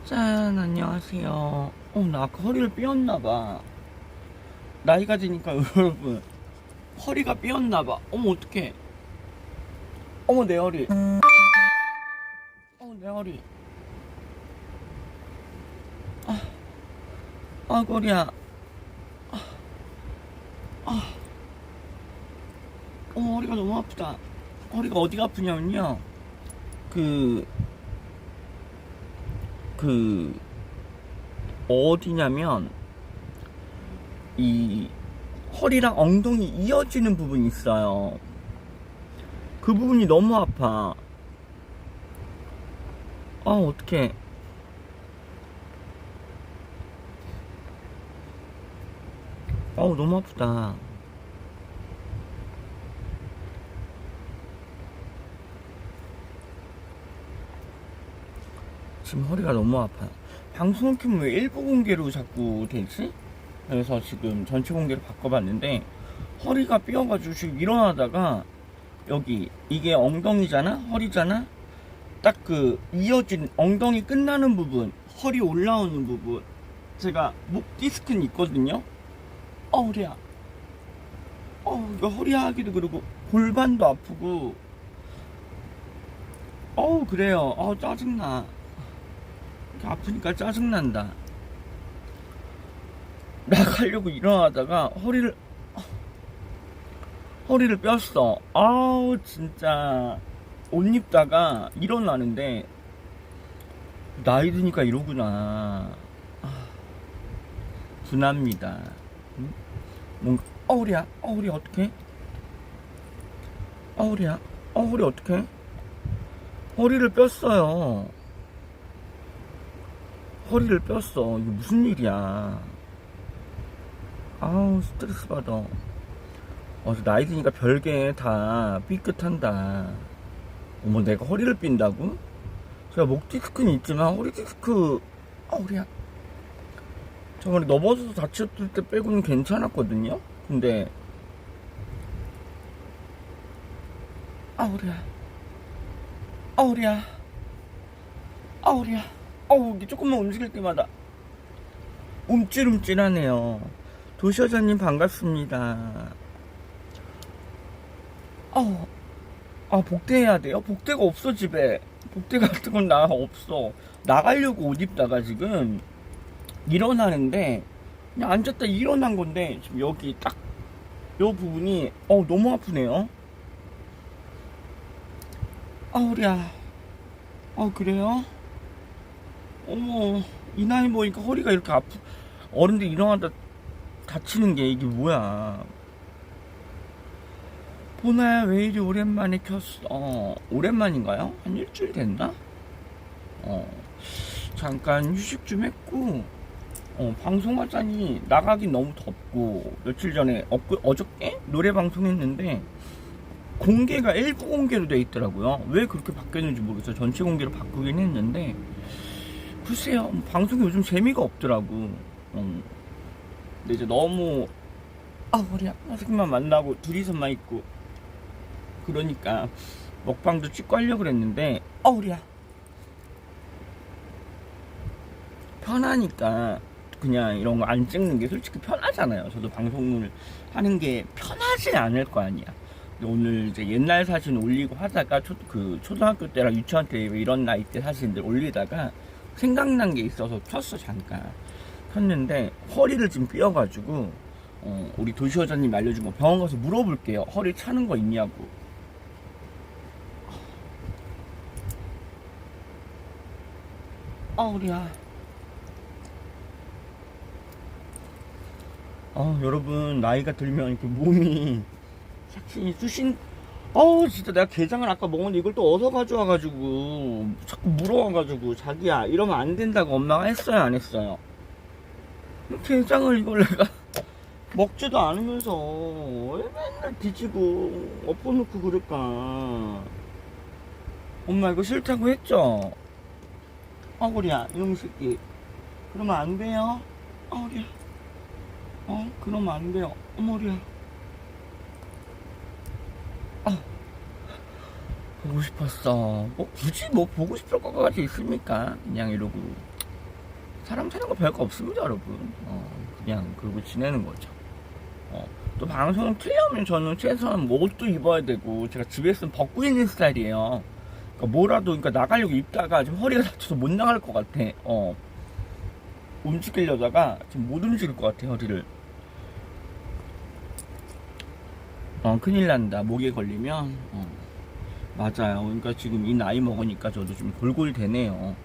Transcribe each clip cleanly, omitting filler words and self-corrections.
짠, 안녕하세요. 나 아까 허리를 삐었나봐. 나이가 드니까 여러분, 허리가 삐었나봐. 어머, 어떡해. 어머, 내 허리. 내 허리. 허리야. 허리가 너무 아프다. 허리가 어디가 아프냐면요. 그, 어디냐면, 이, 허리랑 엉덩이 이어지는 부분이 있어요. 그 부분이 너무 아파. 어떡해. 너무 아프다. 지금 허리가 너무 아파요. 방송을 켜면 왜 일부 공개로 자꾸 되지? 그래서 지금 전체 공개로 바꿔봤는데 허리가 삐어가지고 지금 일어나다가 여기 이게 엉덩이잖아? 허리잖아? 딱 그 이어진 엉덩이 끝나는 부분, 허리 올라오는 부분, 제가 목 디스크는 있거든요? 허리야. 이거 허리 하기도 그러고 골반도 아프고 그래요. 짜증나. 아프니까 짜증난다. 나가려고 일어나다가 허리를 뼈어. 진짜 옷 입다가 일어나는데 나이 드니까 이러구나. 분합니다. 뭔가 허리야. 허리 어떡해? 허리야. 허리 어떡해? 허리를 뺐어요. 허리를 뺐어. 이게 무슨 일이야. 스트레스 받아. 나이 드니까 별게 다 삐끗한다. 어머, 내가 허리를 삔다고? 제가 목 디스크는 있지만 허리 디스크, 허리야. 저번에 넘어져서 다쳤을 때 빼고는 괜찮았거든요? 근데, 허리야. 허리야. 허리야. 이게 조금만 움직일 때마다 움찔움찔하네요. 도시여자님 반갑습니다. 복대해야 돼요? 복대가 없어, 집에. 복대 같은 건 나 없어. 나가려고 옷 입다가 지금 일어나는데 그냥 앉았다 일어난 건데 지금 여기 딱 요 부분이 너무 아프네요. 허리야. 그래요? 어머, 이 나이 보니까 허리가 이렇게 어른들 일어나다 다치는 게 이게 뭐야. 보나야, 왜 이리 오랜만에 켰어? 오랜만인가요? 한 일주일 됐나? 잠깐 휴식 좀 했고, 방송하자니 나가긴 너무 덥고, 며칠 전에, 어저께? 노래 방송했는데, 공개가 일부 공개로 돼 있더라고요. 왜 그렇게 바뀌었는지 모르겠어요. 전체 공개로 바꾸긴 했는데, 글쎄요, 방송이 요즘 재미가 없더라고. 근데 이제 너무 허리야. 선생님만 만나고 둘이서만 있고 그러니까 먹방도 찍고 하려고 그랬는데 허리야. 편하니까 그냥 이런 거 안 찍는 게 솔직히 편하잖아요. 저도 방송을 하는 게 편하지 않을 거 아니야. 오늘 이제 옛날 사진 올리고 하다가 초등학교 때랑 유치원 때 이런 나이 때 사진들 올리다가 생각난 게 있어서 켰어. 잠깐 켰는데 허리를 지금 삐어가지고 우리 도시여자님 알려준 거 병원 가서 물어볼게요. 허리 차는 거 있냐고. 허리야. 여러분, 나이가 들면 이렇게 몸이 삭신이 쑤신. 진짜 내가 게장을 아까 먹었는데 이걸 또 어디서 가져와가지고 자꾸 물어와가지고 자기야 이러면 안 된다고 엄마가 했어요, 안 했어요? 게장을 이걸 내가 먹지도 않으면서 왜 맨날 뒤지고 엎어놓고 그럴까. 엄마 이거 싫다고 했죠? 그래야 이놈 새끼. 그러면 안 돼요. 그래야. 그러면 안 돼요. 어머리야. 보고 싶었어. 굳이 보고 싶을 것 같이 있습니까? 그냥 이러고 사람 사는 거 별거 없습니다, 여러분. 그냥 그러고 지내는 거죠. 또 방송 틀려면 저는 최소한 뭐 옷도 입어야 되고, 제가 집에 있으면 벗고 있는 스타일이에요. 그러니까 뭐라도, 그러니까 나가려고 입다가 지금 허리가 다쳐서 못 나갈 것 같아. 움직이려다가 지금 못 움직일 것 같아, 허리를. 큰일 난다. 목에 걸리면. 맞아요. 그러니까 지금 이 나이 먹으니까 저도 좀 골골되네요.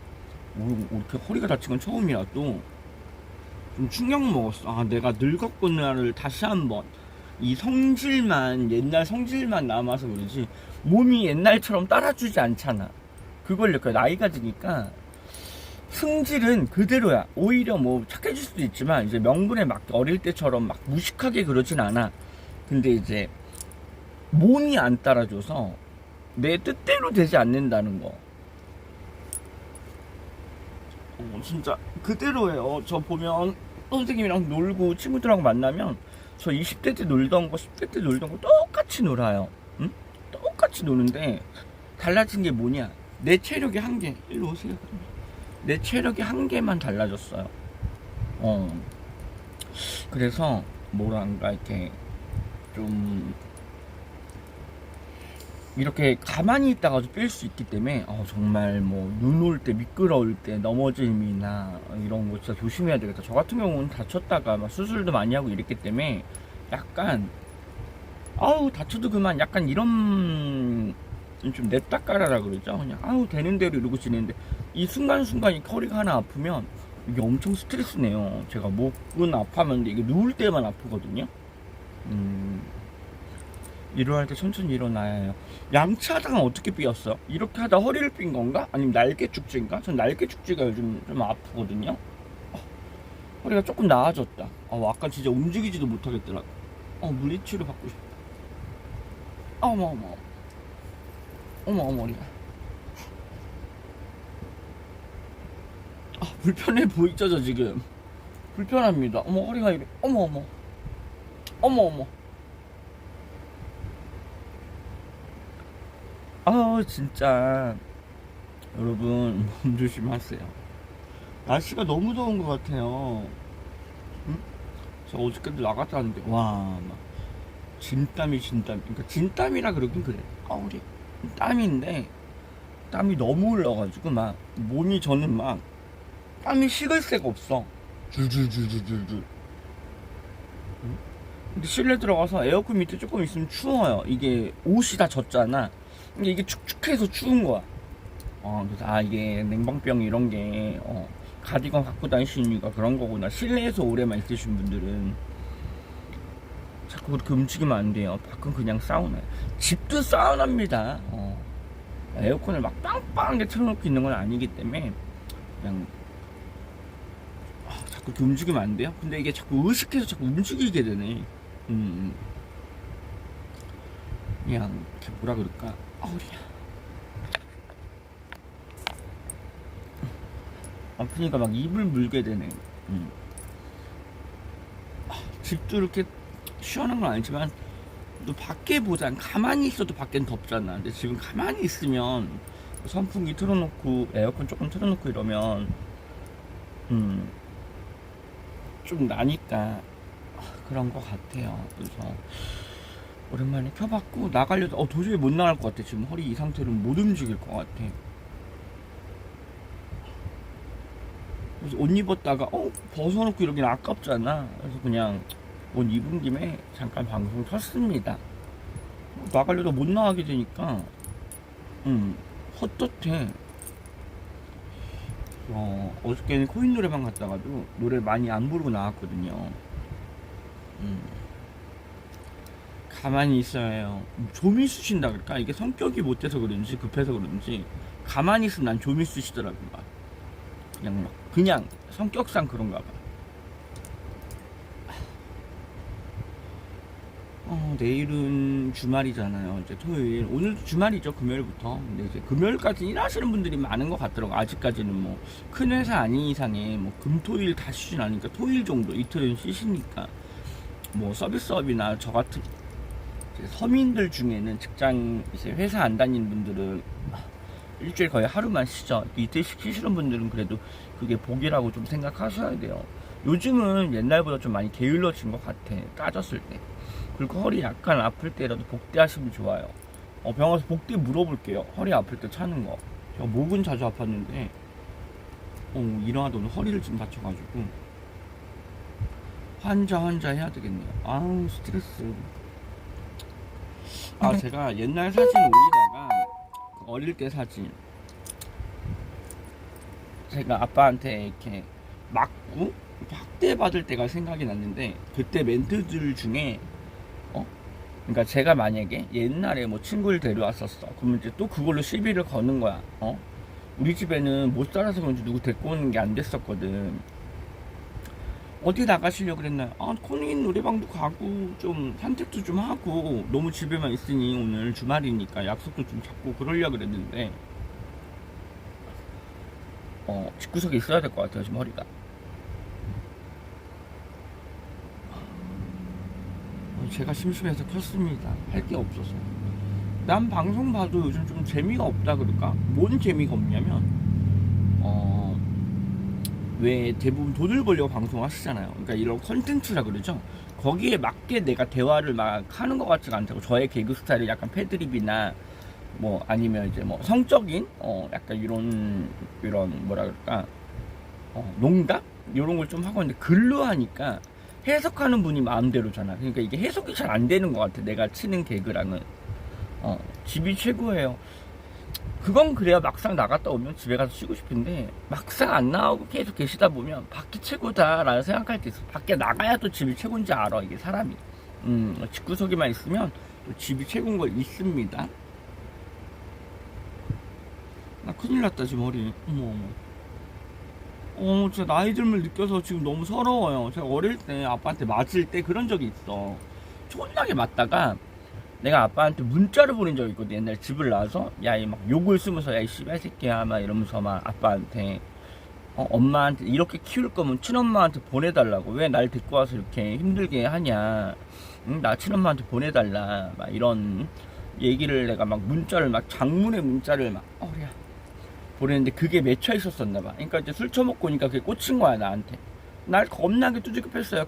이렇게 허리가 다친 건 처음이라도 좀 충격 먹었어. 내가 늙었구나를 다시 한번. 이 성질만, 옛날 성질만 남아서 그러지, 몸이 옛날처럼 따라주지 않잖아. 그걸 느껴요. 나이가 드니까 승질은 그대로야. 오히려 뭐 착해질 수도 있지만, 이제 명분에 맞게 어릴 때처럼 막 무식하게 그러진 않아. 근데 이제 몸이 안 따라줘서 내 뜻대로 되지 않는다는 거. 진짜 그대로예요. 저 보면 선생님이랑 놀고 친구들하고 만나면 저 20대 때 놀던 거, 10대 때 놀던 거 똑같이 놀아요. 응? 똑같이 노는데 달라진 게 뭐냐? 내 체력이 한계. 일로 오세요. 내 체력이 한계만 달라졌어요. 그래서 뭐랄까, 이렇게 좀 이렇게 가만히 있다가도 뺄 수 있기 때문에 정말 뭐 눈 올 때, 미끄러울 때 넘어짐이나 이런 거 진짜 조심해야 되겠다. 저 같은 경우는 다쳤다가 막 수술도 많이 하고 이랬기 때문에 약간 다쳐도 그만, 약간 이런, 좀 냅다 깔아라 그러죠. 그냥 되는 대로 이러고 지내는데, 이 순간순간 이 허리가 하나 아프면 이게 엄청 스트레스네요. 제가 목은 아파하는데 이게 누울 때만 아프거든요. 일어날 때 천천히 일어나야 해요. 양치하다가 어떻게 삐었어? 이렇게 하다 허리를 삔 건가? 아니면 날개 축지인가? 전 날개 축지가 요즘 좀 아프거든요. 허리가 조금 나아졌다. 아까 진짜 움직이지도 못하겠더라고. 물리치료 받고 싶다. 어머 허리가. 불편해 보이죠, 저 지금. 불편합니다. 허리가 이래. 어머. 진짜 여러분 몸 조심하세요. 날씨가 너무 더운 것 같아요. 응? 저 어저께도 나갔다 왔는데 막 진땀이. 그러니까 진땀이라 그러긴 그래. 우리 땀인데 땀이 너무 흘러가지고 막 몸이, 저는 막 땀이 식을 새가 없어. 줄줄줄줄줄줄. 근데 실내 들어가서 에어컨 밑에 조금 있으면 추워요. 이게 옷이 다 젖잖아. 근데 이게 축축해서 추운 거야. 그래서 이게 냉방병 이런 게 가디건 갖고 다니시는 이유가 그런 거구나. 실내에서 오래만 있으신 분들은 자꾸 그렇게 움직이면 안 돼요. 밖은 그냥 사우나. 집도 사우나입니다. 에어컨을 막 빵빵하게 틀어놓고 있는 건 아니기 때문에 그냥 자꾸 이렇게 움직이면 안 돼요. 근데 이게 자꾸 의식해서 자꾸 움직이게 되네. 그냥 이렇게 뭐라 그럴까. 허리야. 아프니까 막 입을 물게 되네. 집도 이렇게 시원한 건 아니지만 또 밖에 보자. 가만히 있어도 밖엔 덥잖아. 근데 지금 가만히 있으면 선풍기 틀어놓고 에어컨 조금 틀어놓고 이러면 좀 나니까 그런 것 같아요. 그래서 오랜만에 켜봤고 나가려도 도저히 못 나갈 것 같아. 지금 허리 이 상태로는 못 움직일 것 같아. 그래서 옷 입었다가 벗어놓고 이러긴 아깝잖아. 그래서 그냥 옷 입은 김에 잠깐 방송 켰습니다. 나가려도 못 나가게 되니까 헛헛해. 어저께는 코인 노래방 갔다가도 노래 많이 안 부르고 나왔거든요. 가만히 있어야 해요. 좀이 쑤신다 그럴까? 이게 성격이 못돼서 그런지 급해서 그런지 가만히 있으면 난 좀이 쑤시더라고. 그냥 성격상 그런가 봐. 내일은 주말이잖아요. 이제 토요일. 오늘도 주말이죠. 금요일부터. 근데 이제 금요일까지 일하시는 분들이 많은 것 같더라고. 아직까지는 뭐 큰 회사 아닌 이상에 뭐 금토일 다 쉬진 않으니까 토일 정도, 이틀은 쉬시니까 뭐 서비스업이나 저 같은 서민들 중에는 직장 이제 회사 안 다니는 분들은 일주일 거의 하루만 쉬죠. 이틀씩 쉬시는 분들은 그래도 그게 복이라고 좀 생각하셔야 돼요. 요즘은 옛날보다 좀 많이 게을러진 것 같아, 따졌을 때. 그리고 허리 약간 아플 때라도 복대하시면 좋아요. 병원 가서 복대 물어볼게요. 허리 아플 때 차는 거. 제가 목은 자주 아팠는데 일어나다 오늘 허리를 좀 다쳐가지고 환자 해야 되겠네요. 아우 스트레스. 제가 옛날 사진 올리다가 어릴 때 사진 제가 아빠한테 이렇게 맞고 학대받을 때가 생각이 났는데, 그때 멘트들 중에 그러니까 제가 만약에 옛날에 뭐 친구를 데려왔었어. 그러면 이제 또 그걸로 시비를 거는 거야. 우리 집에는 못 살아서 그런지 누구 데리고 오는 게 안 됐었거든. 어디 나가시려고 그랬나요? 코닝 노래방도 가고 좀 산책도 좀 하고, 너무 집에만 있으니 오늘 주말이니까 약속도 좀 잡고 그러려고 그랬는데 집구석에 있어야 될 것 같아요 지금 허리가. 제가 심심해서 켰습니다. 할 게 없어서. 난 방송 봐도 요즘 좀 재미가 없다 그럴까? 뭔 재미가 없냐면 왜 대부분 돈을 벌려고 방송하시잖아요. 그러니까 이런 컨텐츠라 그러죠. 거기에 맞게 내가 대화를 막 하는 것 같지가 않다고. 저의 개그 스타일이 약간 패드립이나 뭐 아니면 이제 뭐 성적인 약간 이런 뭐라 그럴까, 농담 이런 걸 좀 하고 있는데, 글로 하니까 해석하는 분이 마음대로잖아. 그러니까 이게 해석이 잘 안 되는 것 같아. 내가 치는 개그랑은. 집이 최고예요. 그건 그래야 막상 나갔다 오면 집에 가서 쉬고 싶은데, 막상 안 나오고 계속 계시다 보면 밖이 최고다라는 생각할 때 있어. 밖에 나가야 또 집이 최고인지 알아, 이게 사람이. 집구석에만 있으면 또 집이 최고인 걸 있습니다. 나 큰일 났다 지금 머리. 진짜 나이 듦을 느껴서 지금 너무 서러워요. 제가 어릴 때 아빠한테 맞을 때 그런 적이 있어. 존나게 맞다가 내가 아빠한테 문자를 보낸 적이 있거든. 옛날 집을 나와서 야, 막 욕을 쓰면서 야, 이 씨발 새끼야 막 이러면서 막 아빠한테 엄마한테 이렇게 키울 거면 친엄마한테 보내달라고, 왜 날 데리고 와서 이렇게 힘들게 하냐, 응? 나 친엄마한테 보내달라 막 이런 얘기를 내가 막 문자를 막 장문의 문자를 막 보냈는데, 그게 맺혀 있었었나봐. 그러니까 이제 술 처먹고 오니까 그게 꽂힌 거야 나한테. 날 겁나게 두들겨 팼어요.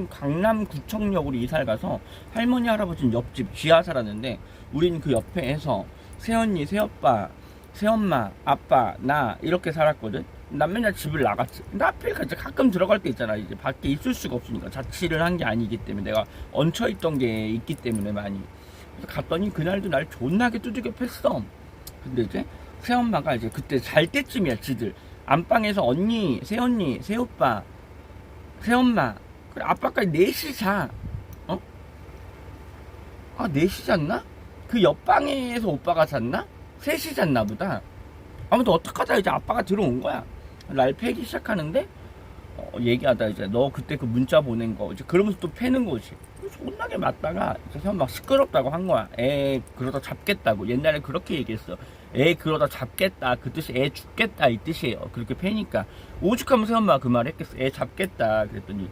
강남구청역으로 이사를 가서 할머니 할아버지는 옆집 지하 살았는데, 우리는 그 옆에서 새언니 새오빠 새엄마 아빠 나 이렇게 살았거든. 난 맨날 집을 나갔지. 나 하필 가끔 들어갈 때 있잖아. 이제 밖에 있을 수가 없으니까, 자취를 한 게 아니기 때문에, 내가 얹혀있던 게 있기 때문에 많이. 그래서 갔더니 그날도 날 존나게 두들겨 팼어. 근데 이제 새엄마가 이제 그때 잘 때쯤이야. 지들 안방에서 언니 새언니 새오빠 새엄마 그래 아빠까지 넷이 자. 4시 잤나? 그 옆방에서 오빠가 잤나? 3시 잤나 보다. 아무튼 어떡하다 이제 아빠가 들어온 거야. 날 패기 시작하는데 얘기하다 이제 너 그때 그 문자 보낸 거 이제 그러면서 또 패는 거지. 존나게 맞다가 이제 막 시끄럽다고 한 거야. 애 그러다 잡겠다고. 옛날에 그렇게 얘기했어. 애 그러다 잡겠다. 그 뜻이 애 죽겠다 이 뜻이에요. 그렇게 패니까 오죽하면 새엄마가 그 말 했겠어. 애 잡겠다 그랬더니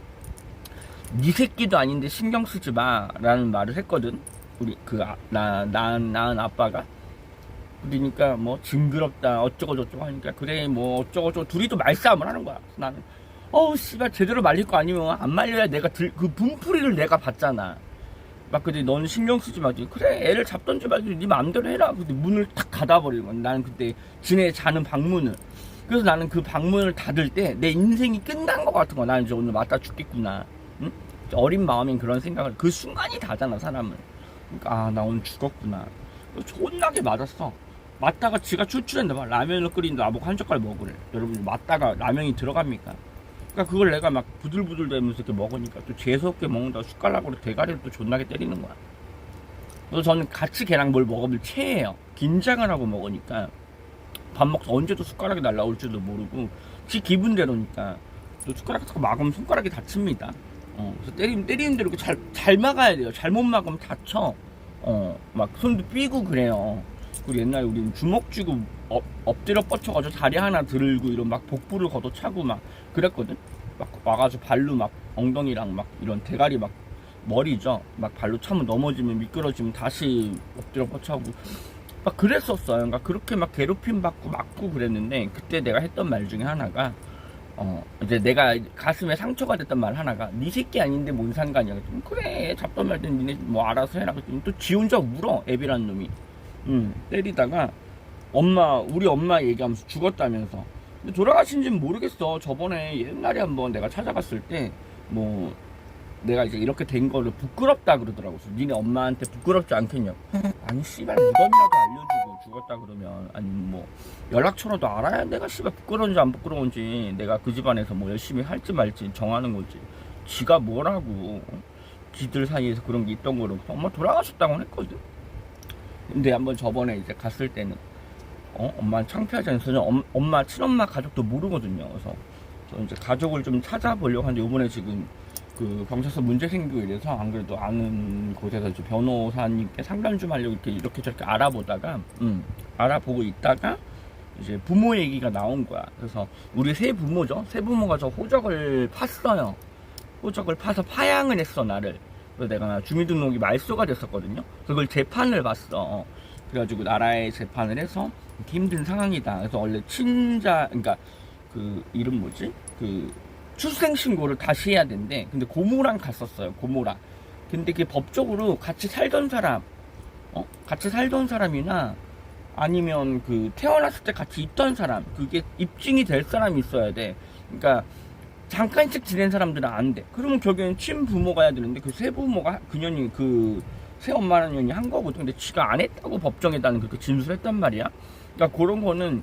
네 새끼도 아닌데 신경 쓰지 마 라는 말을 했거든. 우리 낳은 아빠가. 그러니까 뭐 징그럽다 어쩌고 저쩌고 하니까 그래 뭐 어쩌고 저쩌고 둘이 또 말싸움을 하는 거야. 나는 씨발 제대로 말릴 거 아니면 안 말려야 내가 그 분풀이를 내가 받잖아. 막 근데 너는 신경 쓰지 마지. 그래 애를 잡던지 말든지 네 마음대로 해라. 근데 문을 탁 닫아버리는 거야. 나는 그때 지네 자는 방문을. 그래서 나는 그 방문을 닫을 때 내 인생이 끝난 것 같은 거야. 나는 이제 오늘 맞다 죽겠구나. 응? 어린 마음엔 그런 생각을 그 순간이 다잖아 사람은. 그러니까 나 오늘 죽었구나. 존나게 맞았어. 맞다가 지가 출출했나 봐. 라면을 끓이는데 나보고 한 젓갈 먹으래. 여러분 맞다가 라면이 들어갑니까? 그러니까 그걸 내가 막 부들부들 대면서 이렇게 먹으니까 또 재수없게 먹는다고 숟가락으로 대가리를 또 존나게 때리는 거야. 그래서 저는 같이 걔랑 뭘 먹으면 체해요. 긴장을 하고 먹으니까 밥 먹서 언제 또 숟가락이 날라올지도 모르고 지 기분대로니까 또 숟가락 자꾸 막으면 손가락이 다칩니다. 그래서 때리는 대로 잘 막아야 돼요. 잘못 막으면 다쳐. 막 손도 삐고 그래요. 그리고 옛날에 우리는 주먹 쥐고 엎드려 뻗쳐가지고 다리 하나 들고 이런 막 복부를 걷어차고 막 그랬거든. 막 와가지고 발로 막 엉덩이랑 막 이런 대가리 막 머리죠. 막 발로 차면 넘어지면 미끄러지면 다시 엎드려 뻗쳐하고 막 그랬었어요. 그러니까 그렇게 막 괴롭힘 받고 맞고 그랬는데, 그때 내가 했던 말 중에 하나가, 이제 내가 가슴에 상처가 됐던 말 하나가, 네 새끼 아닌데 뭔 상관이야. 그랬더니, 그래, 잡던 말든 니네 뭐 알아서 해라. 그랬더니 또 지 혼자 울어, 애비란 놈이. 때리다가, 우리 엄마 얘기하면서 죽었다면서. 근데 돌아가신지는 모르겠어. 저번에 옛날에 한번 내가 찾아갔을 때, 뭐, 내가 이제 이렇게 된 거를 부끄럽다 그러더라고. 그래서 니네 엄마한테 부끄럽지 않겠냐고. 아니 씨발 무덤이라도 알려주고 죽었다 그러면, 아니 뭐 연락처라도 알아야 내가 씨발 부끄러운지 안 부끄러운지 내가 그 집안에서 뭐 열심히 할지 말지 정하는 거지. 지가 뭐라고, 지들 사이에서 그런 게 있던 거로 엄마 돌아가셨다고 했거든. 근데 한번 저번에 이제 갔을 때는 엄마 창피하지 않아서 엄마 친엄마 가족도 모르거든요. 그래서 저 이제 가족을 좀 찾아보려고 하는데, 요번에 지금 그 경찰서 문제 생기고 이래서 안 그래도 아는 곳에서 이제 변호사님께 상담 좀 하려고 이렇게 저렇게 알아보다가 알아보고 있다가 이제 부모 얘기가 나온 거야. 그래서 우리 세 부모죠. 세 부모가 저 호적을 팠어요. 호적을 파서 파양을 했어, 나를. 그래서 내가 주민등록이 말소가 됐었거든요. 그걸 재판을 봤어. 그래가지고 나라에 재판을 해서 힘든 상황이다. 그래서 원래 친자, 그러니까 그 이름 뭐지? 그 출생신고를 다시 해야 된대. 근데 고모랑 갔었어요, 고모랑. 근데 그게 법적으로 같이 살던 사람, 같이 살던 사람이나 아니면 그 태어났을 때 같이 있던 사람, 그게 입증이 될 사람이 있어야 돼. 그러니까 잠깐씩 지낸 사람들은 안 돼. 그러면 결국엔 친부모가 해야 되는데, 그 새부모가 그년이 그 새엄마라는 년이 한 거거든. 근데 지가 안 했다고 법정에다는 그렇게 진술했단 말이야. 그러니까 그런 거는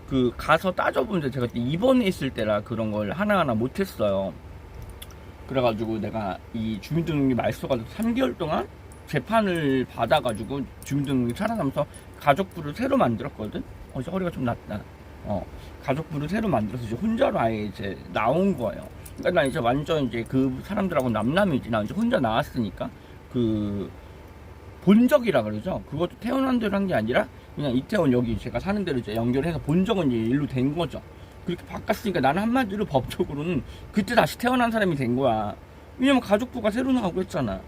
그 가서 따져보는데, 제가 그때 입원해 있을 때라 그런 걸 하나하나 못했어요. 그래가지고 내가 이 주민등록이 말소가 돼서 3개월 동안 재판을 받아가지고 주민등록이 살아남아서 가족부를 새로 만들었거든. 이제 허리가 좀 낫다. 가족부를 새로 만들어서 이제 혼자로 아예 이제 나온 거예요. 그러니까 나 이제 완전 이제 그 사람들하고 남남이지. 나 이제 혼자 나왔으니까 그 본적이라 그러죠. 그것도 태어난 대로 한 게 아니라 그냥 이태원 여기 제가 사는 데로 이제 연결해서 본적은 이제 일로 된 거죠. 그렇게 바꿨으니까 나는 한마디로 법적으로는 그때 다시 태어난 사람이 된 거야. 왜냐면 가족부가 새로 나오고 했잖아.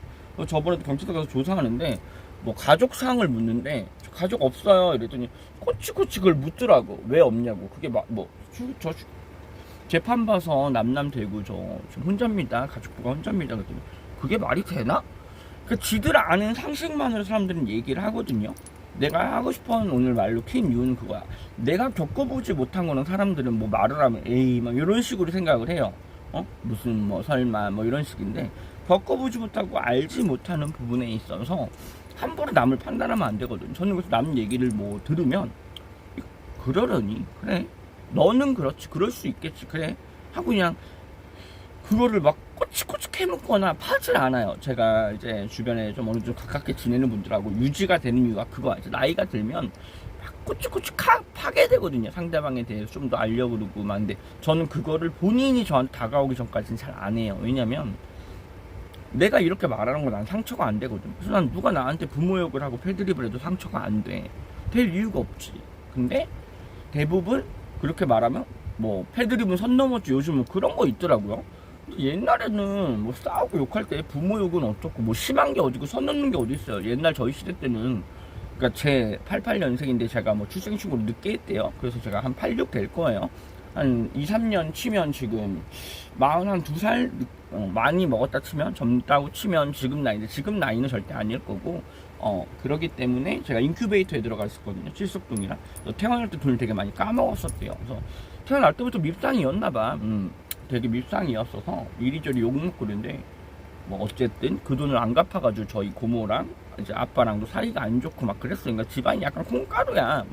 저번에도 경찰서 가서 조사하는데 뭐 가족 사항을 묻는데 저 가족 없어요 이랬더니 꼬치꼬치 그걸 묻더라고. 왜 없냐고. 그게 저 재판 봐서 남남 되고 저 지금 혼자입니다. 가족부가 혼자입니다. 그랬더니 그게 말이 되나? 그 지들 아는 상식만으로 사람들은 얘기를 하거든요. 내가 하고 싶은 오늘 말로 킨 이유는 그거야. 내가 겪어보지 못한 거는 사람들은 뭐 말을 하면 에이 막 이런 식으로 생각을 해요. 무슨 뭐 설마 뭐 이런 식인데, 겪어보지 못하고 알지 못하는 부분에 있어서 함부로 남을 판단하면 안 되거든. 저는 그래서 남 얘기를 뭐 들으면 그러려니 그래 너는 그렇지 그럴 수 있겠지 그래 하고 그냥 그거를 막 꼬치꼬치 캐묻거나 파질 않아요. 제가 이제 주변에 좀 어느 정도 가깝게 지내는 분들하고 유지가 되는 이유가 그거야. 이제 나이가 들면 막 꼬치꼬치 파게 되거든요. 상대방에 대해서 좀 더 알려고 그러고 막. 근데 저는 그거를 본인이 저한테 다가오기 전까지는 잘 안 해요. 왜냐면 내가 이렇게 말하는 건 난 상처가 안 되거든. 그래서 난 누가 나한테 부모 욕을 하고 패드립을 해도 상처가 안 돼. 될 이유가 없지. 근데 대부분 그렇게 말하면 뭐 패드립은 선 넘었지. 요즘은 그런 거 있더라고요. 옛날에는 뭐 싸우고 욕할 때 부모 욕은 어떻고 뭐 심한 게 어디고 선 넘는 게 어디 있어요. 옛날 저희 시대 때는, 그러니까 제 88년생인데 제가 뭐 출생신고를 늦게 했대요. 그래서 제가 한 86 될 거예요. 한 2, 3년 치면 지금 42살 많이 먹었다 치면, 젊다고 치면 지금 나이는 절대 아닐 거고, 그러기 때문에 제가 인큐베이터에 들어가 있었거든요. 칠석동이라. 태어날 때 돈을 되게 많이 까먹었었대요. 그래서 태어날 때부터 밉상이었나봐. 되게 밉상이었어서 이리저리 욕먹고 그랬는데, 뭐 어쨌든 그 돈을 안 갚아가지고 저희 고모랑 이제 아빠랑도 사이가 안 좋고 막 그랬어. 그러니까 집안이 약간 콩가루야.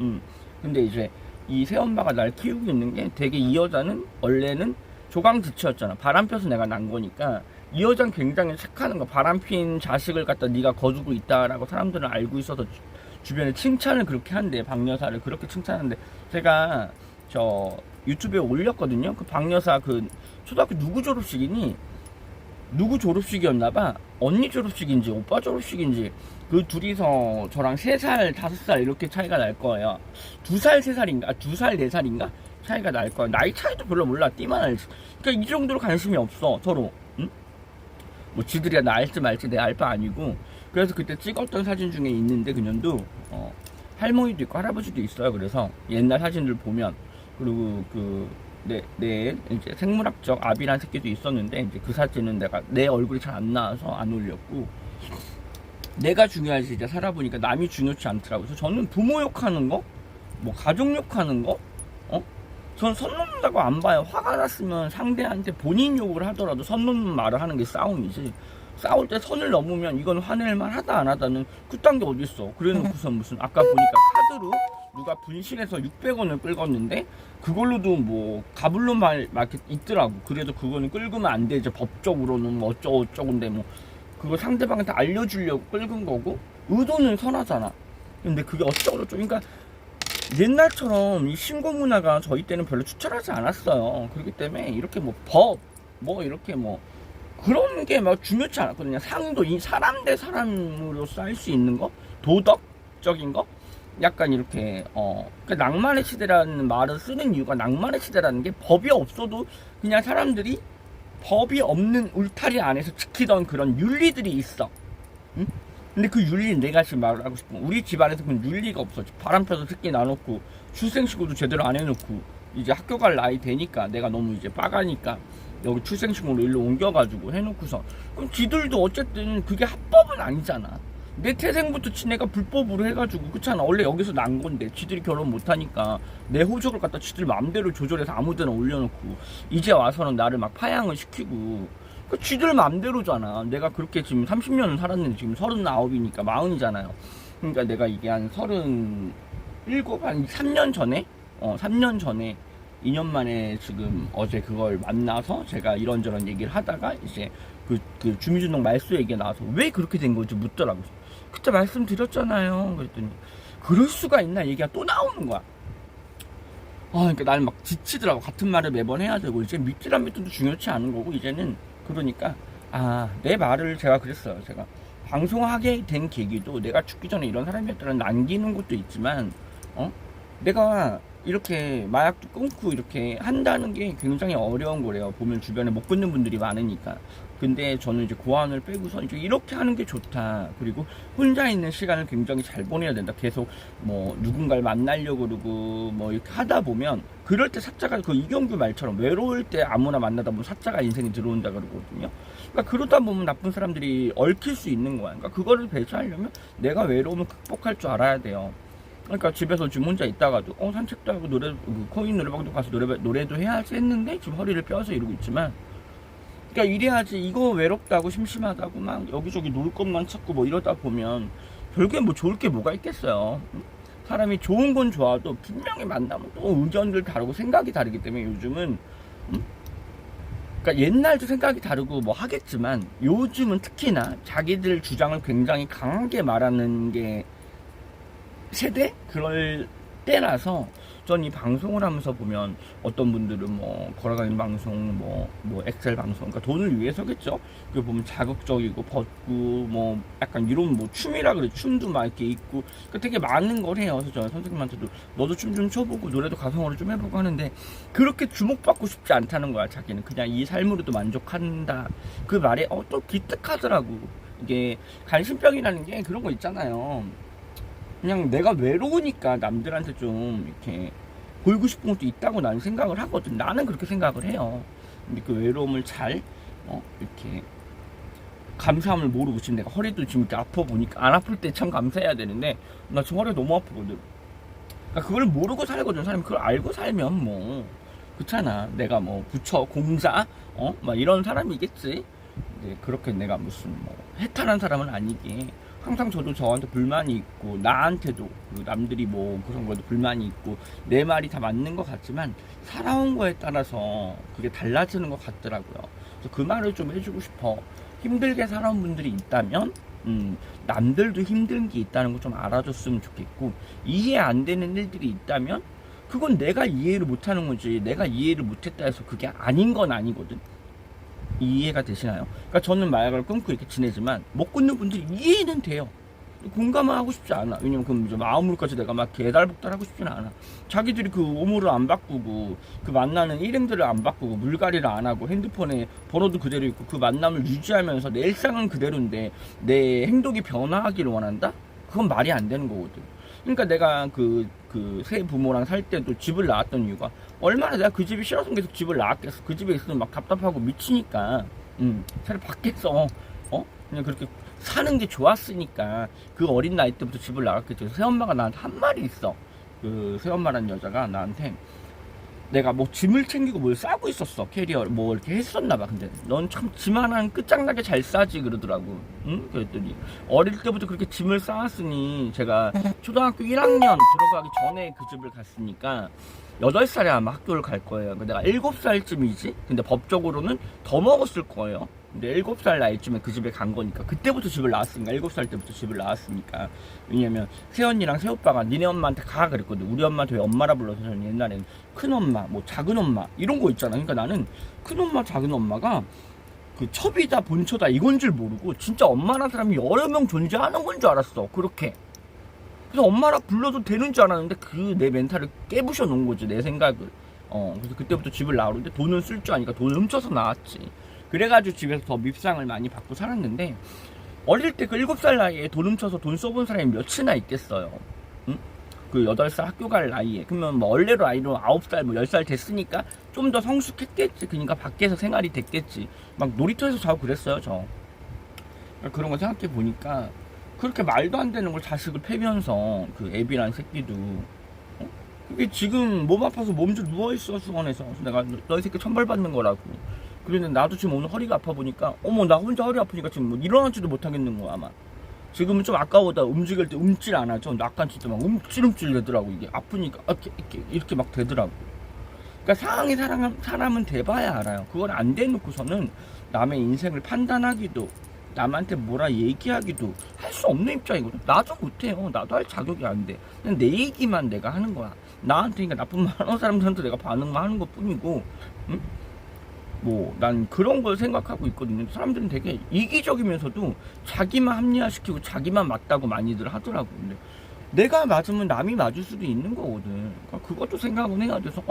근데 이제 이 새엄마가 날 키우고 있는 게, 되게 이 여자는 원래는 조강지치였잖아. 바람 펴서 내가 난 거니까 이 여자는 굉장히 착하는 거. 바람 핀 자식을 갖다 네가 거두고 있다라고 사람들은 알고 있어서 주변에 칭찬을 그렇게 한대. 박여사를 그렇게 칭찬하는데, 제가 저 유튜브에 올렸거든요. 그 박여사 그 초등학교 누구 졸업식이니? 누구 졸업식이었나봐. 언니 졸업식인지 오빠 졸업식인지 그 둘이서 저랑 3살 5살 이렇게 차이가 날 거예요. 2살 3살인가 2살 4살인가 차이가 날 거예요. 나이 차이도 별로 몰라. 띠만 알지. 그러니까 이 정도로 관심이 없어 서로. 응? 뭐 지들이야 나 알지 말지 내 알 바 아니고. 그래서 그때 찍었던 사진 중에 있는데, 그년도 할머니도 있고 할아버지도 있어요. 그래서 옛날 사진들 보면, 그리고 내 이제 생물학적 아비란 새끼도 있었는데, 이제 그 사진은 내 얼굴이 잘 안 나와서 안 올렸고, 내가 중요하지 이제 살아보니까 남이 중요치 않더라고요. 그래서 저는 부모 욕하는 거, 뭐 가족 욕하는 거, 전 선 넘는다고 안 봐요. 화가 났으면 상대한테 본인 욕을 하더라도 선 넘는 말을 하는 게 싸움이지. 싸울 때 선을 넘으면 이건 화낼만 하다 안 하다는 그딴 게 어딨어. 그래놓고서 무슨 아까 보니까 카드로 누가 분실해서 600원을 끌었는데 그걸로도 뭐 가불로 말 있더라고. 그래도 그거는 끌으면 안 되지. 법적으로는 뭐 어쩌고저쩌고인데 뭐 그거 상대방한테 알려주려고 끌은 거고 의도는 선하잖아. 근데 그게 어쩌고저쩌고. 그러니까 옛날처럼 이 신고 문화가 저희 때는 별로 추천하지 않았어요. 그렇기 때문에 이렇게 뭐 법, 뭐 이렇게 뭐 그런 게 막 중요치 않았거든요. 상도 이 사람 대 사람으로서 할 수 있는 거, 도덕적인 거, 약간 이렇게 그 낭만의 시대라는 말을 쓰는 이유가 낭만의 시대라는 게 법이 없어도 그냥 사람들이 법이 없는 울타리 안에서 지키던 그런 윤리들이 있어. 응? 근데 그 윤리는 내가 지금 말을 하고 싶은 거. 우리 집안에서 그런 윤리가 없어. 바람 펴서 새끼 놔놓고 출생신고도 제대로 안 해놓고 이제 학교 갈 나이 되니까 내가 너무 이제 빠가니까 여기 출생신고로 일로 옮겨가지고 해놓고서 그럼 지들도 어쨌든 그게 합법은 아니잖아. 내 태생부터 지네가 불법으로 해가지고 그렇잖아. 원래 여기서 난 건데 지들이 결혼 못하니까 내 호적을 갖다 지들 마음대로 조절해서 아무데나 올려놓고 이제 와서는 나를 막 파양을 시키고 그 쥐들 맘대로잖아. 내가 그렇게 지금 30년을 살았는데 지금 39이니까 40이잖아요. 그러니까 내가 이게 한 37, 한 3년 전에 3년 전에 2년 만에 지금 어제 그걸 만나서 제가 이런저런 얘기를 하다가 이제 그 주민등록 말소 얘기가 나와서 왜 그렇게 된 건지 묻더라고요. 그때 말씀드렸잖아요. 그랬더니 그럴 수가 있나 얘기가 또 나오는 거야. 그러니까 나는 막 지치더라고. 같은 말을 매번 해야 되고 이제 믿기란 믿어도 중요치 않은 거고 이제는 그러니까 내 말을 제가 그랬어요. 제가 방송하게 된 계기도 내가 죽기 전에 이런 사람이었다는 남기는 것도 있지만 내가 이렇게 마약도 끊고 이렇게 한다는 게 굉장히 어려운 거래요. 보면 주변에 못 끊는 분들이 많으니까. 근데 저는 이제 고안을 빼고서 이제 이렇게 하는 게 좋다. 그리고 혼자 있는 시간을 굉장히 잘 보내야 된다. 계속 뭐 누군가를 만나려고 그러고 뭐 이렇게 하다 보면 그럴 때 사자가 그 이경규 말처럼 외로울 때 아무나 만나다 보면 사자가 인생에 들어온다 그러거든요. 그러니까 그러다 보면 나쁜 사람들이 얽힐 수 있는 거야. 그러니까 그거를 배제하려면 내가 외로움을 극복할 줄 알아야 돼요. 그러니까 집에서 지금 혼자 있다가도 산책도 하고 코인 노래방도 가서 노래도 해야지 했는데 지금 허리를 펴서 이러고 있지만 그러니까 이래야지. 이거 외롭다고 심심하다고 막 여기저기 놀 것만 찾고 뭐 이러다 보면 별게 뭐 좋을 게 뭐가 있겠어요. 사람이 좋은 건 좋아도 분명히 만나면 또 의견들 다르고 생각이 다르기 때문에 요즘은 그러니까 옛날도 생각이 다르고 뭐 하겠지만 요즘은 특히나 자기들 주장을 굉장히 강하게 말하는 게 세대? 그럴 때라서 전 이 방송을 하면서 보면 어떤 분들은 뭐 걸어가는 방송 뭐 엑셀 방송 그러니까 돈을 위해서겠죠. 그 보면 자극적이고 벗고 뭐 약간 이런 뭐 춤이라 그래. 춤도 막 이렇게 있고 그러니까 되게 많은 걸 해요. 그래서 저는 선생님한테도 너도 춤 좀 춰보고 노래도 가성으로 좀 해보고 하는데 그렇게 주목받고 싶지 않다는 거야. 자기는 그냥 이 삶으로도 만족한다. 그 말에 또 기특하더라고. 이게 관심병이라는 게 그런 거 있잖아요. 그냥 내가 외로우니까 남들한테 좀 이렇게 보이고 싶은 것도 있다고 나는 생각을 하거든. 나는 그렇게 생각을 해요. 근데 그 외로움을 잘 이렇게 감사함을 모르고 지금 내가 허리도 지금 이렇게 아파 보니까 안 아플 때 참 감사해야 되는데 나 지금 허리가 너무 아프거든. 그러니까 그걸 모르고 살거든. 사람이 그걸 알고 살면 뭐 그렇잖아. 내가 뭐 부처 공자 막 이런 사람이겠지. 이제 그렇게 내가 무슨 뭐 해탈한 사람은 아니기. 항상 저도 저한테 불만이 있고 나한테도 남들이 뭐 그런 거에도 불만이 있고 내 말이 다 맞는 것 같지만 살아온 거에 따라서 그게 달라지는 것 같더라고요. 그래서 그 말을 좀 해주고 싶어. 힘들게 살아온 분들이 있다면 남들도 힘든 게 있다는 거 좀 알아줬으면 좋겠고 이해 안 되는 일들이 있다면 그건 내가 이해를 못하는 거지 내가 이해를 못했다 해서 그게 아닌 건 아니거든. 이해가 되시나요? 그러니까 저는 마약을 끊고 이렇게 지내지만 못 끊는 분들이 이해는 돼요. 공감을 하고 싶지 않아. 왜냐면 그 마음으로까지 내가 막 개달복달하고 싶지는 않아. 자기들이 그 오물을 안 바꾸고 그 만나는 일행들을 안 바꾸고 물갈이를 안 하고 핸드폰에 번호도 그대로 있고 그 만남을 유지하면서 내 일상은 그대로인데 내 행동이 변화하기를 원한다? 그건 말이 안 되는 거거든. 그러니까 내가 새 부모랑 살 때도 집을 나왔던 이유가 얼마나 내가 그 집이 싫어서 계속 집을 나왔겠어. 그 집에 있으면 막 답답하고 미치니까. 차라리 밖에서 그냥 그렇게 사는 게 좋았으니까 그 어린 나이 때부터 집을 나갔겠죠. 새엄마가 나한테 한 말이 있어. 그 새엄마라는 여자가 나한테 내가 뭐 짐을 챙기고 뭘 싸고 있었어. 캐리어 뭐 이렇게 했었나봐. 근데 넌 참 짐 하나는 끝장나게 잘 싸지 그러더라고. 응? 그랬더니 어릴 때부터 그렇게 짐을 쌓았으니 제가 초등학교 1학년 들어가기 전에 그 집을 갔으니까 8살에 아마 학교를 갈 거예요. 내가 7살쯤이지? 근데 법적으로는 더 먹었을 거예요. 근데 7살 나이쯤에 그 집에 간 거니까 그때부터 집을 나왔으니까 7살 때부터 집을 나왔으니까. 왜냐면 새언니랑 새오빠가 니네 엄마한테 가 그랬거든. 우리 엄마한테 왜 엄마라 불러서 저는 옛날에는 큰엄마 뭐 작은엄마 이런 거 있잖아. 그러니까 나는 큰엄마 작은엄마가 그 첩이다 본처다 이건 줄 모르고 진짜 엄마라는 사람이 여러 명 존재하는 건 줄 알았어. 그렇게 그래서 엄마라 불러도 되는 줄 알았는데 그 내 멘탈을 깨부셔 놓은 거지 내 생각을. 그래서 그때부터 집을 나오는데 돈은 쓸 줄 아니까 돈을 훔쳐서 나왔지. 그래가지고 집에서 더 밉상을 많이 받고 살았는데 어릴 때 그 7살 나이에 돈 훔쳐서 돈 써본 사람이 몇이나 있겠어요. 응? 그 8살 학교 갈 나이에. 그러면 뭐 원래로 아이로 9살 뭐 10살 됐으니까 좀 더 성숙했겠지. 그러니까 밖에서 생활이 됐겠지. 막 놀이터에서 자고 그랬어요 저. 그런 거 생각해 보니까 그렇게 말도 안 되는 걸 자식을 패면서 그 애비란 새끼도 그게 지금 몸 아파서 몸줄 누워있어 수원에서. 내가 너 이 새끼 천벌 받는 거라고. 그랬는데 나도 지금 오늘 허리가 아파 보니까 어머 나 혼자 허리 아프니까 지금 뭐 일어나지도 못하겠는 거야 아마. 지금은 좀 아까보다 움직일 때 움찔 안 하죠. 약간 진짜 막 움찔움찔 되더라고. 이게 아프니까 이렇게 막 되더라고. 그러니까 상황이 사람은 돼봐야 알아요. 그걸 안 대놓고서는 남의 인생을 판단하기도 남한테 뭐라 얘기하기도 할 수 없는 입장이거든. 나도 못해요. 나도 할 자격이 안 돼. 그냥 내 얘기만 내가 하는 거야. 나한테 그러니까 나쁜 말 하는 사람들한테 내가 반응만 하는 것 뿐이고. 응? 뭐 난 그런 걸 생각하고 있거든요. 사람들은 되게 이기적이면서도 자기만 합리화시키고 자기만 맞다고 많이들 하더라고. 근데 내가 맞으면 남이 맞을 수도 있는 거거든. 그러니까 그것도 생각은 해야 돼서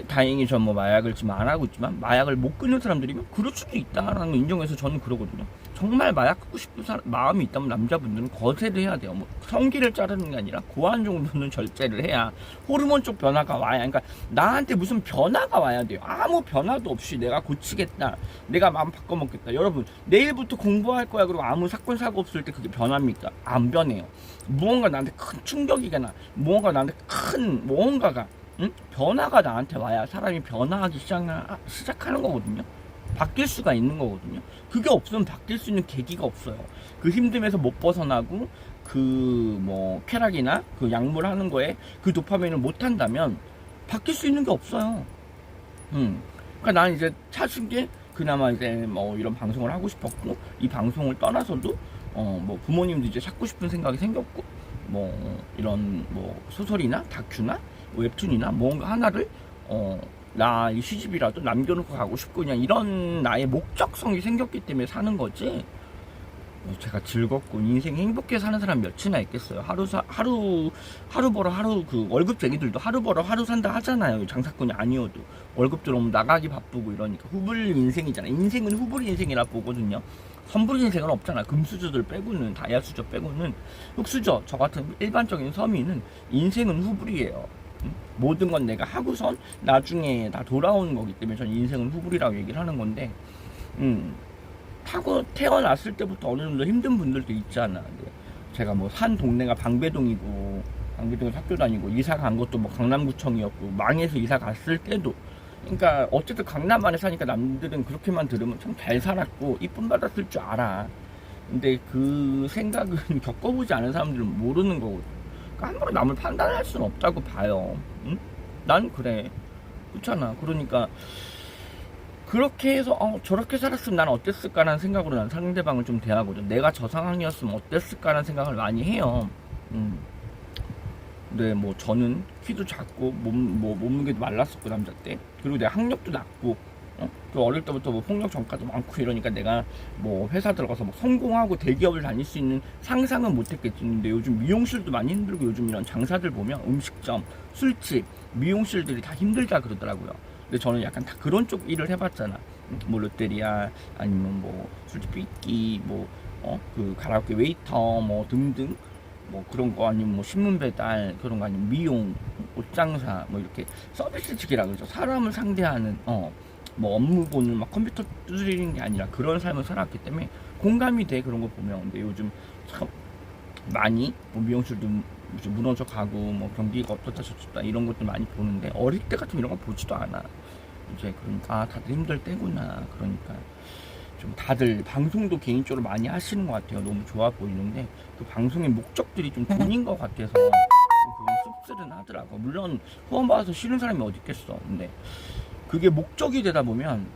다행히 전 뭐 마약을 지금 안 하고 있지만 마약을 못 끊는 사람들이면 그럴 수도 있다라는 거 인정해서 저는 그러거든요. 정말 마약 끊고 싶은 마음이 있다면 남자분들은 거세를 해야 돼요. 뭐 성기를 자르는 게 아니라 고안 정도는 절제를 해야 호르몬 쪽 변화가 와야. 그러니까 나한테 무슨 변화가 와야 돼요. 아무 변화도 없이 내가 고치겠다, 내가 마음 바꿔먹겠다. 여러분 내일부터 공부할 거야 그리고 아무 사건 사고 없을 때 그게 변합니까? 안 변해요. 무언가 나한테 큰 충격이거나 무언가 나한테 큰 무언가가 변화가 나한테 와야 사람이 변화하기 시작하는 거거든요. 바뀔 수가 있는 거거든요. 그게 없으면 바뀔 수 있는 계기가 없어요. 그 힘듦에서 못 벗어나고 그 뭐 쾌락이나 그 약물 하는 거에 그 도파민을 못 한다면 바뀔 수 있는 게 없어요. 그러니까 나는 이제 찾은 게 그나마 이제 뭐 이런 방송을 하고 싶었고 이 방송을 떠나서도 뭐 부모님도 이제 찾고 싶은 생각이 생겼고 뭐 이런 뭐 소설이나 다큐나 웹툰이나 뭔가 하나를 나 이 시집이라도 남겨놓고 가고 싶고 그냥 이런 나의 목적성이 생겼기 때문에 사는 거지. 제가 즐겁고 인생 행복하게 사는 사람 몇이나 있겠어요. 하루 벌어 하루 그 월급쟁이들도 하루 벌어 하루 산다 하잖아요. 장사꾼이 아니어도 월급 들어오면 나가기 바쁘고 이러니까 후불 인생이잖아. 인생은 후불 인생이라 보거든요. 선불 인생은 없잖아. 금수저들 빼고는 다이아수저 빼고는 흑수저 저 같은 일반적인 서민은 인생은 후불이에요. 모든 건 내가 하고선 나중에 다 돌아오는 거기 때문에 저는 인생은 후불이라고 얘기를 하는 건데 태어났을 때부터 어느 정도 힘든 분들도 있잖아. 근데 제가 뭐 산 동네가 방배동에서 학교 다니고 이사 간 것도 뭐 강남구청이었고 망해서 이사 갔을 때도 그러니까 어쨌든 강남 안에 사니까 남들은 그렇게만 들으면 참 잘 살았고 이쁨 받았을 줄 알아. 근데 그 생각은 겪어보지 않은 사람들은 모르는 거거든. 함부로 남을 판단할 수는 없다고 봐요. 응? 난 그래. 그렇잖아. 그러니까 그렇게 해서 저렇게 살았으면 난 어땠을까라는 생각으로 난 상대방을 좀 대하거든. 내가 저 상황이었으면 어땠을까라는 생각을 많이 해요. 근데 뭐 저는 키도 작고 몸무게도 말랐었고 남자 때. 그리고 내가 학력도 낮고 그 어릴 때부터 뭐 폭력 전과도 많고 이러니까 내가 뭐 회사 들어가서 뭐 성공하고 대기업을 다닐 수 있는 상상은 못했겠지. 근데 요즘 미용실도 많이 힘들고 요즘 이런 장사들 보면 음식점, 술집, 미용실들이 다 힘들다 그러더라고요. 근데 저는 약간 다 그런 쪽 일을 해봤잖아. 뭐 롯데리아 아니면 뭐 술집 삐끼 그 가라오케 웨이터 뭐 등등 뭐 그런 거 아니면 뭐 신문 배달 그런 거 아니면 미용, 옷장사 뭐 이렇게 서비스직이라 그러죠. 사람을 상대하는 뭐 업무 보는 막 컴퓨터 두드리는 게 아니라 그런 삶을 살았기 때문에 공감이 돼 그런 거 보면. 근데 요즘 참 많이 뭐 미용실도 이제 무너져 가고 뭐 경기가 어떻다 저쩌다 이런 것도 많이 보는데 어릴 때 같으면 이런 거 보지도 않아. 이제 그러니까 다들 힘들 때구나. 그러니까 좀 다들 방송도 개인적으로 많이 하시는 것 같아요. 너무 좋아 보이는데 그 방송의 목적들이 좀 돈인 것 같아서 그건 씁쓸은 하더라고. 물론 후원 받아서 싫은 사람이 어디 있겠어. 근데 그게 목적이 되다 보면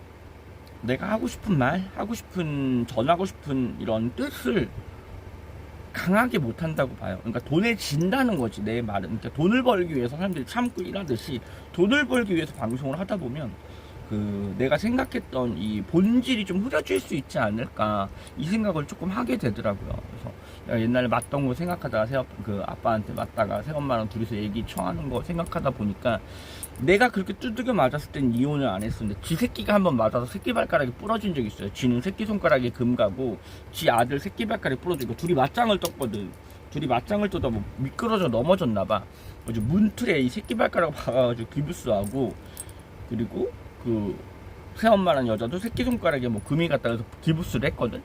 내가 하고 싶은 말, 하고 싶은 전하고 싶은 이런 뜻을 강하게 못한다고 봐요. 그러니까 돈에 진다는 거지 내 말은. 그러니까 돈을 벌기 위해서 사람들이 참고 일하듯이 돈을 벌기 위해서 방송을 하다 보면 그 내가 생각했던 이 본질이 좀 흐려질 수 있지 않을까 이 생각을 조금 하게 되더라고요. 그래서 내가 옛날에 맞던 거 생각하다가 그 아빠한테 맞다가 새엄마랑 둘이서 얘기 청하는 거 생각하다 보니까 내가 그렇게 두들겨 맞았을 땐 이혼을 안 했었는데 지 새끼가 한번 맞아서 새끼발가락이 부러진 적이 있어요. 지는 새끼손가락에 금 가고 지 아들 새끼발가락이 부러지고 둘이 맞짱을 떴거든. 둘이 맞짱을 떠다 뭐 미끄러져 넘어졌나봐. 그래서 문틀에 이 새끼발가락 박아가지고 기부스하고 그리고 그 새엄마란 여자도 새끼손가락에 뭐 금이 갔다 그래서 기부스를 했거든.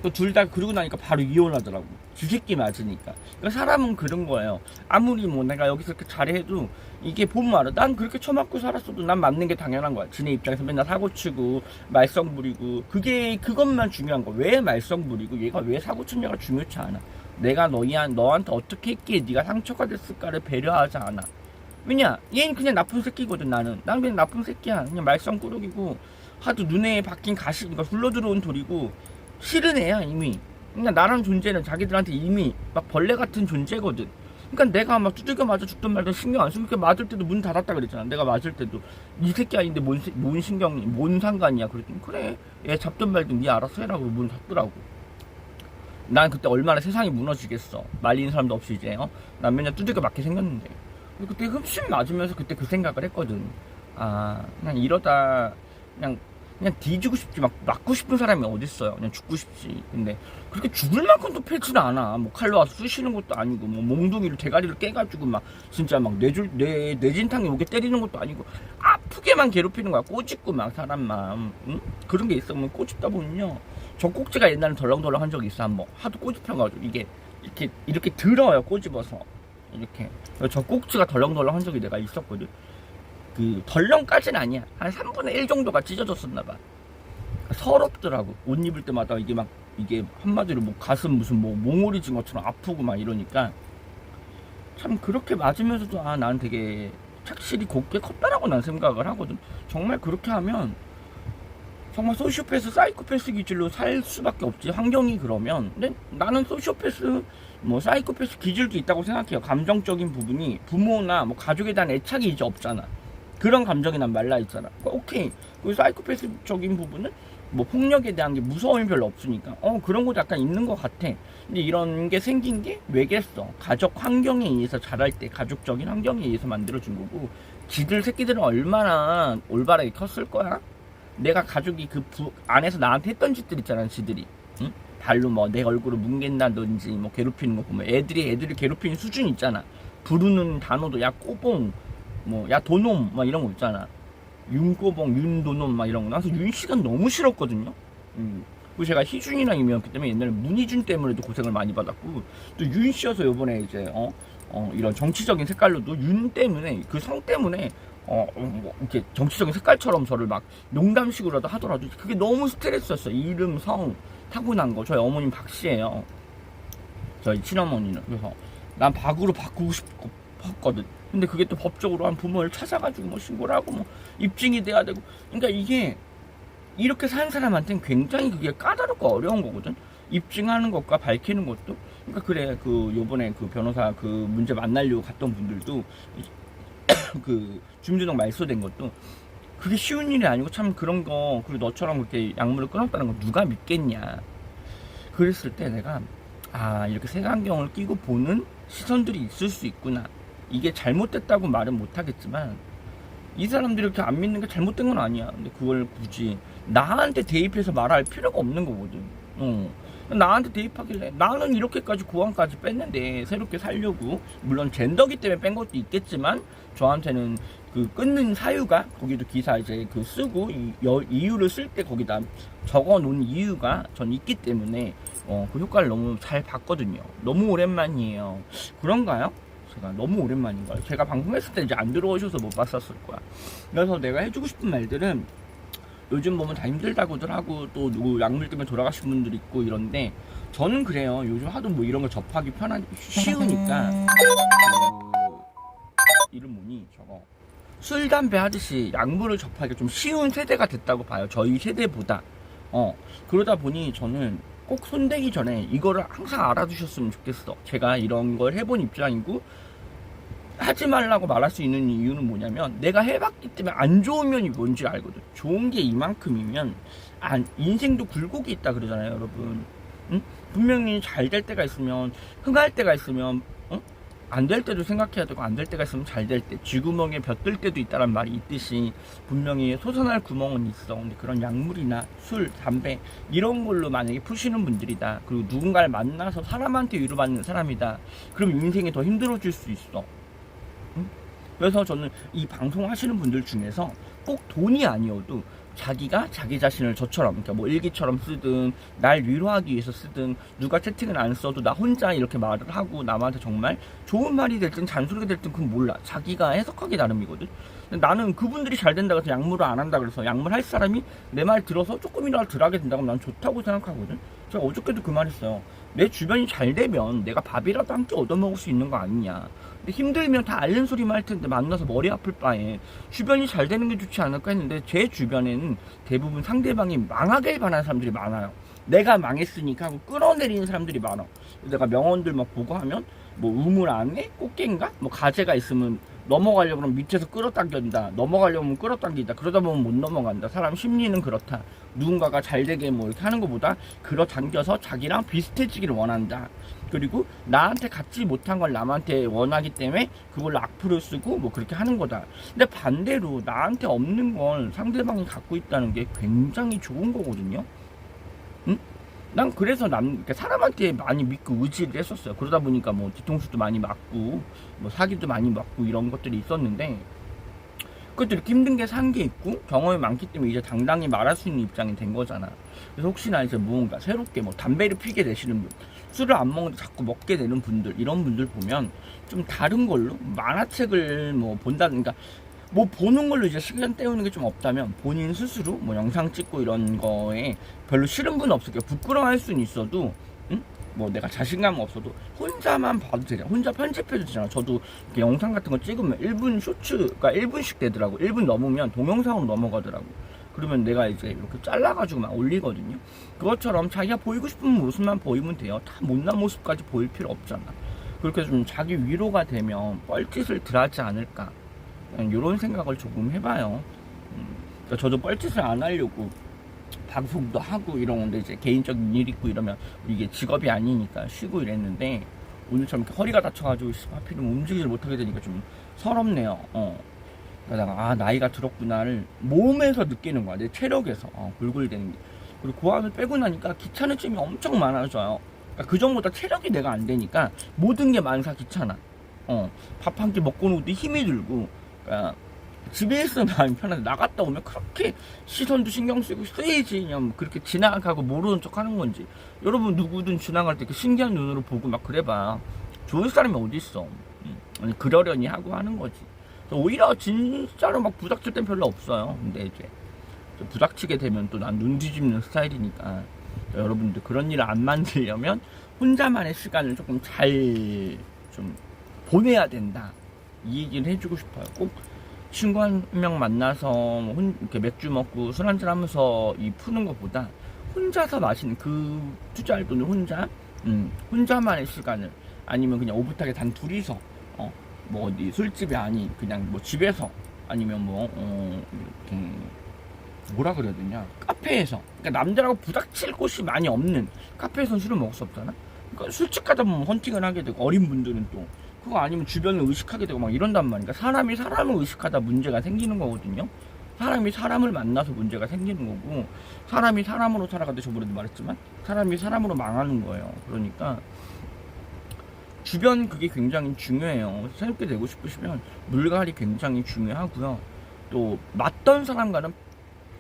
또 둘 다 그러고 나니까 바로 이혼하더라고. 쥐새끼 맞으니까. 그러니까 사람은 그런 거예요. 아무리 뭐 내가 여기서 이렇게 잘해도 이게 보면 알아. 난 그렇게 처맞고 살았어도 난 맞는 게 당연한 거야. 지네 입장에서 맨날 사고치고 말썽 부리고 그것만 중요한 거야. 왜 말썽 부리고 얘가 왜 사고쳤냐가 중요치 않아. 내가 너한테 어떻게 했기에 네가 상처가 됐을까를 배려하지 않아. 왜냐? 얘는 그냥 나쁜 새끼거든. 난 그냥 나쁜 새끼야. 그냥 말썽꾸러기고 하도 눈에 박힌 가시, 그러니까 굴러들어온 돌이고 싫은 애야 이미. 그러니까 나랑 존재는 자기들한테 이미 막 벌레 같은 존재거든. 그러니까 내가 막 두들겨 맞아 죽든 말든 신경 안 쓰고 맞을 때도 문 닫았다 그랬잖아. 내가 맞을 때도 이 새끼 아닌데 뭔 신경이 뭔 상관이야. 그랬더니 그래 얘 잡든 말든 니 알아서 해라. 그러고 문 닫더라고. 난 그때 얼마나 세상이 무너지겠어. 말리는 사람도 없이 이제 난 맨날 두들겨 맞게 생겼는데 그때 흡심 맞으면서 그때 그 생각을 했거든. 아 그냥 이러다 그냥 뒤지고 싶지 막 맞고 싶은 사람이 어딨어요. 그냥 죽고 싶지. 근데 그렇게 죽을 만큼도 패지는 않아. 뭐 칼로 와서 쑤시는 것도 아니고 뭐 몽둥이를 대가리를 깨가지고 막 진짜 막 뇌진탕에 오게 때리는 것도 아니고 아프게만 괴롭히는 거야. 꼬집고 막 사람만. 응? 그런 게 있어. 뭐 꼬집다 보면요. 저 꼭지가 옛날에 덜렁덜렁 한 적이 있어. 한번 하도 꼬집혀가지고 이게 이렇게 들어요. 꼬집어서 이렇게 저 꼭지가 덜렁덜렁 한 적이 내가 있었거든. 그 덜렁까지는 아니야. 한 3분의 1 정도가 찢어졌었나봐. 서럽더라고. 옷 입을 때마다 이게 한마디로 뭐 가슴 무슨 뭐 몽골이 진 것처럼 아프고 막 이러니까 참 그렇게 맞으면서도 난 되게 착실히 곱게 컸다라고 난 생각을 하거든. 정말 그렇게 하면 정말 소시오패스 사이코패스 기질로 살 수밖에 없지. 환경이 그러면. 근데 나는 소시오패스 뭐 사이코패스 기질도 있다고 생각해요. 감정적인 부분이 부모나 뭐 가족에 대한 애착이 이제 없잖아. 그런 감정이 난 말라있잖아. 오케이. 그 사이코패스적인 부분은 뭐 폭력에 대한 게 무서움이 별로 없으니까 그런 것도 약간 있는 것 같아. 근데 이런 게 생긴 게 왜겠어? 가족 환경에 의해서 자랄 때 가족적인 환경에 의해서 만들어진 거고 지들 새끼들은 얼마나 올바르게 컸을 거야? 내가 가족이 그 안에서 나한테 했던 짓들 있잖아. 지들이 응? 발로 뭐 내 얼굴을 뭉갠다든지 뭐 괴롭히는 거 보면 애들이 괴롭히는 수준 있잖아. 부르는 단어도 야 꼬봉 뭐 야 도놈 막 이런 거 있잖아. 윤꼬봉 윤도놈 막 이런 거. 나서 윤씨가 너무 싫었거든요. 그리고 제가 희준이랑 이미였기 때문에 옛날에 문희준 때문에도 고생을 많이 받았고 또 윤씨여서 요번에 이제 이런 정치적인 색깔로도 윤 때문에 그 성 때문에 뭐 이렇게 정치적인 색깔처럼 저를 막 농담식으로라도 하더라도 그게 너무 스트레스였어. 이름 성 타고난 거. 저희 어머님 박씨예요. 저희 친어머니는. 그래서 난 박으로 바꾸고 싶었거든. 근데 그게 또 법적으로 한 부모를 찾아가지고 뭐 신고를 하고 뭐 입증이 돼야 되고. 그러니까 이게 이렇게 사는 사람한테는 굉장히 그게 까다롭고 어려운 거거든. 입증하는 것과 밝히는 것도. 그러니까 그래 그 요번에 그 변호사 그 문제 만나려고 갔던 분들도 그 주민등록 말소된 것도 그게 쉬운 일이 아니고 참 그런 거. 그리고 너처럼 그렇게 약물을 끊었다는 거 누가 믿겠냐. 그랬을 때 내가 이렇게 색안경을 끼고 보는 시선들이 있을 수 있구나. 이게 잘못됐다고 말은 못하겠지만 이 사람들이 이렇게 안 믿는 게 잘못된 건 아니야. 근데 그걸 굳이 나한테 대입해서 말할 필요가 없는 거거든. 나한테 대입하길래 나는 이렇게까지 고함까지 뺐는데 새롭게 살려고, 물론 젠더기 때문에 뺀 것도 있겠지만 저한테는 그 끊는 사유가, 거기도 기사 이제 그 쓰고 이유를 쓸 때 거기다 적어 놓은 이유가 전 있기 때문에 그 효과를 너무 잘 봤거든요. 너무 오랜만이에요. 그런가요? 제가 너무 오랜만인가요? 제가 방송했을 때 이제 안 들어오셔서 못 봤었을 거야. 그래서 내가 해주고 싶은 말들은, 요즘 보면 다 힘들다고들 하고 또 누구 약물 때문에 돌아가신 분들 있고 이런데, 저는 그래요. 요즘 하도 뭐 이런 거 접하기 편하기 쉬우니까 이름 뭐니 저거, 술 담배 하듯이 약물을 접하기 좀 쉬운 세대가 됐다고 봐요. 저희 세대보다. 그러다 보니 저는 꼭 손대기 전에 이거를 항상 알아두셨으면 좋겠어. 제가 이런 걸 해본 입장이고, 하지 말라고 말할 수 있는 이유는 뭐냐면, 내가 해봤기 때문에 안 좋은 면이 뭔지 알거든. 좋은 게 이만큼이면, 인생도 굴곡이 있다 그러잖아요, 여러분. 응? 분명히 잘 될 때가 있으면, 흥할 때가 있으면, 안 될 때도 생각해야 되고, 안 될 때가 있으면 잘 될 때, 쥐구멍에 벼뜰 때도 있다란 말이 있듯이, 분명히 솟아날 구멍은 있어. 근데 그런 약물이나 술, 담배 이런 걸로 만약에 푸시는 분들이다, 그리고 누군가를 만나서 사람한테 위로받는 사람이다, 그럼 인생이 더 힘들어질 수 있어. 그래서 저는 이 방송 하시는 분들 중에서 꼭 돈이 아니어도 자기가 자기 자신을 저처럼, 그러니까 뭐 일기처럼 쓰든 날 위로하기 위해서 쓰든, 누가 채팅을 안 써도 나 혼자 이렇게 말을 하고 남한테 정말 좋은 말이 될든 잔소리가 될든 그건 몰라. 자기가 해석하기 나름이거든. 근데 나는 그분들이 잘 된다고 해서 약물을 안 한다 그래서, 약물 할 사람이 내 말 들어서 조금이라도 덜 하게 된다고 난 좋다고 생각하거든. 제가 어저께도 그 말 했어요. 내 주변이 잘 되면 내가 밥이라도 함께 얻어먹을 수 있는 거 아니냐. 근데 힘들면 다 앓는 소리만 할 텐데 만나서 머리 아플 바에 주변이 잘 되는 게 좋지 않을까 했는데, 제 주변에는 대부분 상대방이 망하길 바라는 사람들이 많아요. 내가 망했으니까 하고 끌어내리는 사람들이 많아. 내가 명언들 막 보고 하면, 뭐 우물 안에 꽃게인가? 뭐 가재가 있으면 넘어가려고 하면 밑에서 끌어당긴다. 넘어가려면 끌어당긴다. 그러다 보면 못 넘어간다. 사람 심리는 그렇다. 누군가가 잘 되게 뭐 이렇게 하는 것보다 끌어당겨서 자기랑 비슷해지기를 원한다. 그리고 나한테 갖지 못한 걸 남한테 원하기 때문에 그걸로 악플을 쓰고 뭐 그렇게 하는 거다. 근데 반대로 나한테 없는 걸 상대방이 갖고 있다는 게 굉장히 좋은 거거든요. 응? 난 그래서 그러니까 사람한테 많이 믿고 의지를 했었어요. 그러다 보니까 뭐 뒤통수도 많이 맞고 뭐 사기도 많이 맞고 이런 것들이 있었는데, 그것도 이렇게 힘든 게 산 게 있고 경험이 많기 때문에 이제 당당히 말할 수 있는 입장이 된 거잖아. 그래서 혹시나 이제 무언가 새롭게 뭐 담배를 피게 되시는 분, 술을 안 먹는데 자꾸 먹게 되는 분들, 이런 분들 보면 좀 다른 걸로 만화책을 뭐 본다든가, 뭐 보는 걸로 이제 시간 때우는 게 좀 없다면 본인 스스로 뭐 영상 찍고 이런 거에 별로 싫은 분은 없을 거예요. 부끄러워할 수는 있어도, 응? 뭐 내가 자신감 없어도 혼자만 봐도 되잖아. 혼자 편집해도 되잖아. 저도 이렇게 영상 같은 거 찍으면 1분 쇼츠가 1분씩 되더라고. 1분 넘으면 동영상으로 넘어가더라고. 그러면 내가 이제 이렇게 잘라가지고 막 올리거든요. 그것처럼 자기가 보이고 싶은 모습만 보이면 돼요. 다 못난 모습까지 보일 필요 없잖아. 그렇게 좀 자기 위로가 되면 뻘짓을 덜 하지 않을까, 이런 생각을 조금 해봐요. 그러니까 저도 뻘짓을 안 하려고 방송도 하고 이런 건데, 이제 개인적인 일 있고 이러면 이게 직업이 아니니까 쉬고 이랬는데, 오늘처럼 이렇게 허리가 다쳐가지고 하필이면 움직이질 못하게 되니까 좀 서럽네요. 그러다가 나이가 들었구나를 몸에서 느끼는 거야. 내 체력에서 골골대는 게. 그리고 고함을 빼고 나니까 귀찮아짐이 엄청 많아져요. 그러니까 그 전보다 체력이 내가 안 되니까 모든 게 만사 귀찮아. 밥 한 끼 먹고 오는데 힘이 들고, 그러니까 집에 있으면 마음이 편한데 나갔다 오면 그렇게 시선도 신경 쓰고 쓰이지. 그냥 그렇게 지나가고 모르는 척 하는 건지. 여러분 누구든 지나갈 때 이렇게 신기한 눈으로 보고 막 그래봐. 좋은 사람이 어딨어. 아니 그러려니 하고 하는 거지. 오히려 진짜로 막 부닥칠 땐 별로 없어요. 근데 이제 부닥치게 되면 또 난 눈 뒤집는 스타일이니까, 여러분들 그런 일을 안 만들려면 혼자만의 시간을 조금 잘 좀 보내야 된다, 이 얘기를 해주고 싶어요. 꼭 친구 한 명 만나서 이렇게 맥주 먹고 술 한잔 하면서 이 푸는 것보다 혼자서 마시는 그 투자할 돈을 혼자만의 시간을, 아니면 그냥 오붓하게 단 둘이서 뭐 어디 술집이 아닌 그냥 뭐 집에서, 아니면 뭐 이렇게 뭐라 그래야 되냐, 카페에서, 그러니까 남들하고 부닥칠 곳이 많이 없는 카페에서 술을 먹을 수 없잖아. 그러니까 술집 가다 보면 헌팅을 하게 되고, 어린 분들은 또 그거 아니면 주변을 의식하게 되고 막 이런단 말이야. 사람이 사람을 의식하다 문제가 생기는 거거든요. 사람이 사람을 만나서 문제가 생기는 거고, 사람이 사람으로 살아가는데 저번에도 말했지만 사람이 사람으로 망하는 거예요. 그러니까 주변 그게 굉장히 중요해요. 새롭게 되고 싶으시면 물갈이 굉장히 중요하고요. 또 맞던 사람과는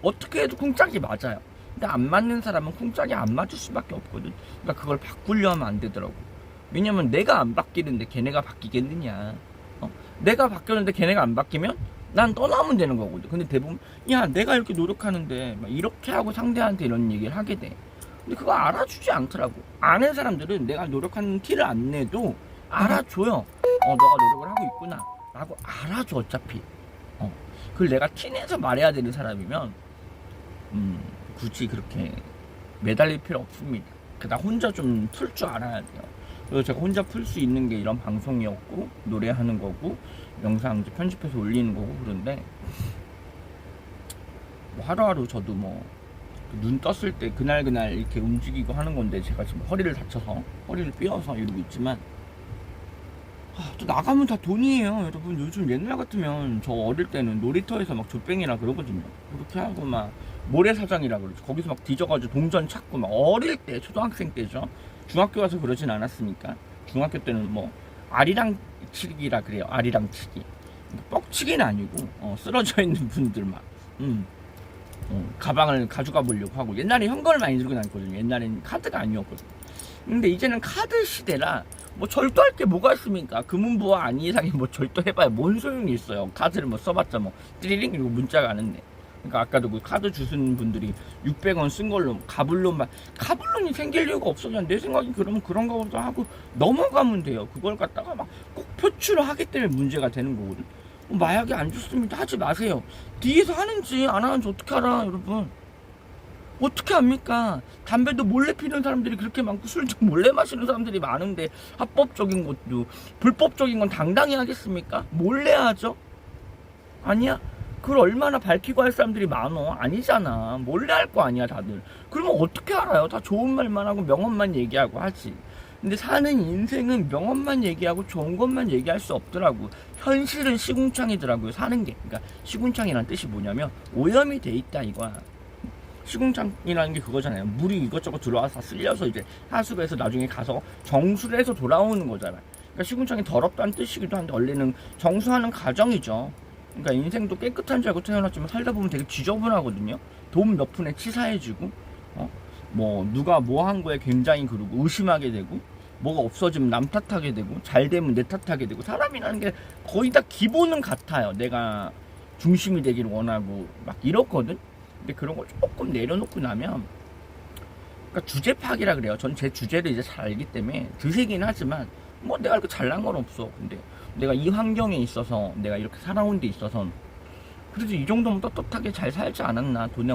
어떻게 해도 쿵짝이 맞아요. 근데 안 맞는 사람은 쿵짝이 안 맞을 수밖에 없거든. 그러니까 그걸 바꾸려 하면 안 되더라고. 왜냐면 내가 안 바뀌는데 걔네가 바뀌겠느냐. 내가 바뀌었는데 걔네가 안 바뀌면 난 떠나면 되는 거거든. 근데 대부분 야 내가 이렇게 노력하는데 막 이렇게 하고 상대한테 이런 얘기를 하게 돼. 근데 그거 알아주지 않더라고. 아는 사람들은 내가 노력하는 티를 안 내도 알아줘요. 너가 노력을 하고 있구나 라고 알아줘. 어차피 그걸 내가 티내서 말해야 되는 사람이면 굳이 그렇게 매달릴 필요 없습니다. 나 혼자 좀 풀 줄 알아야 돼요. 그래서 제가 혼자 풀 수 있는 게 이런 방송이었고, 노래하는 거고, 영상 이제 편집해서 올리는 거고. 그런데 뭐 하루하루 저도 뭐 눈 떴을 때 그날 이렇게 움직이고 하는 건데, 제가 지금 허리를 다쳐서 허리를 삐어서 이러고 있지만 또 나가면 다 돈이에요. 여러분 요즘 옛날 같으면 저 어릴 때는 놀이터에서 막 족뱅이라 그러거든요. 그렇게 하고 막 모래사장이라 그러죠. 거기서 막 뒤져가지고 동전 찾고 막 어릴 때, 초등학생 때죠. 중학교 가서 그러진 않았으니까. 중학교 때는 뭐 아리랑 치기라 그래요. 아리랑 치기. 뻑치기는 아니고 쓰러져 있는 분들 막 가방을 가져가 보려고 하고. 옛날에 현금을 많이 들고 다녔거든요. 옛날엔 카드가 아니었거든요. 근데 이제는 카드 시대라 뭐 절도할 게 뭐가 있습니까? 금은부와 아니 이상이 뭐 절도해봐야 뭔 소용이 있어요. 카드를 뭐 써봤자 뭐 띠리링 이러고 문자가 안 왔네. 그러니까 아까도 그 카드 주신 분들이 600원 쓴 걸로 가불론이 생길 이유가 없어. 그냥 내 생각이 그러면 그런가 보다 하고 넘어가면 돼요. 그걸 갖다가 막 꼭 표출을 하기 때문에 문제가 되는 거거든. 마약이 안 좋습니다 하지 마세요. 뒤에서 하는지 안 하는지 어떻게 알아 여러분. 어떻게 합니까? 담배도 몰래 피는 사람들이 그렇게 많고 술도 몰래 마시는 사람들이 많은데, 합법적인 것도 불법적인 건 당당히 하겠습니까? 몰래 하죠? 아니야? 그걸 얼마나 밝히고 할 사람들이 많어? 아니잖아. 몰래 할 거 아니야 다들. 그러면 어떻게 알아요? 다 좋은 말만 하고 명언만 얘기하고 하지. 근데 사는 인생은 명언만 얘기하고 좋은 것만 얘기할 수 없더라고. 현실은 시궁창이더라고요. 사는 게. 그러니까 시궁창이라는 뜻이 뭐냐면 오염이 돼 있다 이거야. 시궁창이라는 게 그거잖아요. 물이 이것저것 들어와서 쓸려서 이제 하수구에서 나중에 가서 정수를 해서 돌아오는 거잖아요. 그러니까 시궁창이 더럽다는 뜻이기도 한데 원래는 정수하는 과정이죠. 그러니까 인생도 깨끗한 줄 알고 태어났지만 살다 보면 되게 지저분하거든요. 돈 몇 푼에 치사해지고 뭐 누가 뭐 한 거에 굉장히 그러고 의심하게 되고, 뭐가 없어지면 남 탓하게 되고, 잘 되면 내 탓하게 되고. 사람이라는 게 거의 다 기본은 같아요. 내가 중심이 되기를 원하고 막 이렇거든. 근데 그런 걸 조금 내려놓고 나면, 그러니까 주제 파악이라 그래요. 전 제 주제를 이제 잘 알기 때문에 드세긴 하지만 뭐 내가 이렇게 잘난 건 없어. 근데 내가 이 환경에 있어서, 내가 이렇게 살아온 데 있어서 그래도 이 정도면 떳떳하게 잘 살지 않았나. 돈에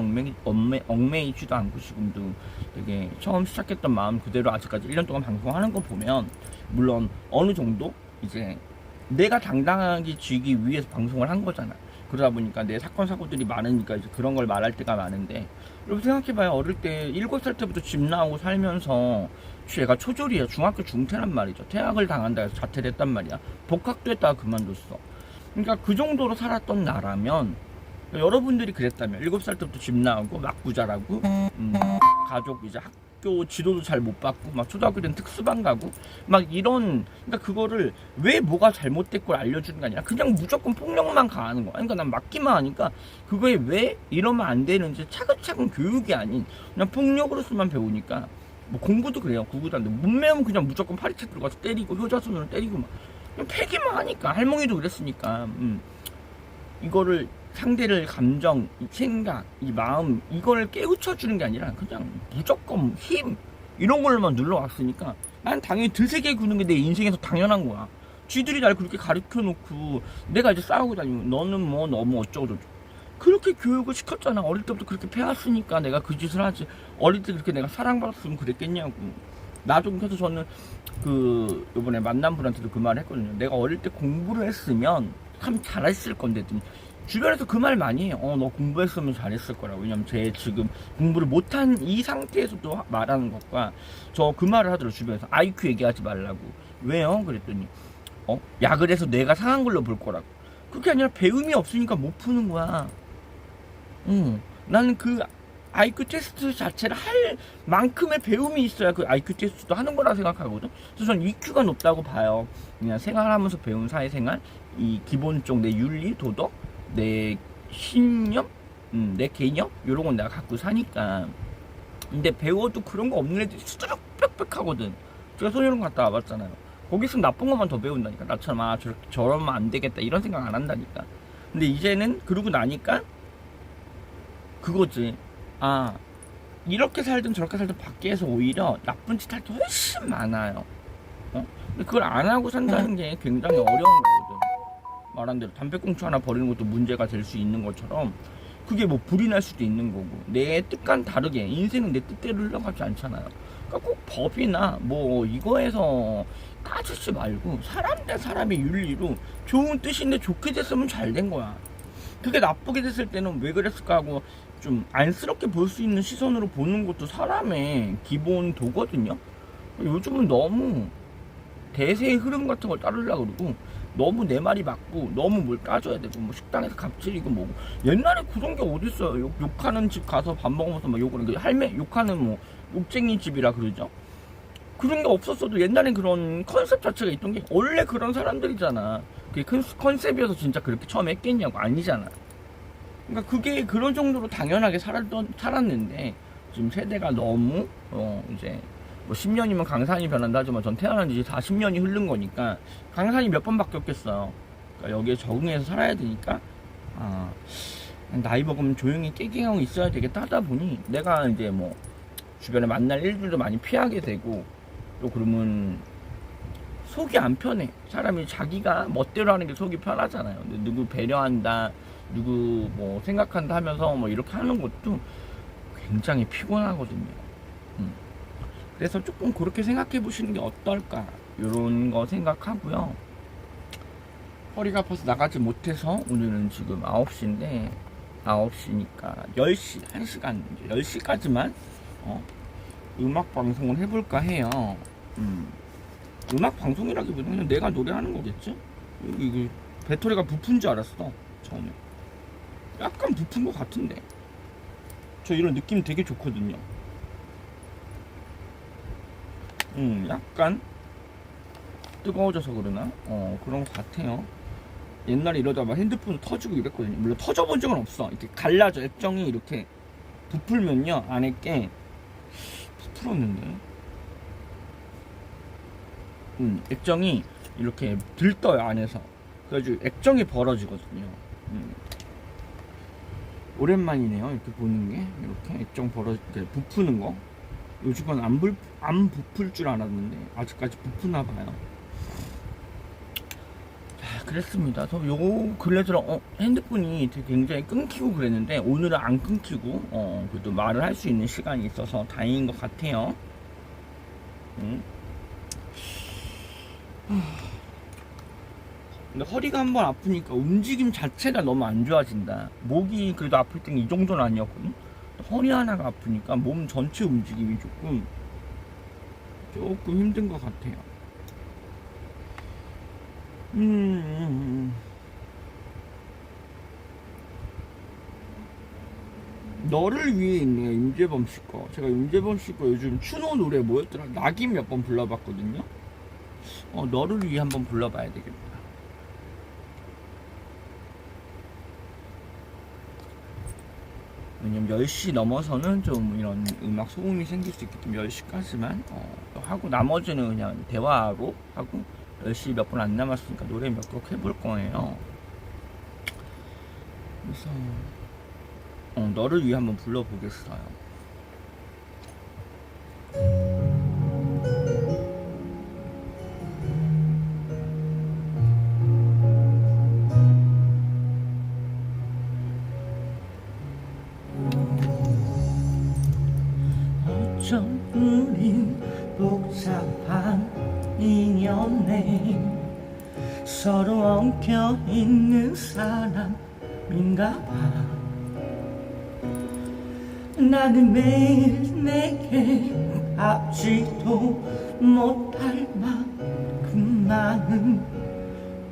얽매이지도 않고 지금도 되게 처음 시작했던 마음 그대로 아직까지 1년 동안 방송하는 거 보면, 물론 어느 정도 이제 내가 당당하게 지기 위해서 방송을 한 거잖아. 그러다 보니까 내 사건 사고들이 많으니까 이제 그런 걸 말할 때가 많은데, 여러분 생각해봐요. 어릴 때 7살 때부터 집 나오고 살면서, 얘가 초졸이야. 중학교 중퇴란 말이죠. 퇴학을 당한다 해서 자퇴를 했단 말이야. 복학도 했다가 그만뒀어. 그러니까 그 정도로 살았던 나라면, 여러분들이 그랬다면 7살 때부터 집 나오고 막 부자라고, 가족 이제 학교 지도도 잘 못 받고 막 초등학교 때는 특수반 가고 막 이런, 그러니까 그거를 왜 뭐가 잘못됐고 알려주는 게 아니라 그냥 무조건 폭력만 가하는 거야. 그러니까 난 맞기만 하니까 그거에 왜 이러면 안 되는지 차근차근 교육이 아닌 그냥 폭력으로서만 배우니까. 뭐 공부도 그래요. 공부도 안 돼. 못 배우면 그냥 무조건 파리채 들어가서 때리고 효자손으로 때리고 막 그냥 패기만 하니까. 할머니도 그랬으니까. 이거를 상대를 감정, 이 생각, 이 마음, 이걸 깨우쳐 주는 게 아니라 그냥 무조건 힘 이런 걸로만 눌러왔으니까 난 당연히 드세게 구는 게 내 인생에서 당연한 거야. 쥐들이 날 그렇게 가르쳐 놓고 내가 이제 싸우고 다니면 너는 뭐 너무 어쩌고저쩌고 그렇게 교육을 시켰잖아. 어릴 때부터 그렇게 패왔으니까 내가 그 짓을 하지. 어릴 때 그렇게 내가 사랑받았으면 그랬겠냐고. 나도. 그래서 저는 그 요번에 만난 분한테도 그 말을 했거든요. 내가 어릴 때 공부를 했으면 참 잘했을 건데, 주변에서 그 말 많이 해요. 너 공부했으면 잘했을 거라고. 왜냐면 제 지금 공부를 못한 이 상태에서도 말하는 것과 저 그 말을 하더라고요. 주변에서 IQ 얘기하지 말라고. 왜요? 그랬더니 약을 해서 뇌가 상한 걸로 볼 거라고. 그게 아니라 배움이 없으니까 못 푸는 거야. 나는 그 IQ 테스트 자체를 할 만큼의 배움이 있어야 그 IQ 테스트도 하는 거라 생각하거든. 그래서 저는 EQ가 높다고 봐요. 그냥 생활하면서 배운 사회생활, 이 기본적 내 윤리, 도덕, 내 신념, 내 개념 이런 건 내가 갖고 사니까. 근데 배워도 그런 거 없는 애들이 수두룩 빽빽하거든. 제가 소녀원 갔다 와봤잖아요. 거기서 나쁜 것만 더 배운다니까. 나처럼 저러면 안 되겠다 이런 생각 안 한다니까. 근데 이제는 그러고 나니까 그거지. 아, 이렇게 살든 저렇게 살든 밖에서 오히려 나쁜 짓 할 게 훨씬 많아요. 근데 그걸 안 하고 산다는 게 굉장히 어려운 거거든. 말한 대로 담배꽁초 하나 버리는 것도 문제가 될 수 있는 것처럼 그게 뭐 불이 날 수도 있는 거고, 내 뜻과는 다르게 인생은 내 뜻대로 흘러가지 않잖아요. 그러니까 꼭 법이나 뭐 이거에서 따지지 말고 사람 대 사람의 윤리로 좋은 뜻인데 좋게 됐으면 잘 된 거야. 그게 나쁘게 됐을 때는 왜 그랬을까 하고 좀 안쓰럽게 볼 수 있는 시선으로 보는 것도 사람의 기본 도거든요. 요즘은 너무 대세의 흐름 같은 걸 따르려고 그러고 너무 내 말이 맞고 너무 뭘 따져야 되고 뭐 식당에서 갑질이고 뭐고. 옛날에 그런 게 어딨어요. 욕하는 집 가서 밥 먹으면서 막 욕을 그 할매 욕하는 뭐 욕쟁이 집이라 그러죠. 그런 게 없었어도 옛날엔 그런 컨셉 자체가 있던 게 원래 그런 사람들이잖아. 그게 큰 컨셉이어서 진짜 그렇게 처음에 했겠냐고. 아니잖아. 그러니까 그게 그런 정도로 당연하게 살았는데 지금 세대가 너무 이제 뭐 10년이면 강산이 변한다 하지만 전 태어난 지 40년이 흐른 거니까 강산이 몇 번 바뀌었겠어요. 그러니까 여기에 적응해서 살아야 되니까 나이 먹으면 조용히 깨갱하고 있어야 되겠다 하다 보니 내가 이제 뭐 주변에 만날 일들도 많이 피하게 되고, 또 그러면 속이 안 편해. 사람이 자기가 멋대로 하는 게 속이 편하잖아요. 근데 누구 배려한다, 누구 뭐 생각한다 하면서 뭐 이렇게 하는 것도 굉장히 피곤하거든요. 그래서 조금 그렇게 생각해 보시는 게 어떨까, 이런 거 생각하고요. 허리가 아파서 나가지 못해서 오늘은 지금 9시인데 9시니까 10시 1시간 이제 10시까지만 음악 방송을 해볼까 해요. 음악 방송이라기보다는 그냥 내가 노래하는 거겠지? 이거 배터리가 부푼 줄 알았어 처음에. 약간 부푼 것 같은데 저 이런 느낌 되게 좋거든요. 약간 뜨거워져서 그러나 그런 것 같아요. 옛날에 이러다 막 핸드폰 터지고 이랬거든요. 물론 터져본 적은 없어. 이렇게 갈라져. 액정이 이렇게 부풀면요 안에 게 부풀었는데 액정이 이렇게 들떠요 안에서. 그래가지고 액정이 벌어지거든요. 오랜만이네요 이렇게 보는 게. 이렇게 액정 이렇게 부푸는 거. 요즘은 안 부풀 줄 알았는데 아직까지 부푸나 봐요. 자, 그랬습니다. 저 요 근래 들어 핸드폰이 되게 굉장히 끊기고 그랬는데 오늘은 안 끊기고 그래도 말을 할 수 있는 시간이 있어서 다행인 것 같아요. 근데 허리가 한번 아프니까 움직임 자체가 너무 안 좋아진다. 목이 그래도 아플 땐 이 정도는 아니었거든. 허리 하나가 아프니까 몸 전체 움직임이 조금 힘든 것 같아요. 너를 위해 있네요. 임재범 씨 거. 제가 임재범 씨 거 요즘 추노 노래 뭐였더라? 낙인 몇 번 불러봤거든요. 너를 위해 한번 불러봐야 되겠다. 왜냐면 10시 넘어서는 좀 이런 음악 소음이 생길 수 있기 때문에 10시까지만 하고 나머지는 그냥 대화로 하고 10시 몇 분 안 남았으니까 노래 몇 곡 해볼 거예요. 그래서 너를 위해 한번 불러보겠어요. 어쩜 우린 복잡한 인연에 서로 엉켜있는 사람인가 봐. 나는 매일 내게 앞지도 못할 만큼 많은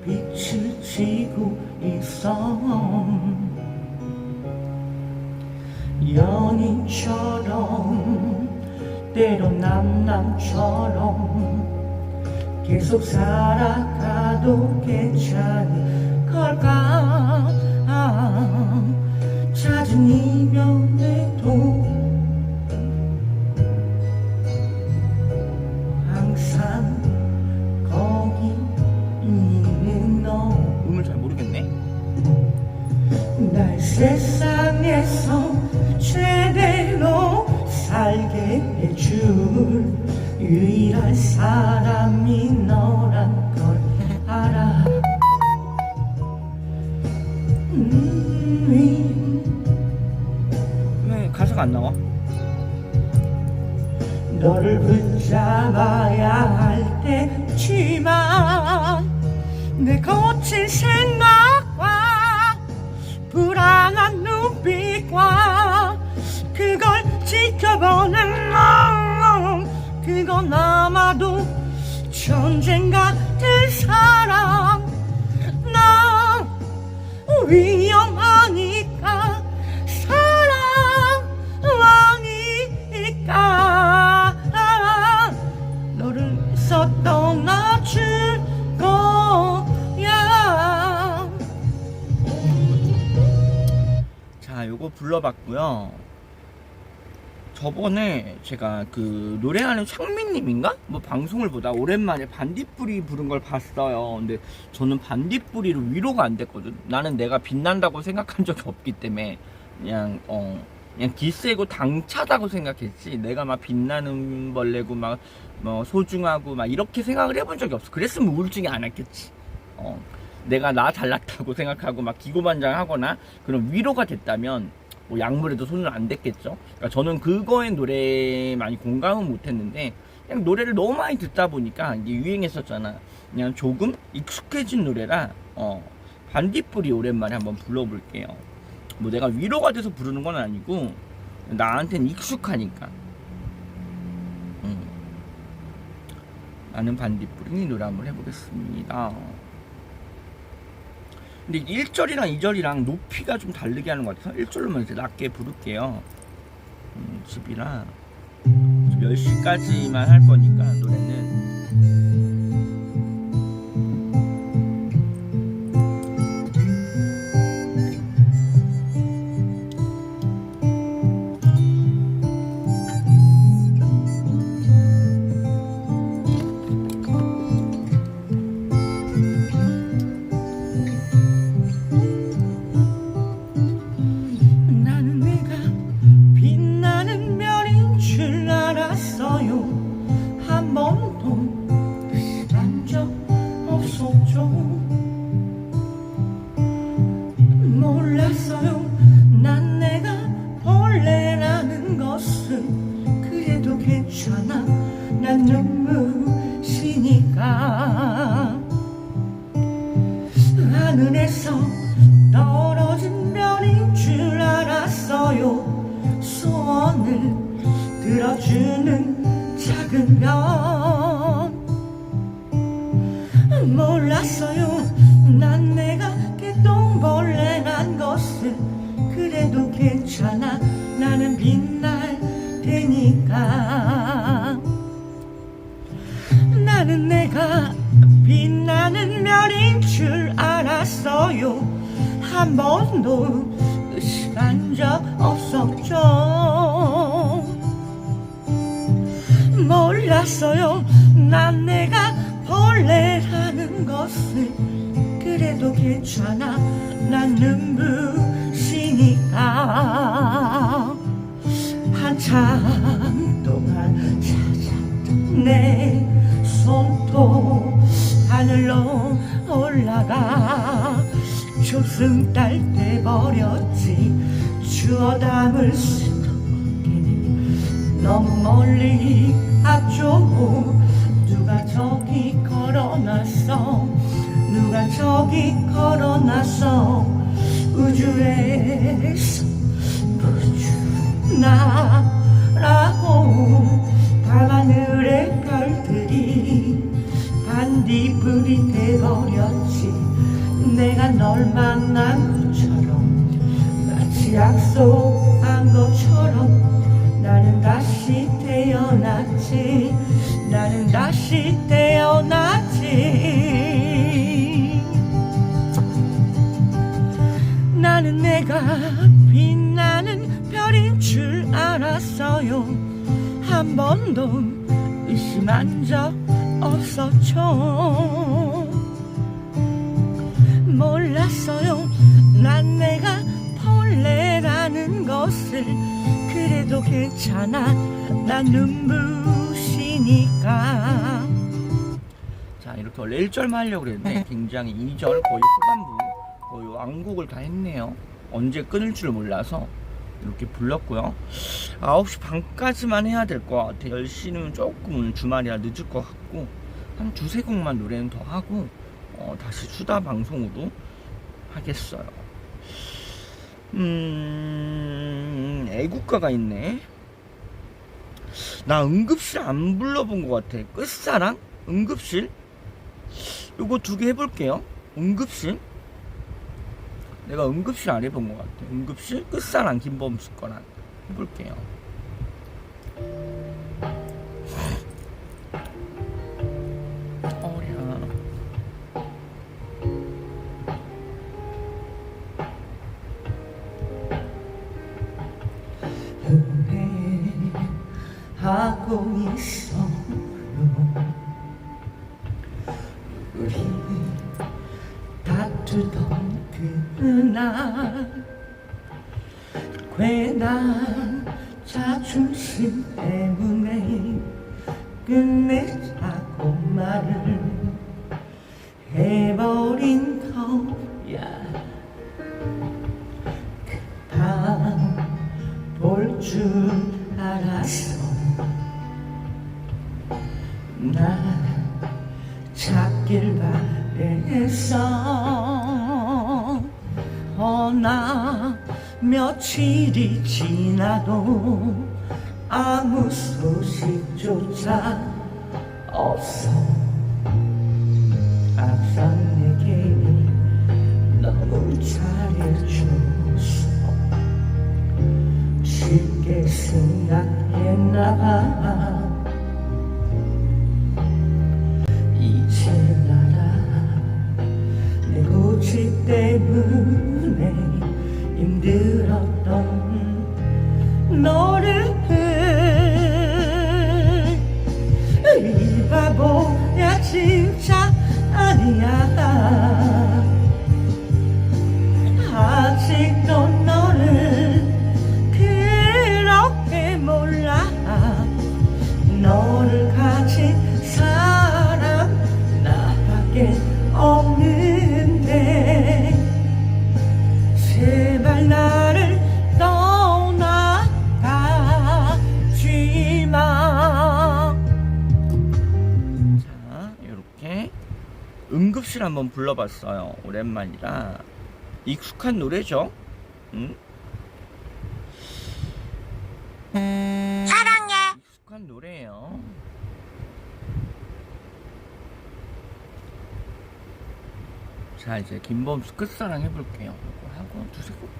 빛을 지고 있어. 연인처럼 때론 남남처럼 계속 살아가도 괜찮을 걸까. 잦은 이별에도 항상 거기 있는 너. 음을 잘 모르겠네. 날 세상에서 제대로 살게 해줄 유일한 사람이 너란 걸 알아. 왜 가사가 안 나와? 너를 붙잡아야 할 때지만 내 거친 생각과 불안한 눈빛과 그걸 지켜보는 마음, 그건 아마도 전쟁 같은 사랑. 나 위험하니까 사랑하니까 너를 서 떠나줄 거야. 자, 요거 불러봤고요. 저번에 제가 그 노래하는 창민님인가? 뭐 방송을 보다 오랜만에 반딧불이 부른 걸 봤어요. 근데 저는 반딧불이로 위로가 안 됐거든. 나는 내가 빛난다고 생각한 적이 없기 때문에 그냥 기세고 당차다고 생각했지. 내가 막 빛나는 벌레고 막 뭐 소중하고 막 이렇게 생각을 해본 적이 없어. 그랬으면 우울증이 안 왔겠지. 내가 나 잘났다고 생각하고 막 기고만장하거나 그런 위로가 됐다면 뭐 약물에도 손을 안 댔겠죠. 그러니까 저는 그거에 노래에 많이 공감은 못했는데 그냥 노래를 너무 많이 듣다 보니까 이게 유행했었잖아. 그냥 조금 익숙해진 노래라 반딧불이 오랜만에 한번 불러볼게요. 뭐 내가 위로가 돼서 부르는 건 아니고 나한테는 익숙하니까. 나는 반딧불이 노래 한번 해보겠습니다. 근데 1절이랑 2절이랑 높이가 좀 다르게 하는 것 같아서 1절로만 이제 낮게 부를게요. 집이라 10시까지만 할 거니까 노래는. 몰랐어요. 난 내가 벌레라는 것은. 그래도 괜찮아. 난 눈부시니까. 하늘에서 떨어진 별인 줄 알았어요. 소원을 들어주는 작은 별. 몰랐어요. 난 내가 개똥벌레란 것을. 그래도 괜찮아. 나는 빛날 테니까. 나는 내가 빛나는 별인 줄 알았어요. 한 번도 의식한 적 없었죠. 몰랐어요. 난 내가 벌레라는 것을. 그래도 괜찮아. 난 눈부시니까. 한참 동안 찾았던 내 손톱 하늘로 올라가 조승달 돼버렸지. 주워 담을 수 없게 너무 멀리 갔죠. 누가 저기 걸어놨어. 누가 저기 걸어놨어. 우주에서 나라고 밤하늘의 별들이 반딧불이 돼버렸지. 내가 널 만난 것처럼 마치 약속한 것처럼 나는 다시 태어났지. 나는 다시 태어났지. 나는 내가 빛나는 별인 줄 알았어요. 한 번도 의심한 적 없었죠. 몰랐어요. 난 내가 벌레라는 것을. 그래도 괜찮아. 난 눈부시니까. 자, 이렇게 원래 1절만 하려고 그랬는데 굉장히 2절 거의 후반부 거의 완곡을 다 했네요. 언제 끊을 줄 몰라서 이렇게 불렀고요. 9시 반까지만 해야 될 것 같아. 10시는 조금 주말이라 늦을 것 같고 한 두세 곡만 노래는 더 하고 다시 수다 방송으로 하겠어요. 애국가가 있네. 나 응급실 안 불러본 것 같아. 끝사랑? 응급실? 요거 두 개 해볼게요. 응급실? 내가 응급실 안 해본 것 같아. 응급실? 끝사랑 김범수 거랑 해볼게요. 하고 있어. 우리 다투던 그날 괜한 자존심 때문에 끝내자고 말을 해버린 거야. 다 볼 줄 알았어. 나 찾길 바랬어. 나 며칠이 지나도 아무 소식조차 없어. 항상 내게 너무 잘해줬어. 쉽게 생각했나봐. 이제 알아. 내 고집 때문에 힘들었던 너를 이 바보야 진짜 아니야. 아직도 너를 그렇게 몰라. 너를 가진 사람 나밖에 없는데 제발 나를 떠나가지 마. 자, 이렇게 응급실 한번 불러봤어요. 오랜만이라 익숙한 노래죠. 사랑해. 익숙한 노래예요. 자, 이제 김범수 끝사랑 해볼게요. 이거 하고 두세 곡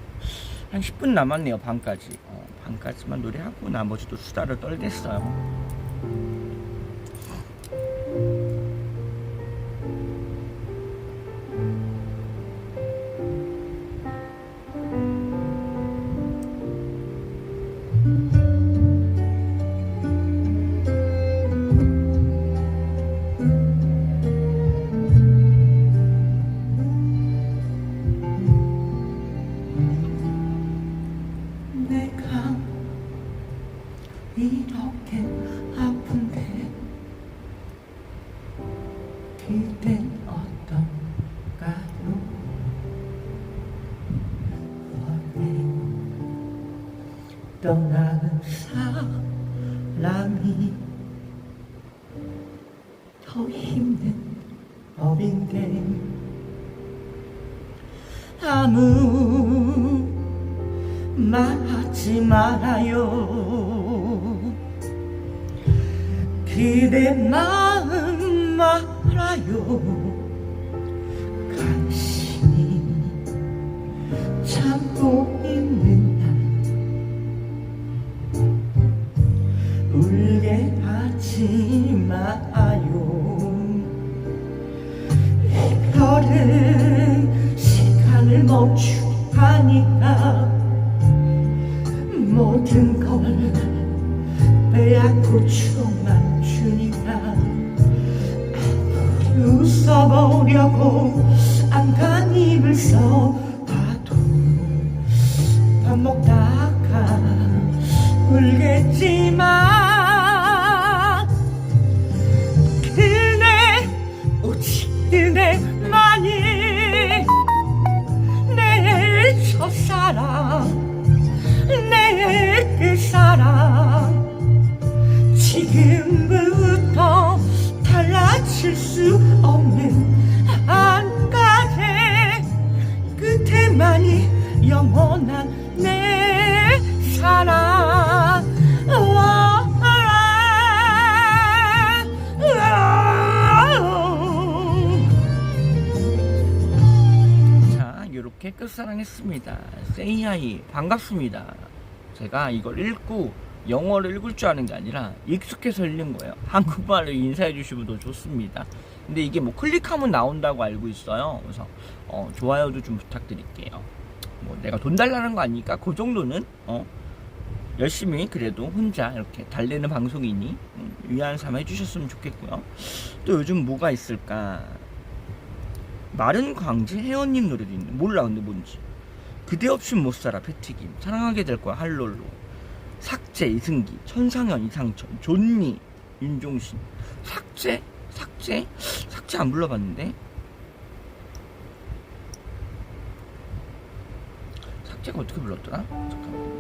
한 10분 남았네요. 반까지. 반까지만 노래하고 나머지도 수다를 떨겠어요. 이렇게 아픈데 그댄 어떤가요? 떠나는 사람이 더 힘든 법인데 아무 말하지 말아요. 그대 마음 말아요. 간신히 참고 있는 나는 시간을 멈추하니까 모든 걸 빼앗고 춤만 추니까 웃어보려고 안간 입을 써봐도 밥 먹다가 울겠지만 그네 오직 그네만이 내 첫사랑 내 끝사랑 지금부터 달라질 수 없는 한 가지 끝에만이 영원한 내 사랑 자, 이렇게 끝사랑했습니다. 세이하이 반갑습니다. 제가 이걸 읽고 영어를 읽을 줄 아는 게 아니라 익숙해서 읽는 거예요. 한국말로 인사해 주시면 더 좋습니다. 근데 이게 뭐 클릭하면 나온다고 알고 있어요. 그래서 좋아요도 좀 부탁드릴게요. 뭐 내가 돈 달라는 거 아니니까 그 정도는 열심히 그래도 혼자 이렇게 달래는 방송이니 위안 삼아 해주셨으면 좋겠고요. 또 요즘 뭐가 있을까? 마른 광지 혜원님 노래도 있는데 몰라. 근데 뭔지. 그대 없인 못살아 패티김 사랑하게 될 거야 할롤로 삭제 이승기 천상현 이상천 존니 윤종신 삭제 안 불러봤는데 삭제가 어떻게 불렀더라? 잠깐만요.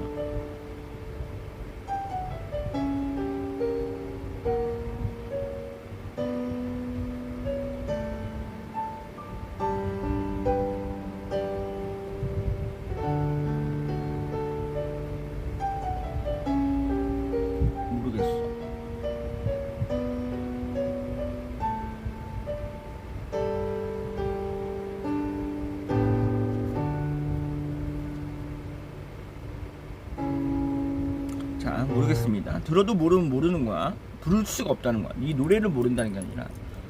모르겠습니다. 들어도 모르는 거야. 부를 수가 없다는 거야. 이 노래를 모른다는 게 아니라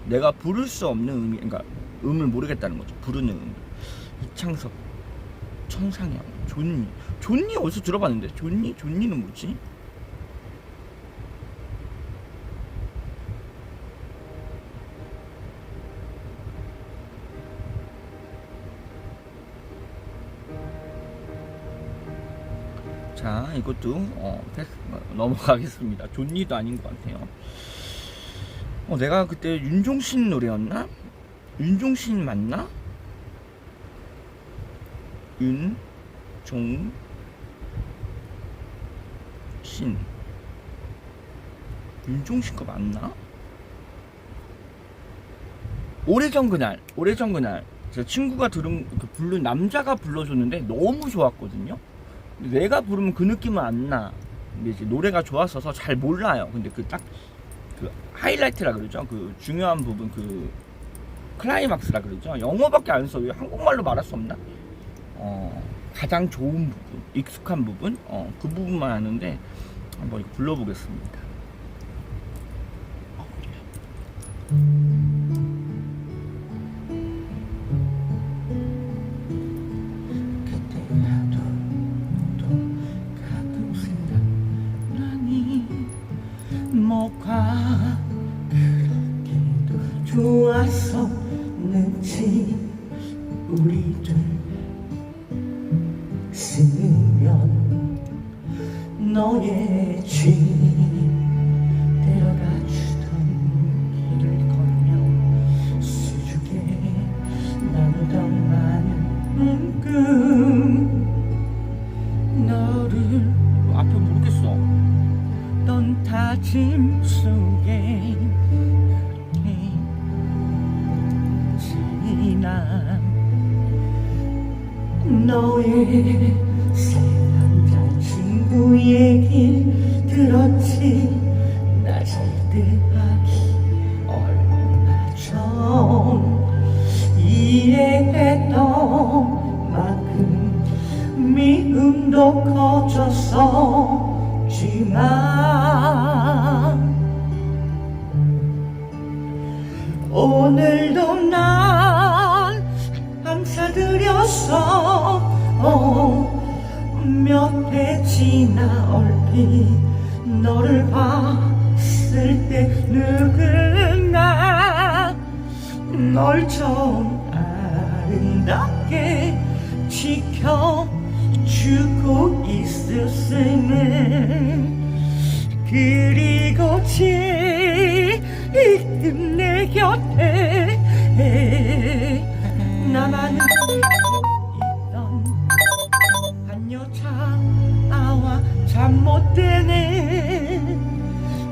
내가 부를 수 없는 음이, 그러니까 음을 모르겠다는 거죠. 부르는 음. 이창섭, 천상현, 존니 어디서 들어봤는데? 존니는 뭐지? 자, 이것도 패스 넘어가겠습니다. 존니도 아닌 것 같아요. 내가 그때 윤종신 노래였나? 윤종신 맞나? 윤종신 거 맞나? 오래전 그날 제 친구가 부른 남자가 불러줬는데 너무 좋았거든요. 내가 부르면 그 느낌은 안 나. 근데 이제 노래가 좋았어서 잘 몰라요. 근데 그 하이라이트라 그러죠. 그 중요한 부분, 그 클라이막스라 그러죠. 영어밖에 안 써. 왜 한국말로 말할 수 없나? 가장 좋은 부분, 익숙한 부분, 그 부분만 아는데 한번 이거 불러보겠습니다. 뭐가 그렇게도 좋았었는지 우리들 쓰면 너의 집 데려다 주던 길을 걸으며 수줍게 나누던 만큼 너를 앞에 모르겠어. 넌 다짐 속에 그렇게 지난 너의 새 남자친구 얘기 들었지. 낮을 때 하기 얼마 전 이해했던 만큼 미움도 커졌었지만 오늘도 난 지나 얼핏 너를 봤을 때 누구나 널 좀 아름답게 지켜주고 있었으면 그리고 지금 내 곁에 나만을 있던 반여자아와 잠 못 드네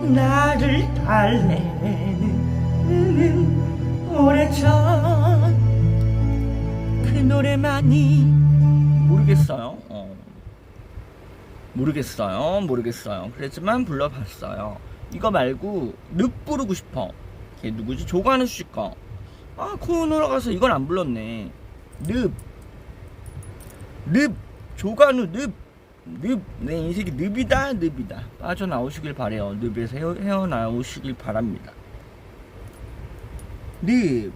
나를 달래는 오래전 그 노래만이 모르겠어요. 모르겠어요. 그랬지만 불러봤어요. 이거 말고 늪 부르고 싶어. 걔 누구지? 조관우 씨 거. 아, 코너로 가서 이건 안 불렀네. 늪. 조관우 늪. 내 인생이 늪이다. 빠져나오시길 바래요. 늪에서 헤어나오시길 바랍니다. 늪.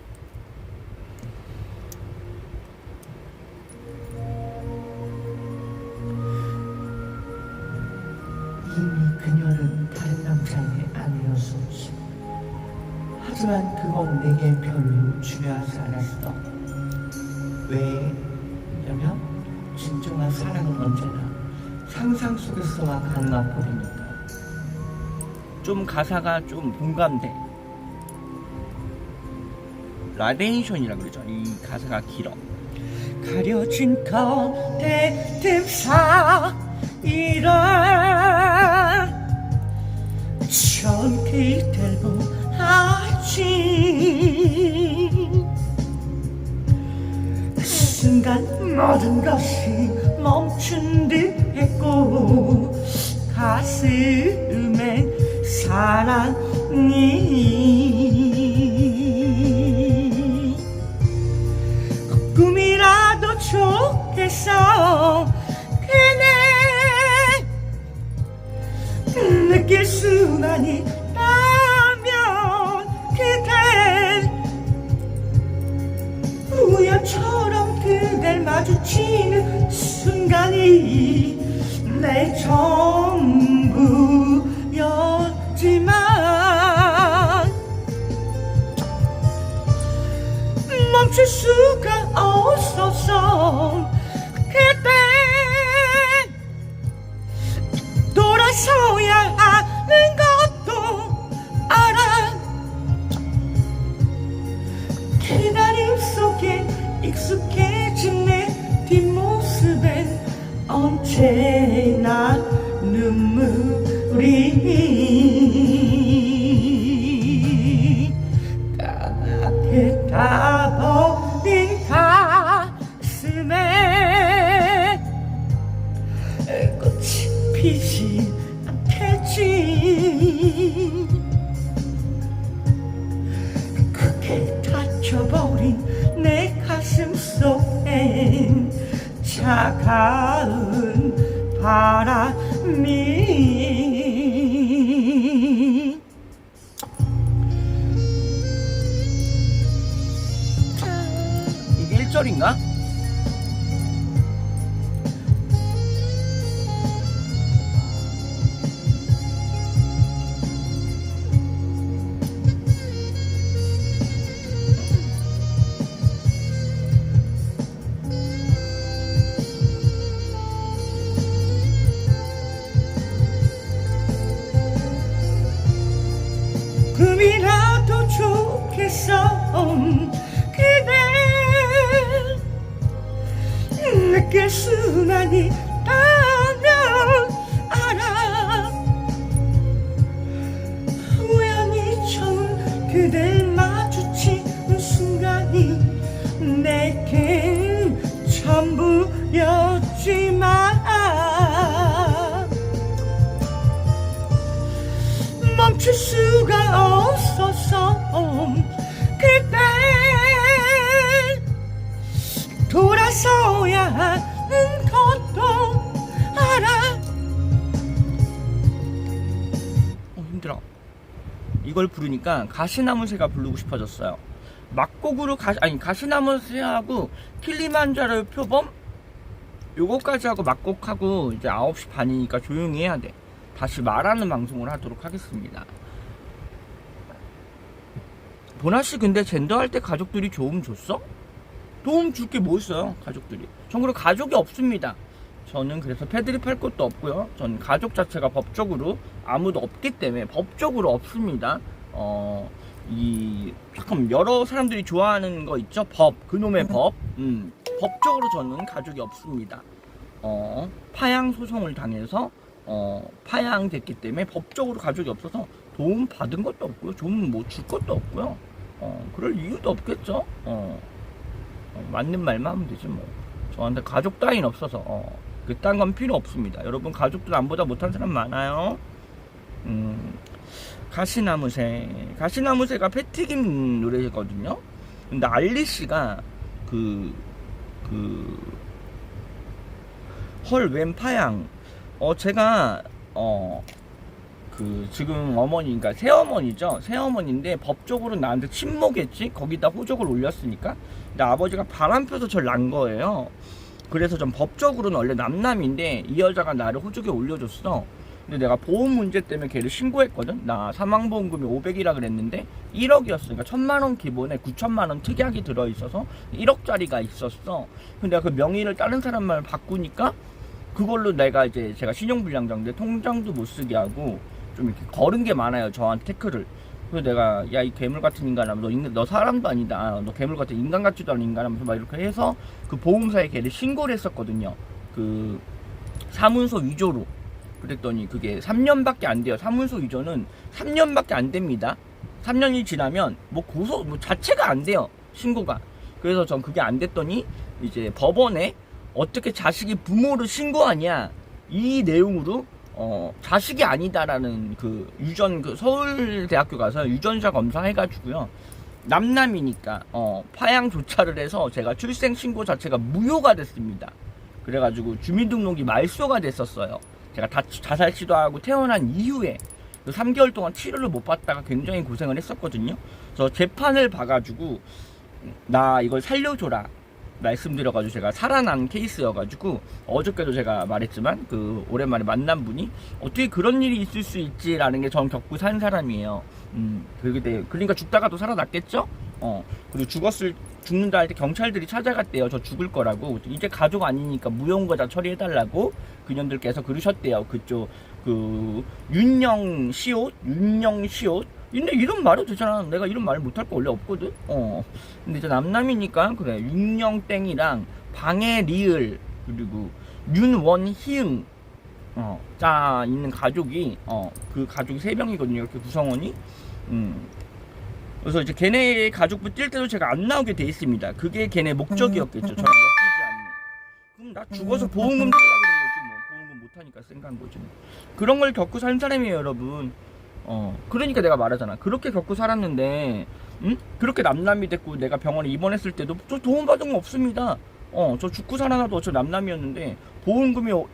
이미 그녀는 다른 남자의 아내였었지. 하지만 그건 내게 별로 중요하지 않았어. 왜냐면 진정한 사랑은 언제나 상상 속에서만 가능한 법이니까. 좀 가사가 좀 공감돼. 라데이션이라 그러죠. 이 가사가 길어. 가려진 거대 틈 사이라 처음 그댈 보았지. 순간 모든 것이 멈춘 듯 했고 가슴에 사랑이 꿈이라도 좋겠어. 그네 느낄 수만 있다면 그댈 우연처럼 그댈 마주치는 순간이 내 전부였지만 멈출 수가 없었어. 그때 돌아서야 하는 것도 알아. 기다림 속에 익숙해진 내 뒷모습엔 언제나 눈물이 까맣게 타버린 가슴에 꽃이 피지 않겠지. 크게 다쳐버린 내 가슴 속엔 차가운 바람이 이게 1절인가? 꿈이라도 좋겠어. 그대 느낄 수만 있다면 알아. 우연히 처음 그댈 마주친 순간이 내겐 전부였지만 멈출 수가 없었어. 그때 돌아서야 하는 것도 알아. 힘들어. 이걸 부르니까 가시나무새가 부르고 싶어졌어요. 막곡으로 가시나무새하고 킬리만자로 표범 요거까지 하고 막곡하고 이제 9시 반이니까 조용히 해야 돼. 다시 말하는 방송을 하도록 하겠습니다. 보나씨 근데 젠더 할 때 가족들이 도움 줬어? 도움 줄 게 뭐 있어요 가족들이. 전 그리고 가족이 없습니다. 저는 그래서 패드립 할 것도 없고요. 전 가족 자체가 법적으로 아무도 없기 때문에 법적으로 없습니다. 잠깐 여러 사람들이 좋아하는 거 있죠? 법, 그놈의 법. 법적으로 저는 가족이 없습니다. 파양 소송을 당해서 파양됐기 때문에 법적으로 가족이 없어서 도움 받은 것도 없고요. 도움 뭐 줄 것도 없고요. 그럴 이유도 없겠죠. 맞는 말만 하면 되지 뭐. 저한테 가족 따윈 없어서 그딴 건 필요 없습니다. 여러분 가족들 안보다 못한 사람 많아요. 가시나무새가 패티김 노래거든요. 근데 알리씨가 헐 웬파양 제가 지금 어머니가 새어머니죠. 새어머니인데 법적으로 나한테 친모겠지. 거기다 호적을 올렸으니까. 근데 아버지가 바람 펴서 절 낳은 거예요. 그래서 전 법적으로는 원래 남남인데 이 여자가 나를 호적에 올려줬어. 근데 내가 보험 문제 때문에 걔를 신고했거든. 나 사망보험금이 500이라 그랬는데 1억이었어. 그러니까 1000만원 기본에 9천만원 특약이 들어있어서 1억짜리가 있었어. 근데 내가 그 명의를 다른 사람 말 바꾸니까 그걸로 내가 이제 제가 신용불량자인데 통장도 못 쓰게 하고 좀 이렇게 거른 게 많아요. 저한테 태클을. 그래서 내가 야 이 괴물 같은 인간 하면서 너 사람도 아니다. 너 괴물 같은 인간 같지도 않은 인간 하면서 막 이렇게 해서 그 보험사에 걔를 신고를 했었거든요. 그 사문서 위조로. 그랬더니 그게 3년밖에 안 돼요. 사문서 위조는 3년밖에 안 됩니다. 3년이 지나면 뭐 자체가 안 돼요. 신고가. 그래서 전 그게 안 됐더니 이제 법원에 어떻게 자식이 부모를 신고하냐 이 내용으로 자식이 아니다라는 서울대학교 가서 유전자 검사 해가지고요. 남남이니까 파양 조차를 해서 제가 출생신고 자체가 무효가 됐습니다. 그래가지고 주민등록이 말소가 됐었어요. 제가 자살 시도하고 태어난 이후에 3개월 동안 치료를 못 받다가 굉장히 고생을 했었거든요. 그래서 재판을 봐가지고 나 이걸 살려줘라 말씀드려가지고 제가 살아난 케이스여가지고 어저께도 제가 말했지만 오랜만에 만난 분이 어떻게 그런 일이 있을 수 있지라는 게 전 겪고 산 사람이에요. 그러니까 죽다가도 살아났겠죠? 그리고 죽는다 할 때 경찰들이 찾아갔대요. 저 죽을 거라고. 이제 가족 아니니까 무용거자 처리해달라고 그년들께서 그러셨대요. 그쪽 윤영시옷 근데 이런 말도 되잖아. 내가 이런 말 못할 거 원래 없거든. 근데 이제 남남이니까 그래. 윤영땡이랑 방해리을 그리고 윤원희응 자 있는 가족이 그 가족이 3명이거든요. 이렇게 구성원이. 그래서 이제 걔네 가족부 뛸 때도 제가 안 나오게 돼 있습니다. 그게 걔네 목적이었겠죠. 저랑 엮이지 않는. 그럼 나 죽어서 보험금 달라 그런 거지 뭐. 보험금 못하니까 쌩간 거지 뭐. 그런 걸 겪고 산 사람이에요, 여러분. 그러니까 내가 말하잖아. 그렇게 겪고 살았는데, 그렇게 남남이 됐고 내가 병원에 입원했을 때도 저 도움받은 거 없습니다. 저 죽고 살아나도 저 남남이었는데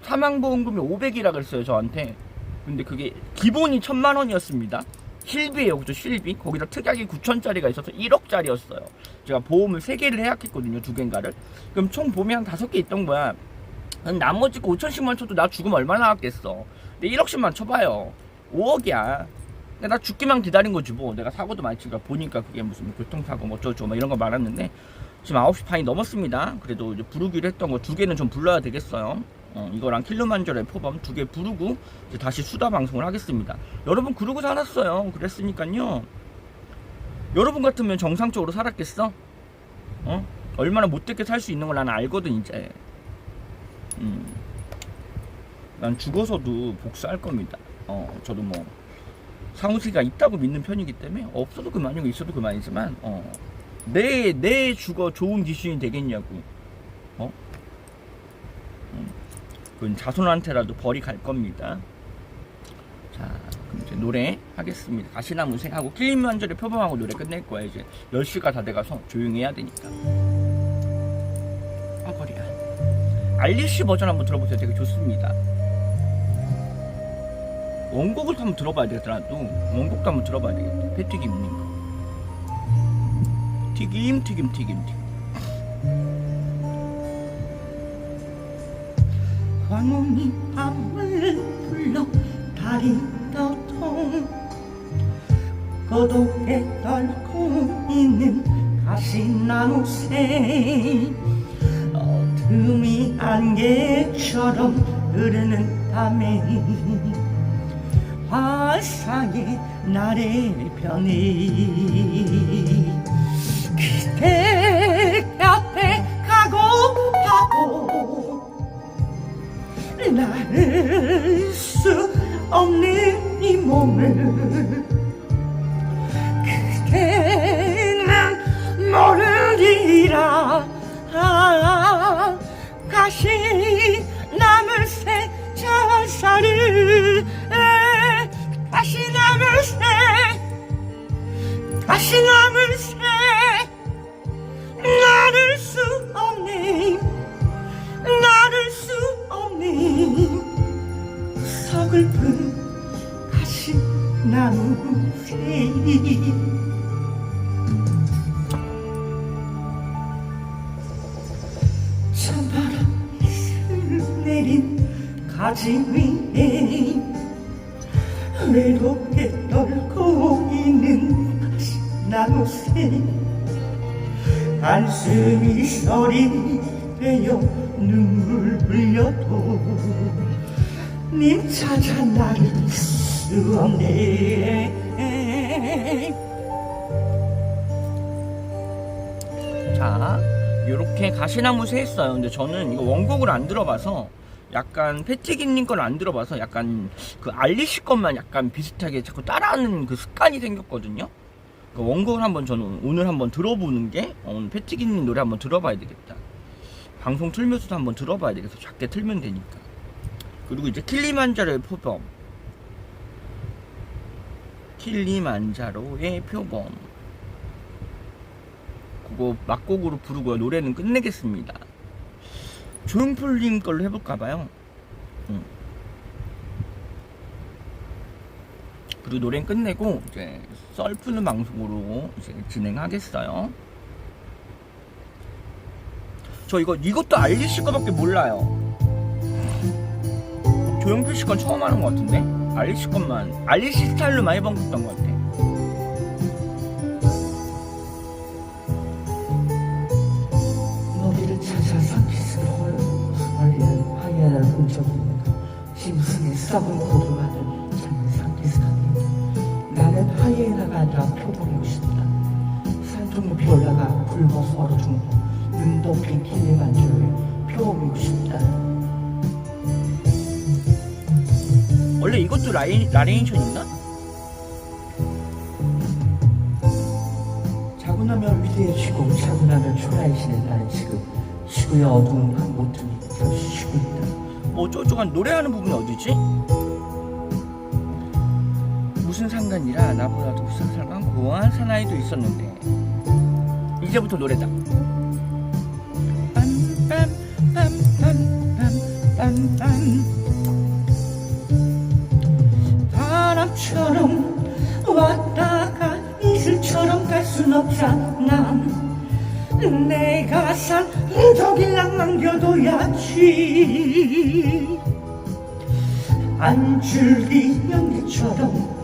사망보험금이 500이라 그랬어요, 저한테. 근데 그게 기본이 1000만원이었습니다. 실비예요, 그죠? 실비. 거기다 특약이 9천짜리가 있어서 1억짜리였어요. 제가 보험을 3개를 해약했거든요, 2개인가를. 그럼 총 보험이 한 5개 있던 거야. 나머지 거 5천씩만 쳐도 나 죽으면 얼마나 나왔겠어. 근데 1억씩만 쳐봐요. 5억이야. 나 죽기만 기다린 거지 뭐. 내가 사고도 많이 치니까 보니까 그게 무슨 교통사고 뭐 어쩌고 막 이런 거 많았는데 지금 9시 반이 넘었습니다. 그래도 이제 부르기로 했던 거 2개는 좀 불러야 되겠어요. 이거랑 킬로만저의 포범 2개 부르고 이제 다시 수다 방송을 하겠습니다. 여러분 그러고 살았어요. 그랬으니까요. 여러분 같으면 정상적으로 살았겠어? 얼마나 못되게 살 수 있는 걸 나는 알거든 이제. 난 죽어서도 복수할 겁니다. 저도 뭐 상우씨가 있다고 믿는 편이기 때문에 없어도 그만이고 있어도 그만이지만 내 죽어 좋은 귀신이 되겠냐고. 그건 자손한테라도 벌이 갈 겁니다. 자, 그럼 이제 노래 하겠습니다. 가시나무새하고 킬리만저의 표범하고 노래 끝낼 거야. 이제 10시가 다 돼가서 조용히 해야 되니까. 거리야. 알리씨 버전 한번 들어보세요. 되게 좋습니다. 원곡을 한번 들어봐야 되겠더라도 원곡도 한번 들어봐야 되겠다. 패튀김님 튀김 광운이 밤을 불러 달이 떠통 고독에 떨고 있는 가시나무새 어둠이 안개처럼 흐르는 밤에 화사의 날의 변이 그대 앞에 가고파고 나를 수 없는 이 몸을 그대는 모르리라 가시나무새 자살을 가시나무새 나를 수 없는 서글픈 가시나무새 찬바람이 내린 가지 위에 외롭게 떨고 있는 가시나무새 한숨이 서리되어 눈물 흘려도 님 찾아 나를 수 없네. 자, 요렇게 가시나무새 했어요. 근데 저는 이거 원곡을 안 들어봐서 약간 패티기님 걸 안 들어봐서 약간 그 알리씨 것만 약간 비슷하게 자꾸 따라하는 그 습관이 생겼거든요. 그 원곡을 한번 저는 오늘 한번 들어보는 게 오늘 패티기님 노래 한번 들어봐야 되겠다. 방송 틀면서도 한번 들어봐야 되겠어. 작게 틀면 되니까. 그리고 이제 킬리만자로의 표범. 킬리만자로의 표범. 그거 막곡으로 부르고요. 노래는 끝내겠습니다. 조용필님 걸로 해볼까봐요. 그리고 노래는 끝내고 이제 썰 푸는 방송으로 이제 진행하겠어요. 저 이것도 알리씨 거밖에 몰라요. 조용필 씨 건 처음 하는 것 같은데? 알리씨 것만 알리씨 스타일로만 해봤던 것 같아. 너희를 찾아서 기스를 헐리는 하이에나를 본 적이 있는가. 짐승의 썩은 고름하는 작은 산기스랍니다. 나는 하이에나가 아니라 표범이고 싶다. 산통 높이 올라가 붉어서 얼어 죽는 눈 덮인 킬리만자로의 표범이고 싶다. 원래 이것도 나레이션 있나? 자고 나면 위대해지고 자고 나면 초라해지는 나는 지금 지구의 어두운 한 모퉁이 잠시 쉬고 있다. 뭐 저쪽한 노래하는 부분이 어디지? 무슨 상관이라 나보다도 무슨 상관 고한 사나이도 있었는데 이제부터 노래다. 빰빰빰빰빰빰빰 바람처럼 왔다가 이슬처럼 갈 순 없잖아. 내가 산 흔적이랑 남겨둬야지. 안줄기 연기처럼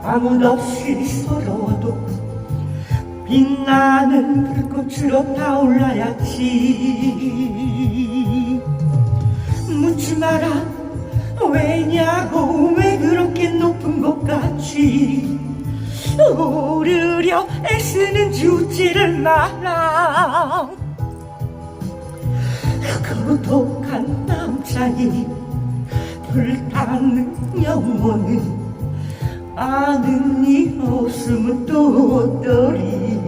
아무도 없이 서러워도 빛나는 불꽃으로 타올라야지. 묻지 마라 왜냐고. 왜 그렇게 높은 곳까지 오르려 애쓰는지 웃지를 마라. 고독한 남자의 불타는 영혼은 아는 이 웃음은 또 어떠리.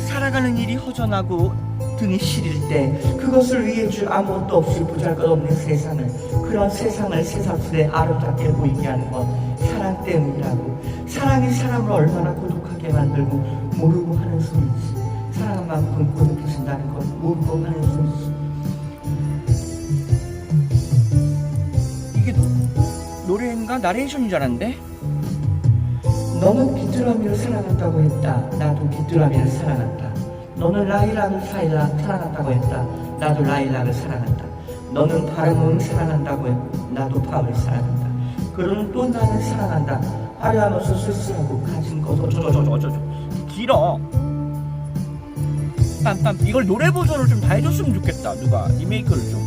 살아가는 일이 허전하고 등이 시릴 때 그것을 위해 줄 아무것도 없이 보잘것없는 세상을, 그런 세상을 새삼스레 아름답게 보이게 하는 건 사랑 때문이라고. 사랑이 사람을 얼마나 고독하게 만들고 모르고 하는 소리지. 사랑한 만큼 고독해진다는 건 모르고 하는 소리지. 이게 노래인가? 나레이션인 줄 알았는데? 너는 귀뚜라미를 사랑한다고 했다. 나도 귀뚜라미를 사랑한다. 너는 라일락을 사랑한다고 했다. 나도 라일락을 사랑한다. 너는 바람을 사랑한다고 했고 나도 밤을 사랑한다. 그러는 또 나는 사랑한다. 화려하면서 쓸쓸하고 가진 것 어쩌저저저저 길어. 빰빰 이걸 노래 버전을 좀 다 해줬으면 좋겠다. 누가 리메이크를 좀.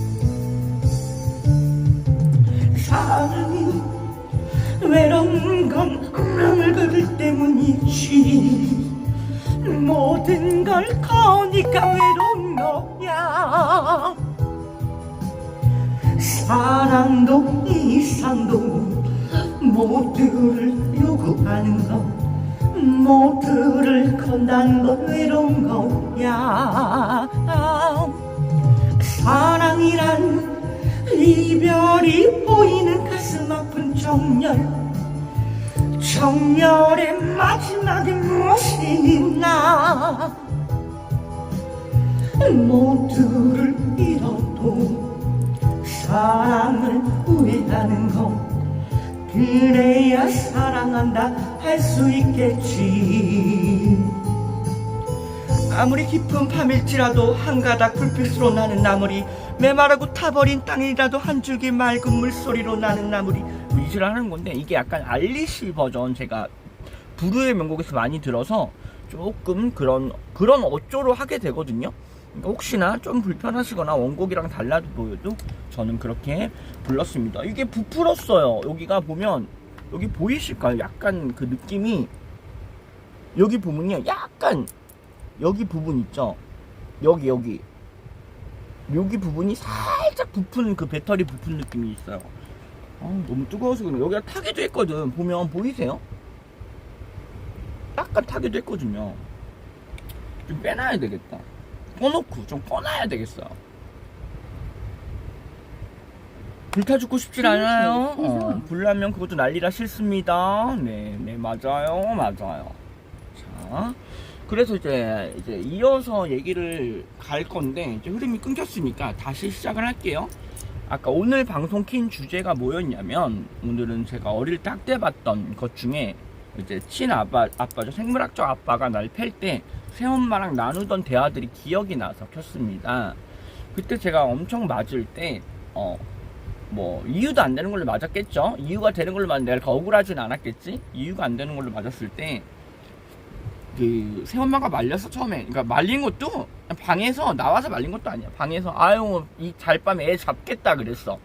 사랑이 외로운 건 운명을 그들 때문이지. 모든 걸 거니까 외로운 거야. 사랑도 이상도 모두를 요구하는 것, 모두를 건다는 건 외로운 거야. 사랑이란 이별이 보이는 가슴 아픈 정열의 마지막에 무엇이 있나. 모두를 잃어도 사랑을 후회하는 것, 그래야 사랑한다 할 수 있겠지. 아무리 깊은 밤일지라도 한 가닥 불빛으로 나는 나물이, 메마르고 타버린 땅이라도 한 줄기 맑은 물소리로 나는 나물이. 이지를 하는 건데 이게 약간 알리시 버전 제가 부르의 명곡에서 많이 들어서 조금 그런 어조로 하게 되거든요. 그러니까 혹시나 좀 불편하시거나 원곡이랑 달라도 보여도 저는 그렇게 불렀습니다. 이게 부풀었어요. 여기가 보면 여기 보이실까요? 약간 그 느낌이 여기 부분이요. 약간 여기 부분 있죠. 여기 부분이 살짝 부푼 그 배터리 부푼 느낌이 있어요. 너무 뜨거워서 그래. 여기가 타기도 했거든. 보면 보이세요? 약간 타기도 했거든요. 좀 빼놔야 되겠다. 꺼놓고 좀 꺼놔야 되겠어. 불타 죽고 싶진 않아요. 불나면 그것도 난리라 싫습니다. 네, 맞아요. 자, 그래서 이제 이어서 얘기를 갈 건데 이제 흐름이 끊겼으니까 다시 시작을 할게요. 아까 오늘 방송 킨 주제가 뭐였냐면, 오늘은 제가 어릴 때 학대받던 것 중에 이제 친아빠죠. 생물학적 아빠가 날 팰 때 새엄마랑 나누던 대화들이 기억이 나서 켰습니다. 그때 제가 엄청 맞을 때 뭐 이유도 안 되는 걸로 맞았겠죠. 이유가 되는 걸로 맞았는데 내가 억울하진 않았겠지. 이유가 안 되는 걸로 맞았을 때 그 새엄마가 말렸어 처음에. 그러니까 말린 것도 방에서 나와서 말린 것도 아니야. 방에서 아유 이 잘밤에 애 잡겠다 그랬어.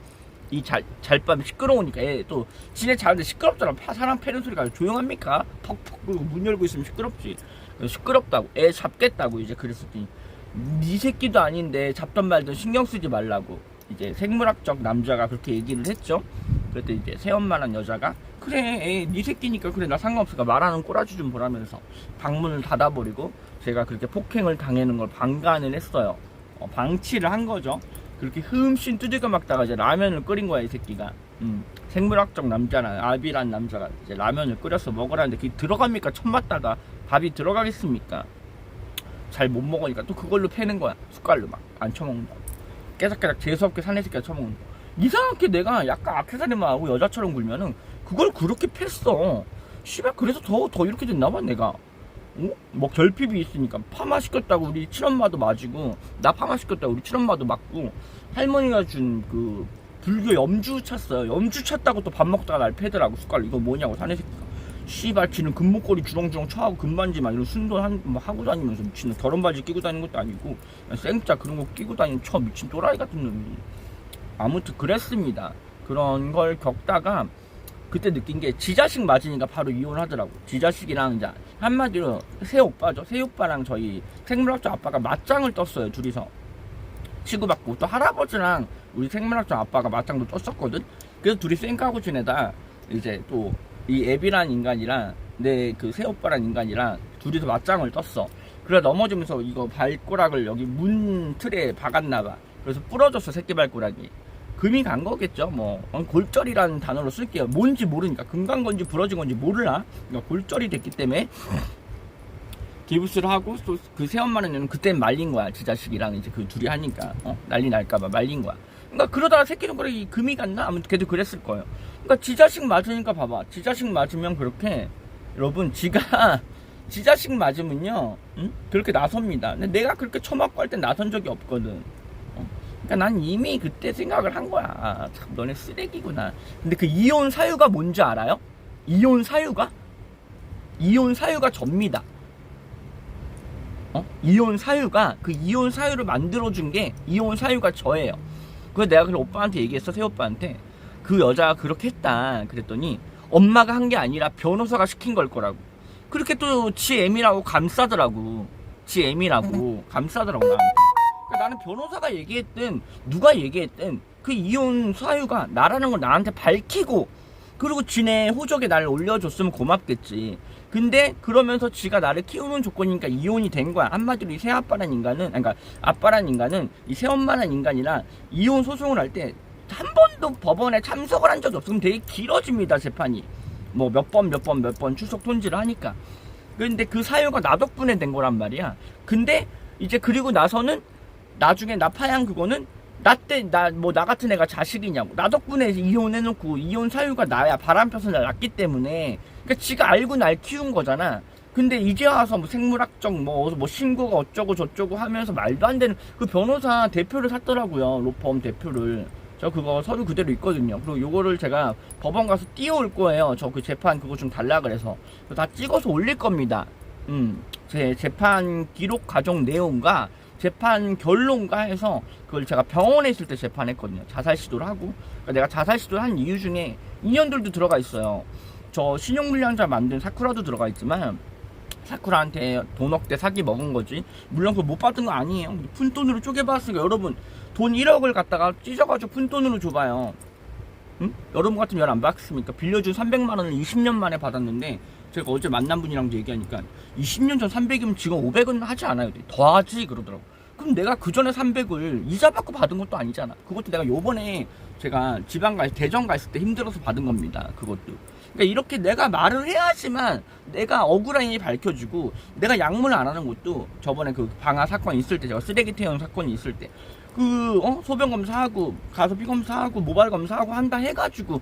이 잘밤 시끄러우니까 애 또 지네 자는데 시끄럽잖아. 사람 패는 소리가 조용합니까? 퍽퍽 문 열고 있으면 시끄럽지. 시끄럽다고 애 잡겠다고 이제 그랬었더니 네 새끼도 아닌데 잡던 말든 신경 쓰지 말라고 이제 생물학적 남자가 그렇게 얘기를 했죠. 그랬더니 이제 새엄마란 여자가 그래 애 네 새끼니까 그래 나 상관없으니까 말하는 꼬라지 좀 보라면서 방문을 닫아버리고 제가 그렇게 폭행을 당하는 걸 방관을 했어요. 방치를 한 거죠. 그렇게 흠씬 두들겨 막다가 이제 라면을 끓인 거야 이 새끼가. 생물학적 남자나 아비란 남자가 이제 라면을 끓여서 먹으라는데 그게 들어갑니까? 처음 맞다가 밥이 들어가겠습니까? 잘 못 먹으니까 또 그걸로 패는 거야. 숟갈로 막 안 쳐먹는다. 깨작깨작 재수없게 사내 새끼가 쳐먹는다. 이상하게 내가 약간 악세사리만 하고 여자처럼 굴면은 그걸 그렇게 팼어. 씨발 그래서 더 이렇게 됐나봐 내가. 뭐 결핍이 있으니까 파마 시켰다고 우리 친엄마도 맞이고, 나 파마 시켰다고 우리 친엄마도 맞고, 할머니가 준 그 불교 염주 찼어요. 염주 찼다고 또 밥 먹다가 날 패더라고. 숟갈 이거 뭐냐고 사내 새끼가. 씨발 지는 금목걸이 주렁주렁 쳐하고 금반지만 이런 순돈 뭐 하고 다니면서 미친놈. 결혼바지 끼고 다니는 것도 아니고 생짜 그런 거 끼고 다니는 저 미친 또라이 같은 놈이. 아무튼 그랬습니다. 그런 걸 겪다가 그때 느낀 게 지 자식 맞으니까 바로 이혼하더라고. 지 자식이랑 이제 한마디로 새오빠죠. 새오빠랑 저희 생물학적 아빠가 맞짱을 떴어요. 둘이서 치고받고, 또 할아버지랑 우리 생물학적 아빠가 맞짱도 떴었거든. 그래서 둘이 쌩까고 지내다 이제 또 이 애비란 인간이랑 내 그 새오빠란 인간이랑 둘이서 맞짱을 떴어. 그래 넘어지면서 이거 발꼬락을 여기 문 틀에 박았나봐. 그래서 부러졌어 새끼 발꼬락이. 금이 간 거겠죠. 뭐 골절이라는 단어로 쓸게요. 뭔지 모르니까 금간 건지 부러진 건지 몰라. 그러니까 골절이 됐기 때문에 기부스를 하고, 또 그 새엄마는 그때 말린 거야. 지 자식이랑 이제 그 둘이 하니까 난리 날까봐 말린 거야. 그러니까 그러다가 새끼 손가락이 금이 갔나? 아무튼 걔도 그랬을 거예요. 그러니까 지 자식 맞으니까 봐봐. 지 자식 맞으면 그렇게 여러분 지가 지 자식 맞으면요, 응? 그렇게 나섭니다. 근데 내가 그렇게 처맞고 할 땐 나선 적이 없거든. 그러니까 난 이미 그때 생각을 한 거야. 아, 참 너네 쓰레기구나. 근데 그 이혼 사유가 뭔지 알아요? 이혼 사유가 접니다. 이혼 사유가, 그 이혼 사유를 만들어준 게 이혼 사유가 저예요. 그래서 내가 그 오빠한테 얘기했어, 새오빠한테. 그 여자가 그렇게 했다 그랬더니 엄마가 한 게 아니라 변호사가 시킨 걸 거라고. 그렇게 또 지 애미라고 감싸더라고. 지 애미라고 감싸더라고 나한테. 그러니까 나는 변호사가 얘기했든 누가 얘기했든 그 이혼 사유가 나라는 걸 나한테 밝히고, 그리고 지네 호적에 나를 올려줬으면 고맙겠지. 근데 그러면서 지가 나를 키우는 조건이니까 이혼이 된 거야. 한마디로 이 새아빠란 인간은, 그러니까 아빠란 인간은 이 새엄마란 인간이랑 이혼 소송을 할 때 한 번도 법원에 참석을 한 적이 없으면 되게 길어집니다, 재판이. 뭐 몇 번 출석 통지를 하니까. 근데 그 사유가 나 덕분에 된 거란 말이야. 근데 이제 그리고 나서는 나중에 나 파양 그거는 나 같은 애가 자식이냐고. 나 덕분에 이혼해놓고 이혼 사유가 나야. 바람 펴서 날 낳기 때문에. 그러니까 지가 알고 날 키운 거잖아. 근데 이제 와서 뭐 생물학적 뭐 신고가 어쩌고 저쩌고 하면서 말도 안 되는 그 변호사 대표를 샀더라고요. 로펌 대표를. 저 그거 서류 그대로 있거든요. 그리고 요거를 제가 법원 가서 띄워올 거예요. 저 그 재판 그거 좀 달라 그래서. 다 찍어서 올릴 겁니다. 제 재판 기록 과정 내용과 재판 결론과 해서 그걸 제가 병원에 있을 때 재판했거든요. 자살 시도를 하고. 그러니까 내가 자살 시도를 한 이유 중에 인연들도 들어가 있어요. 저 신용불량자 만든 사쿠라도 들어가 있지만, 사쿠라한테 돈 억대 사기 먹은 거지. 물론 그거 못 받은 거 아니에요. 푼돈으로 쪼개받았으니까. 여러분 돈 1억을 갖다가 찢어가지고 푼돈으로 줘봐요. 응? 여러분 같으면 열 안 받겠습니까? 빌려준 300만 원을 20년 만에 받았는데, 제가 어제 만난 분이랑도 얘기하니까 20년 전 300이면 지금 500은 하지 않아요. 더 하지 그러더라고. 그럼 내가 그 전에 300을 이자 받고 받은 것도 아니잖아. 그것도 내가 요번에 제가 대전 갔을 때 힘들어서 받은 겁니다. 그것도. 그러니까 이렇게 내가 말을 해야지만 내가 억울함이 밝혀지고, 내가 약물 안 하는 것도 저번에 그 방화 사건 있을 때, 제가 쓰레기 태운 사건이 있을 때 소변 검사하고 가서 피 검사하고 모발 검사하고 한다 해가지고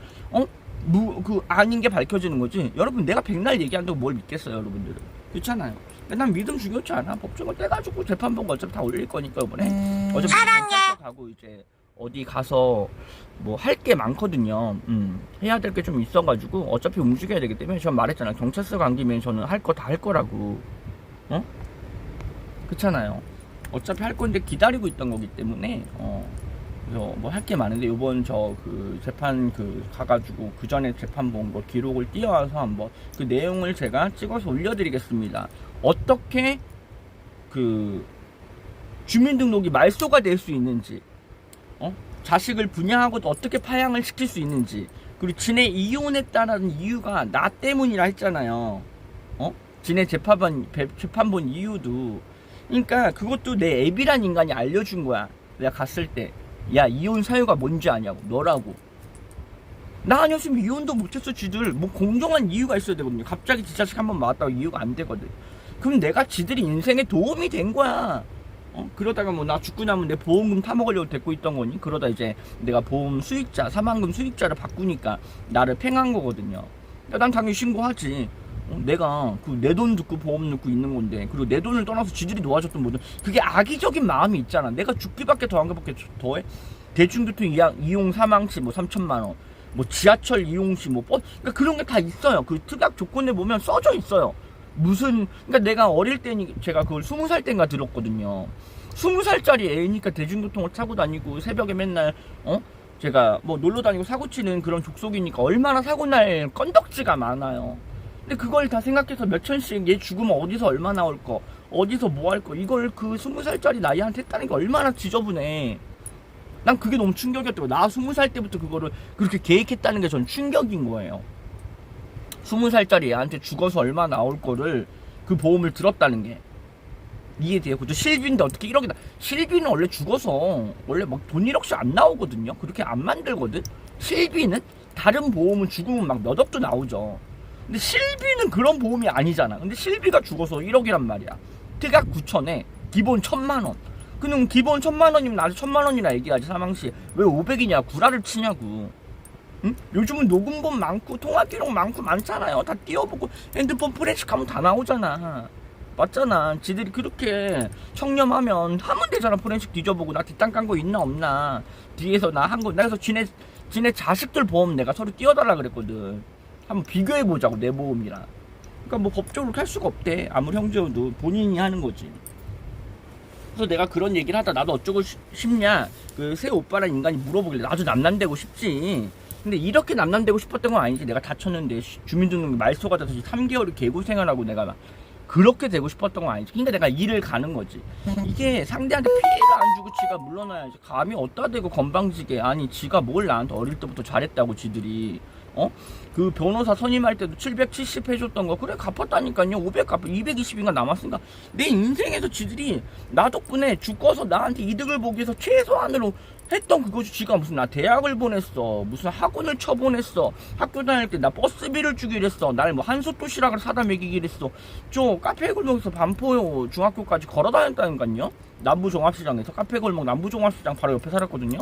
아닌 게 밝혀지는 거지. 여러분 내가 백날 얘기한다고 뭘 믿겠어요, 여러분들은. 그렇잖아요. 난 믿음 중요치 않아. 법정을 떼가지고 재판 보고 어차피 다 올릴 거니까 이번에. 어차피 가고 이제 어디 가서 뭐 할 게 많거든요. 해야 될 게 좀 있어가지고 어차피 움직여야 되기 때문에. 전 말했잖아. 경찰서 간 김에 저는 할 거 다 할 거라고. 그렇잖아요. 어차피 할 건데 기다리고 있던 거기 때문에. 그래서 뭐 할 게 많은데, 요번 저 그 재판 가가지고 그 전에 재판 본 거 기록을 띄워와서 한번 그 내용을 제가 찍어서 올려드리겠습니다. 어떻게 그 주민등록이 말소가 될 수 있는지, 자식을 분양하고도 어떻게 파양을 시킬 수 있는지, 그리고 지네 이혼했다라는 이유가 나 때문이라 했잖아요. 지네 재판 본 이유도. 그러니까 그것도 내 애비란 인간이 알려준 거야. 내가 갔을 때, 야 이혼 사유가 뭔지 아냐고. 너라고. 나 아니었으면 이혼도 못했어. 지들 뭐 공정한 이유가 있어야 되거든요. 갑자기 지 자식 한번 맞았다고 이유가 안 되거든. 그럼 내가 지들이 인생에 도움이 된 거야. 그러다가 뭐 나 죽고 나면 내 보험금 타먹으려고 데리고 있던 거니? 그러다 이제 내가 보험 수익자, 사망금 수익자를 바꾸니까 나를 팽한 거거든요. 난 당연히 신고하지. 내가 그 내 돈 듣고 보험 넣고 있는 건데, 그리고 내 돈을 떠나서 지들이 놓아줬던 모든 그게 악의적인 마음이 있잖아. 내가 죽기밖에 더 한 것밖에 더해. 대중교통 이용 사망시 뭐 3천만 원, 뭐 지하철 이용시 그러니까 그런 게 다 있어요. 그 특약 조건에 보면 써져 있어요. 그러니까 내가 어릴 때니, 제가 그걸 20살 때인가 들었거든요. 20살짜리 애니까 대중교통을 타고 다니고 새벽에 맨날 제가 뭐 놀러 다니고 사고 치는 그런 족속이니까 얼마나 사고 날 건덕지가 많아요. 근데 그걸 다 생각해서 몇 천씩, 얘 죽으면 어디서 얼마 나올 거, 어디서 뭐 할 거, 이걸 그 20살짜리 나이한테 했다는 게 얼마나 지저분해. 난 그게 너무 충격이었다고. 나 20살 때부터 그거를 그렇게 계획했다는 게 전 충격인 거예요. 20살짜리 애한테 죽어서 얼마 나올 거를 그 보험을 들었다는 게 이해돼요. 그것도 실비인데 어떻게 1억이 실비는 원래 죽어서 원래 막 돈 1억씩 안 나오거든요. 그렇게 안 만들거든. 실비는 다른 보험은 죽으면 막 몇 억도 나오죠. 근데 실비는 그런 보험이 아니잖아. 근데 실비가 죽어서 1억이란 말이야. 특약 9천에 기본 1,000만 원. 그럼 기본 1,000만 원이면 나한테 1,000만 원이나 얘기하지. 사망시 왜 500이냐 구라를 치냐고. 응? 요즘은 녹음본 많고 통화 기록 많고 많잖아요. 다 띄워보고 핸드폰 프레시하면 다 나오잖아. 맞잖아. 지들이 그렇게 청렴하면 하면 되잖아. 포렌식 뒤져보고 나 뒷땅 깐 거 있나 없나, 뒤에서 나 한 거, 그래서 지네 자식들 보험 내가 서로 띄워달라 그랬거든. 한번 비교해보자고, 내 보험이랑. 그러니까 뭐 법적으로 할 수가 없대. 아무리 형제여도 본인이 하는 거지. 그래서 내가 그런 얘기를 하다 나도 어쩌고 싶냐, 그 새 오빠란 인간이 물어보길래 나도 남남되고 싶지. 근데 이렇게 남남되고 싶었던 건 아니지. 내가 다쳤는데 주민등록 말소가 돼서 3개월을 개고 생활하고 내가 막 그렇게 되고 싶었던 건 아니지. 그러니까 내가 일을 가는 거지. 이게 상대한테 피해를 안 주고 지가 물러나야지. 감히 어디다 대고 건방지게. 아니 지가 뭘 나한테 어릴 때부터 잘했다고 지들이. 그 변호사 선임할 때도 770 해줬던 거 그래 갚았다니까요. 500 갚아 220인가 남았으니까 내 인생에서 지들이 나 덕분에 죽어서 나한테 이득을 보기 위해서 최소한으로 했던 그것이. 지가 무슨 나 대학을 보냈어, 무슨 학원을 쳐보냈어, 학교 다닐 때 나 버스비를 주기로 했어, 날 뭐 한솥 도시락을 사다 먹이기로 했어. 저 카페 골목에서 반포 중학교까지 걸어 다녔다니까요. 남부종합시장에서 카페 골목 남부종합시장 바로 옆에 살았거든요.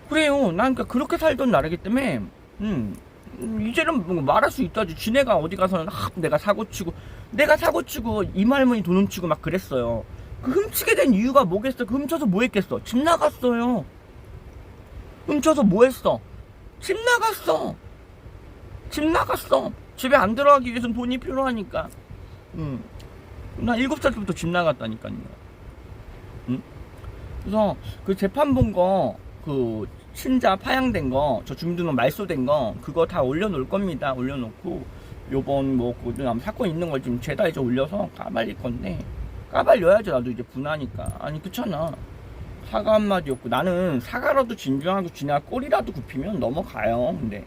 그래요. 난 그러니까 그렇게 살던 나라기 때문에 이제는 뭐 말할 수 있다지. 지네가 어디 가서는 내가 사고치고 이말머니 돈 훔치고 막 그랬어요. 그 훔치게 된 이유가 뭐겠어? 그 훔쳐서 뭐 했겠어? 집 나갔어요. 훔쳐서 뭐 했어? 집 나갔어. 집에 안 들어가기 위해서는 돈이 필요하니까. 나 7살 때부터 집 나갔다니까요. 그래서 그 재판 본 거, 그 친자 파양된 거, 저 주민등록 말소된 거, 그거 다 올려놓을 겁니다. 올려놓고 요번 뭐 사건 있는 걸 지금 죄다 이제 올려서 까발릴 건데, 까발려야죠. 나도 이제 분하니까. 아니 그렇잖아. 사과 한마디 없고. 나는 사과라도 진정하고 지나 꼬리라도 굽히면 넘어가요. 근데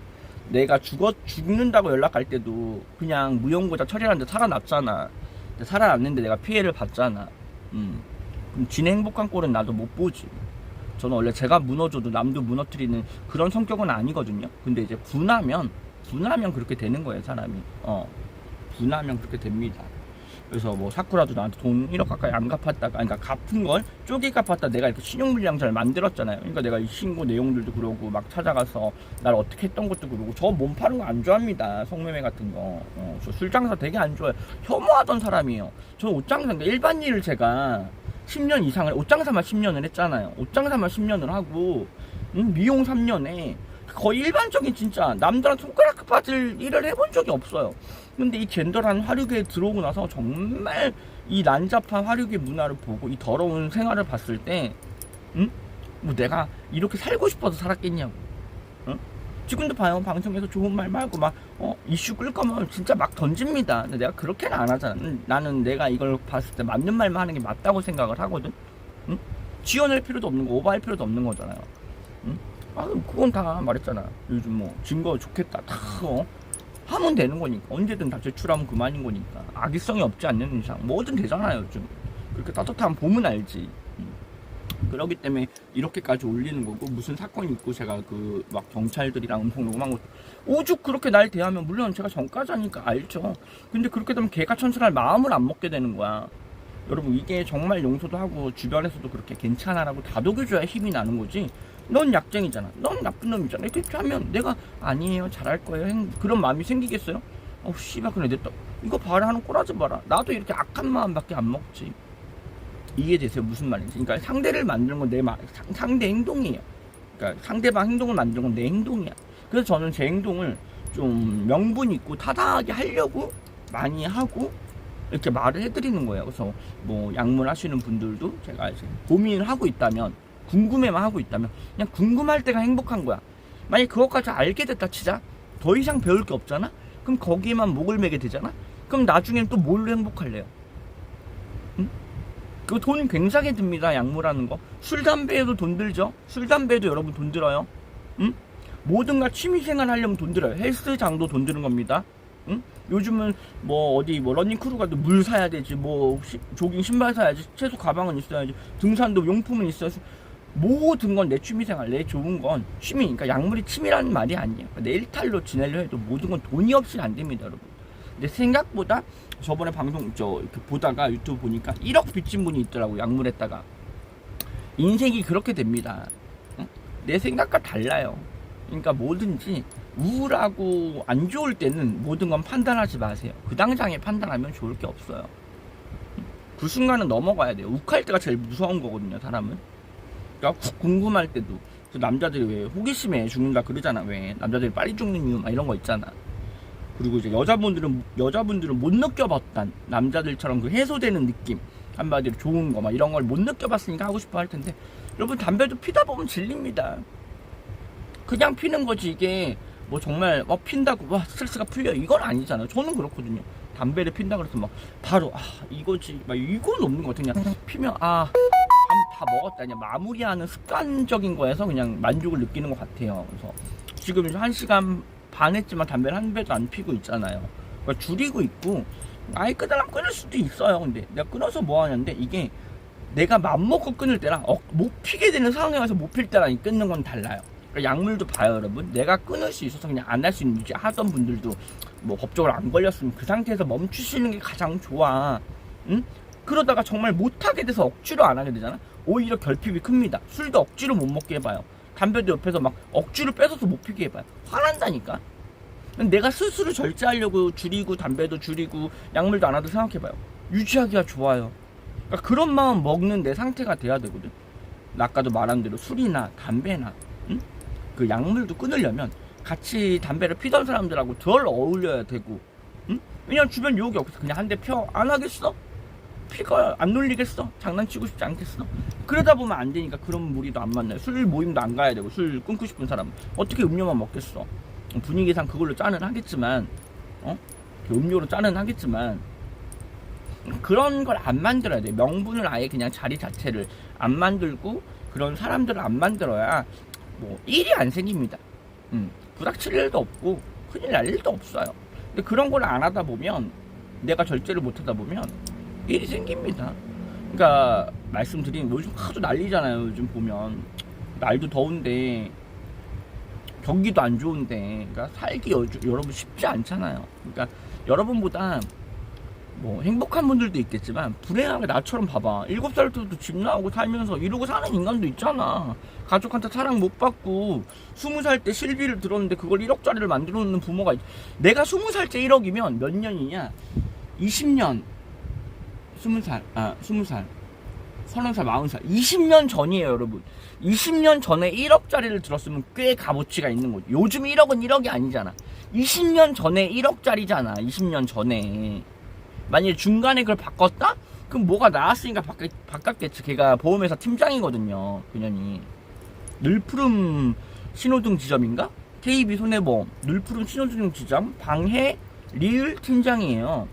내가 죽는다고 연락할 때도 그냥 무용고자 처리하는데 살아났잖아. 근데 살아났는데 내가 피해를 봤잖아. 그럼 지네 행복한 꼴은 나도 못 보지. 저는 원래 제가 무너져도 남도 무너뜨리는 그런 성격은 아니거든요. 근데 이제 분하면 그렇게 되는 거예요, 사람이. 분하면 그렇게 됩니다. 그래서 뭐 사쿠라도 나한테 돈 1억 가까이 안 갚았다가, 그러니까 갚은 걸 쪼개 갚았다 내가 이렇게 신용불량 잘 만들었잖아요. 그러니까 내가 이 신고 내용들도 그러고 막 찾아가서 날 어떻게 했던 것도 그러고. 저 몸 파는 거 안 좋아합니다. 성매매 같은 거. 저 술장사 되게 안 좋아해요. 혐오하던 사람이에요. 저 옷장사, 그러니까 일반 일을 제가 10년 이상을, 옷장사만 10년을 했잖아요. 옷장사만 10년을 하고 미용 3년에 거의 일반적인 진짜 남들한테 손가락 빠질 일을 해본 적이 없어요. 근데 이 젠더라는 화류계에 들어오고 나서 정말 이 난잡한 화류계 문화를 보고 이 더러운 생활을 봤을 때 뭐 내가 이렇게 살고 싶어서 살았겠냐고. 지금도 봐요. 방송에서 좋은 말 말고 막 이슈 끌 거면 진짜 막 던집니다. 근데 내가 그렇게는 안 하잖아. 나는 내가 이걸 봤을 때 맞는 말만 하는 게 맞다고 생각을 하거든. 지어낼 필요도 없는 거, 오버할 필요도 없는 거잖아요. 그건 다 말했잖아. 요즘 뭐 증거 좋겠다 다 하면 되는 거니까. 언제든 다 제출하면 그만인 거니까. 악의성이 없지 않는 이상 뭐든 되잖아요. 요즘 그렇게 따뜻한 보면 알지. 그러기 때문에 이렇게까지 올리는 거고. 무슨 사건이 있고 제가 그 막 경찰들이랑 음성 녹음한 거 오죽 그렇게 날 대하면, 물론 제가 전과자니까 알죠. 근데 그렇게 되면 개가 천선할 마음을 안 먹게 되는 거야. 여러분 이게 정말 용서도 하고 주변에서도 그렇게 괜찮아라고 다독여줘야 힘이 나는 거지. 넌 약쟁이잖아, 넌 나쁜 놈이잖아, 이렇게 하면 내가 아니에요 잘할 거예요 그런 마음이 생기겠어요? 씨발 그래 냈다 이거 봐라 하는 꼬라지 봐라. 나도 이렇게 악한 마음밖에 안 먹지. 이해되세요? 무슨 말인지. 그러니까 상대를 만드는 건 내 상대 행동이에요. 그러니까 상대방 행동을 만드는 건 내 행동이야. 그래서 저는 제 행동을 좀 명분 있고 타당하게 하려고 많이 하고 이렇게 말을 해드리는 거예요. 그래서 뭐 약물 하시는 분들도 제가 이제 고민을 하고 있다면, 궁금해만 하고 있다면, 그냥 궁금할 때가 행복한 거야. 만약에 그것까지 알게 됐다 치자. 더 이상 배울 게 없잖아? 그럼 거기에만 목을 매게 되잖아? 그럼 나중엔 또 뭘로 행복할래요? 그 돈 굉장히 듭니다. 약물하는 거. 술, 담배에도 돈 들죠? 술, 담배에도 여러분 돈 들어요. 뭐든가 취미생활 하려면 돈 들어요. 헬스장도 돈 드는 겁니다. 요즘은 뭐 어디 뭐 러닝크루 가도 물 사야 되지, 뭐 조깅 신발 사야지, 최소 가방은 있어야지, 등산도 용품은 있어야지. 모든 건 내 취미생활, 내 좋은 건 취미. 그러니까 약물이 취미라는 말이 아니에요. 내 일탈로 지내려 해도 모든 건 돈이 없이는 안 됩니다, 여러분. 근데 생각보다 저번에 방송 이렇게 보다가 유튜브 보니까 1억 빚진 분이 있더라고. 약물했다가. 인생이 그렇게 됩니다. 내 생각과 달라요. 그러니까 뭐든지 우울하고 안 좋을 때는 모든 건 판단하지 마세요. 그 당장에 판단하면 좋을 게 없어요. 그 순간은 넘어가야 돼요. 욱할 때가 제일 무서운 거거든요, 사람은. 그러니까 훅 궁금할 때도. 그 남자들이 왜 호기심에 죽는다 그러잖아. 왜 남자들이 빨리 죽는 이유 막 이런 거 있잖아. 그리고 이제 여자분들은 못 느껴봤단 남자들처럼 그 해소되는 느낌, 한마디로 좋은 거 막 이런 걸 못 느껴봤으니까 하고 싶어 할 텐데, 여러분 담배도 피다 보면 질립니다. 그냥 피는 거지. 이게 뭐 정말 핀다고 와 스트레스가 풀려 이건 아니잖아요. 저는 그렇거든요. 담배를 핀다 그래서 막 바로 이거지 막 이건 없는 것 같아. 그냥 피면 밥 다 먹었다 그냥 마무리하는 습관적인 거에서 그냥 만족을 느끼는 것 같아요. 그래서 지금 1시간 반 했지만 담배를 한 배도 안 피고 있잖아요. 그러니까 줄이고 있고, 아예 끊으려면 끊을 수도 있어요. 근데 내가 끊어서 뭐 하냐는데, 이게 내가 맘먹고 끊을 때랑 못 피게 되는 상황에 와서 못 필 때랑 끊는 건 달라요. 그러니까 약물도 봐요, 여러분. 내가 끊을 수 있어서 그냥 안 할 수 있는, 하던 분들도 뭐 법적으로 안 걸렸으면 그 상태에서 멈추시는 게 가장 좋아. 응? 그러다가 정말 못하게 돼서 억지로 안 하게 되잖아. 오히려 결핍이 큽니다. 술도 억지로 못 먹게 해봐요. 담배도 옆에서 막 억지로 뺏어서 못 피게 해봐요. 화난다니까. 내가 스스로 절제하려고 줄이고 담배도 줄이고 약물도 안 하도 생각해봐요. 유지하기가 좋아요. 그러니까 그런 마음 먹는 내 상태가 돼야 되거든. 아까도 말한 대로 술이나 담배나 응? 그 약물도 끊으려면 같이 담배를 피던 사람들하고 덜 어울려야 되고, 응? 왜냐면 주변 유혹이 없어서 그냥 한 대 펴 안 하겠어? 피가 안 놀리겠어? 장난치고 싶지 않겠어? 그러다 보면 안 되니까 그런 무리도 안 만나요. 술 모임도 안 가야 되고, 술 끊고 싶은 사람은 어떻게 음료만 먹겠어? 분위기상 그걸로 짜는 하겠지만, 음료로 짜는 하겠지만, 그런 걸 안 만들어야 돼. 명분을 아예 그냥 자리 자체를 안 만들고 그런 사람들을 안 만들어야 뭐 일이 안 생깁니다. 부닥칠 일도 없고 큰일 날 일도 없어요. 근데 그런 걸 안 하다 보면, 내가 절제를 못 하다 보면 일이 생깁니다. 그러니까 말씀드린, 요즘 하도 난리잖아요. 요즘 보면 날도 더운데 경기도 안 좋은데, 그러니까 살기 여러분 쉽지 않잖아요. 그러니까 여러분보다 뭐 행복한 분들도 있겠지만 불행하게 나처럼 봐봐. 7살 때부터 집 나오고 살면서 이러고 사는 인간도 있잖아. 가족한테 사랑 못 받고 20살 때 실비를 들었는데 그걸 1억짜리를 만들어 놓는 부모가 내가 20살 때 1억이면 몇 년이냐? 20년 20살 30살 40살 20년 전이에요, 여러분. 20년 전에 1억짜리를 들었으면 꽤 값어치가 있는 거죠. 요즘 1억은 1억이 아니잖아. 20년 전에 1억짜리잖아. 20년 전에. 만약에 중간에 그걸 바꿨다? 그럼 뭐가 나왔으니까 바꿨겠지. 걔가 보험회사 팀장이거든요, 그년이. 늘푸름 신호등 지점인가? KB 손해보험 늘푸름 신호등 지점 방해 리을 팀장이에요.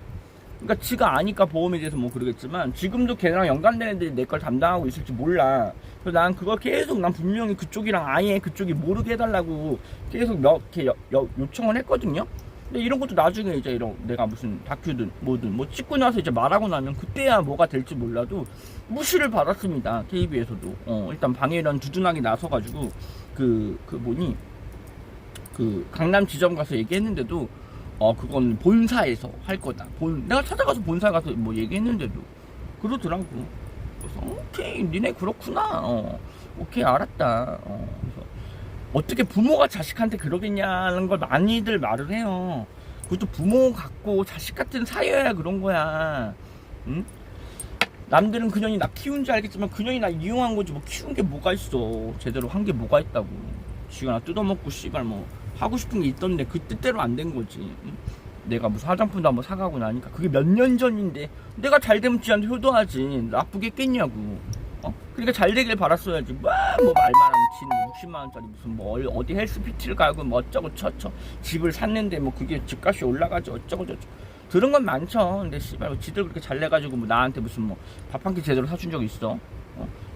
그러니까 지가 아니까 보험에 대해서 뭐 그러겠지만, 지금도 걔랑 연관된 애들이 내 걸 담당하고 있을지 몰라. 그래서 난 그걸 계속, 난 분명히 그쪽이랑 아예 그쪽이 모르게 해달라고 계속 요청을 했거든요. 근데 이런 것도 나중에 이제 내가 무슨 다큐든 뭐든 뭐 찍고 나서 이제 말하고 나면 그때야 뭐가 될지 몰라도 무시를 받았습니다. KB에서도. 일단 방해란 두둔하게 나서가지고 그 강남 지점 가서 얘기했는데도 그건 본사에서 할 거다. 내가 찾아가서 본사 가서 뭐 얘기했는데도 그러더라고. 그래서 오케이, 니네 그렇구나. 오케이, 알았다. 그래서 어떻게 부모가 자식한테 그러겠냐는 걸 많이들 말을 해요. 그것도 부모 같고 자식 같은 사이여야 그런 거야. 응? 남들은 그년이 나 키운 줄 알겠지만 그년이 나 이용한 거지, 뭐 키운 게 뭐가 있어. 제대로 한 게 뭐가 있다고. 지가 나 뜯어먹고 씨발 뭐 하고 싶은 게 있던데 그 뜻대로 안 된 거지. 응? 내가 무슨 화장품도 한번 사가고 나니까 그게 몇 년 전인데 내가 잘 되면 지한테 효도하지. 나쁘겠겠냐고. 그러니까 잘 되길 바랐어야지. 뭐 말만 하면 지는 60만원짜리 무슨 뭐 어디 헬스 PT를 가고 뭐 어쩌고 저쩌고 집을 샀는데 뭐 그게 집값이 올라가지 어쩌고 저쩌고 들은 건 많죠. 근데 씨발 지들 그렇게 잘 내가지고 뭐 나한테 무슨 뭐 밥 한 끼 제대로 사준 적 있어?